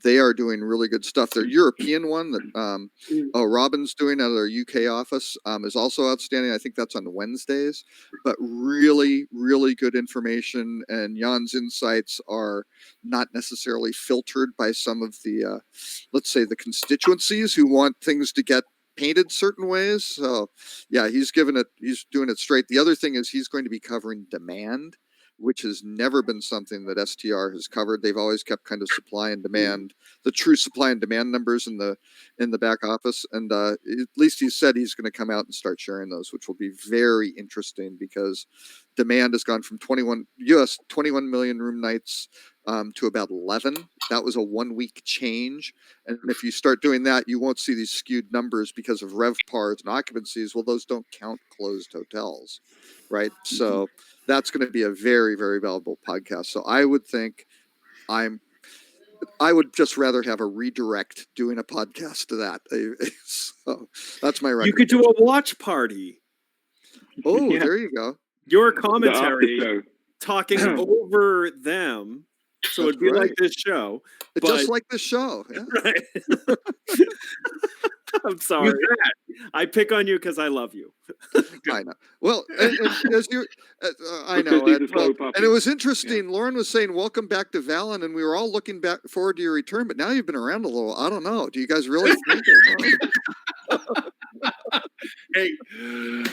They are doing really good stuff. Their European one that Robin's doing out of their UK office is also outstanding. I think that's on Wednesdays, but really, really good information. And Jan's insights are not necessarily filtered by some of the, let's say, the constituencies who want things to get painted certain ways. So yeah, he's doing it straight. The other thing is he's going to be covering demand, which has never been something that STR has covered. They've always kept kind of supply and demand, the true supply and demand numbers in the back office. And at least he said he's going to come out and start sharing those, which will be very interesting because demand has gone from 21 million room nights to about 11. That was a 1 week change. And if you start doing that, you won't see these skewed numbers because of RevPARs and occupancies. Well, those don't count closed hotels, right? So that's going to be a very, very valuable podcast. So I would think I would just rather have a redirect doing a podcast to that. So that's my recommendation. You could do a watch party. Oh, Yeah. there you go. Your The after commentary show. talking over them. So it'd be That's like right. this show. Just like the show. Yeah. Right. I'm sorry. I pick on you because I love you. I know. Well, and as you, I Because know. he's a And, slow well, puppy. and it was interesting. Lauren was saying, "Welcome back to Valen," and we were all looking back forward to your return. But now you've been around a little. I don't know. Do you guys really think it? Hey,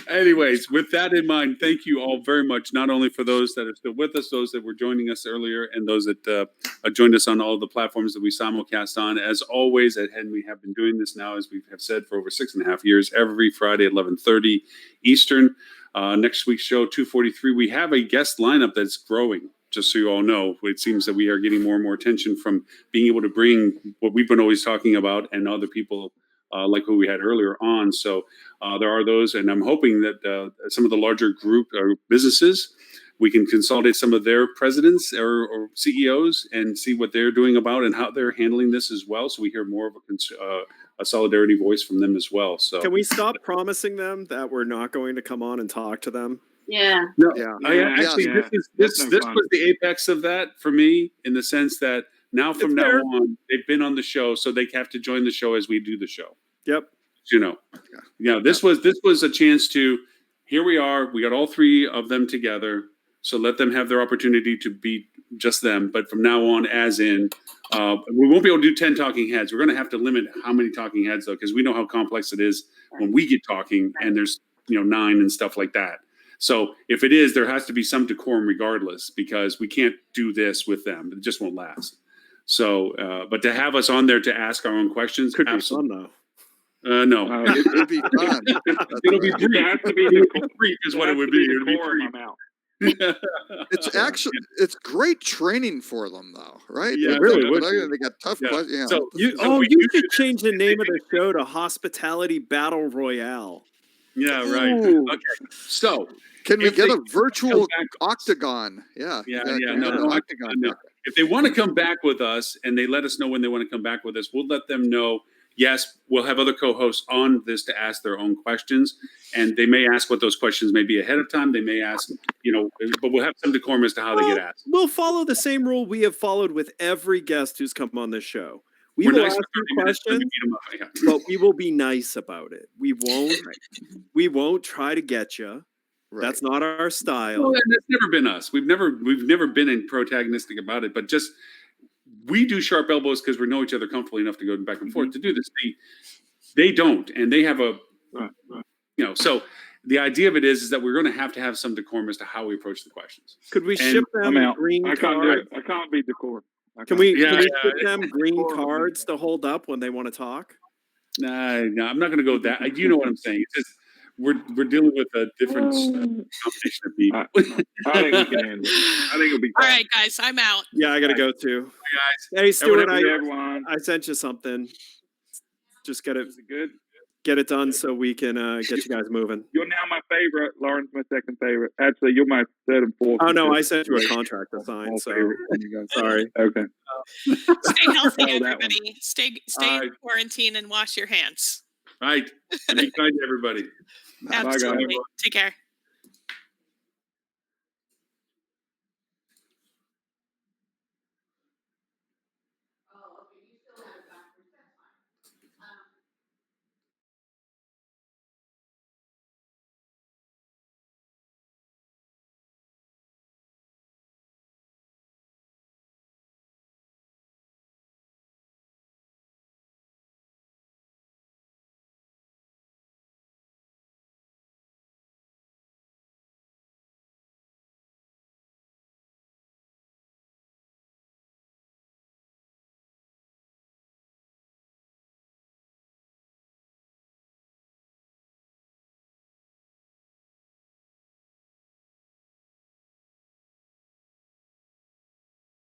anyways, with that in mind, thank you all very much, not only for those that are still with us, those that were joining us earlier, and those that joined us on all the platforms that we simulcast on. As always, at HEN, we have been doing this now, as we have said, for over 6.5 years, every Friday at 11:30 Eastern. Next week's show, 2:43, we have a guest lineup that's growing. Just so you all know, it seems that we are getting more and more attention from being able to bring what we've been always talking about and other people like who we had earlier on. So there are those, and I'm hoping that some of the larger group or businesses, we can consolidate some of their presidents or CEOs and see what they're doing about and how they're handling this as well. So we hear more of a solidarity voice from them as well. So Can we stop promising them that we're not going to come on and talk to them? Yeah. No, Yeah. actually, Yeah. this That's no fun. was the apex of that for me, in the sense that now from It's now fair. on, they've been on the show, so they have to join the show as we do the show. Yep. You know, this was a chance to. Here we are. We got all three of them together, so let them have their opportunity to be just them. But from now on, as in, we won't be able to do 10 talking heads. We're going to have to limit how many talking heads, though, because we know how complex it is when we get talking, and there's 9 and stuff like that. So if it is, there has to be some decorum regardless, because we can't do this with them. It just won't last. So, but to have us on there to ask our own questions, Could be absolutely. fun though. No, It'd be fun. it'll be It brief. has to be Brief is what it would be. It'll be decorum, brief. I'm out. It's great training for them, though, right? Yeah, It really would They got tough Yeah. questions. Yeah. So You should change the name of the show to Hospitality Battle Royale. Yeah, right. Ooh. Okay. So Can we if get they a virtual come back- octagon? Yeah. Yeah, can we no, get an no, octagon. no. If they want to come back with us and they let us know when they want to come back with us, we'll let them know. Yes, we'll have other co-hosts on this to ask their own questions, and they may ask what those questions may be ahead of time. They may ask, but we'll have some decorum as to how they get asked. We'll follow the same rule we have followed with every guest who's come on this show. We We're will nice ask for you 30 minutes, then we questions, beat 'em up. Yeah. but we will be nice about it. We won't try to get you. Right. That's not our style. Well, that's never been us. We've never been in protagonistic about it, but just we do sharp elbows because we know each other comfortably enough to go back and forth to do this. They don't, and they have so the idea of it is that we're going to have some decorum as to how we approach the questions. Could we And ship them I'm out. green I can't do cards? it. I can't be decorum. Can we Yeah, ship yeah. them green Decorum. cards to hold up when they want to talk? No, I'm not going to go with that. You know what I'm saying? It's just we're dealing with a different combination of people. I think we can handle it. I think it'll be All fine. right, guys, I'm out. Yeah, I gotta go too. Guys, Hey, Stuart, Everyone, everyone. I sent you something. Just get it. Is it good? get it done so we can get you guys moving. You're now my favorite. Lauren's my second favorite. Actually, you're my third and fourth. Oh no, I sent you a contract to sign. So sorry. Okay. Stay healthy, Oh, that one. everybody. Stay in quarantine and wash your hands. Right. And be kind to everybody. Absolutely. Take care.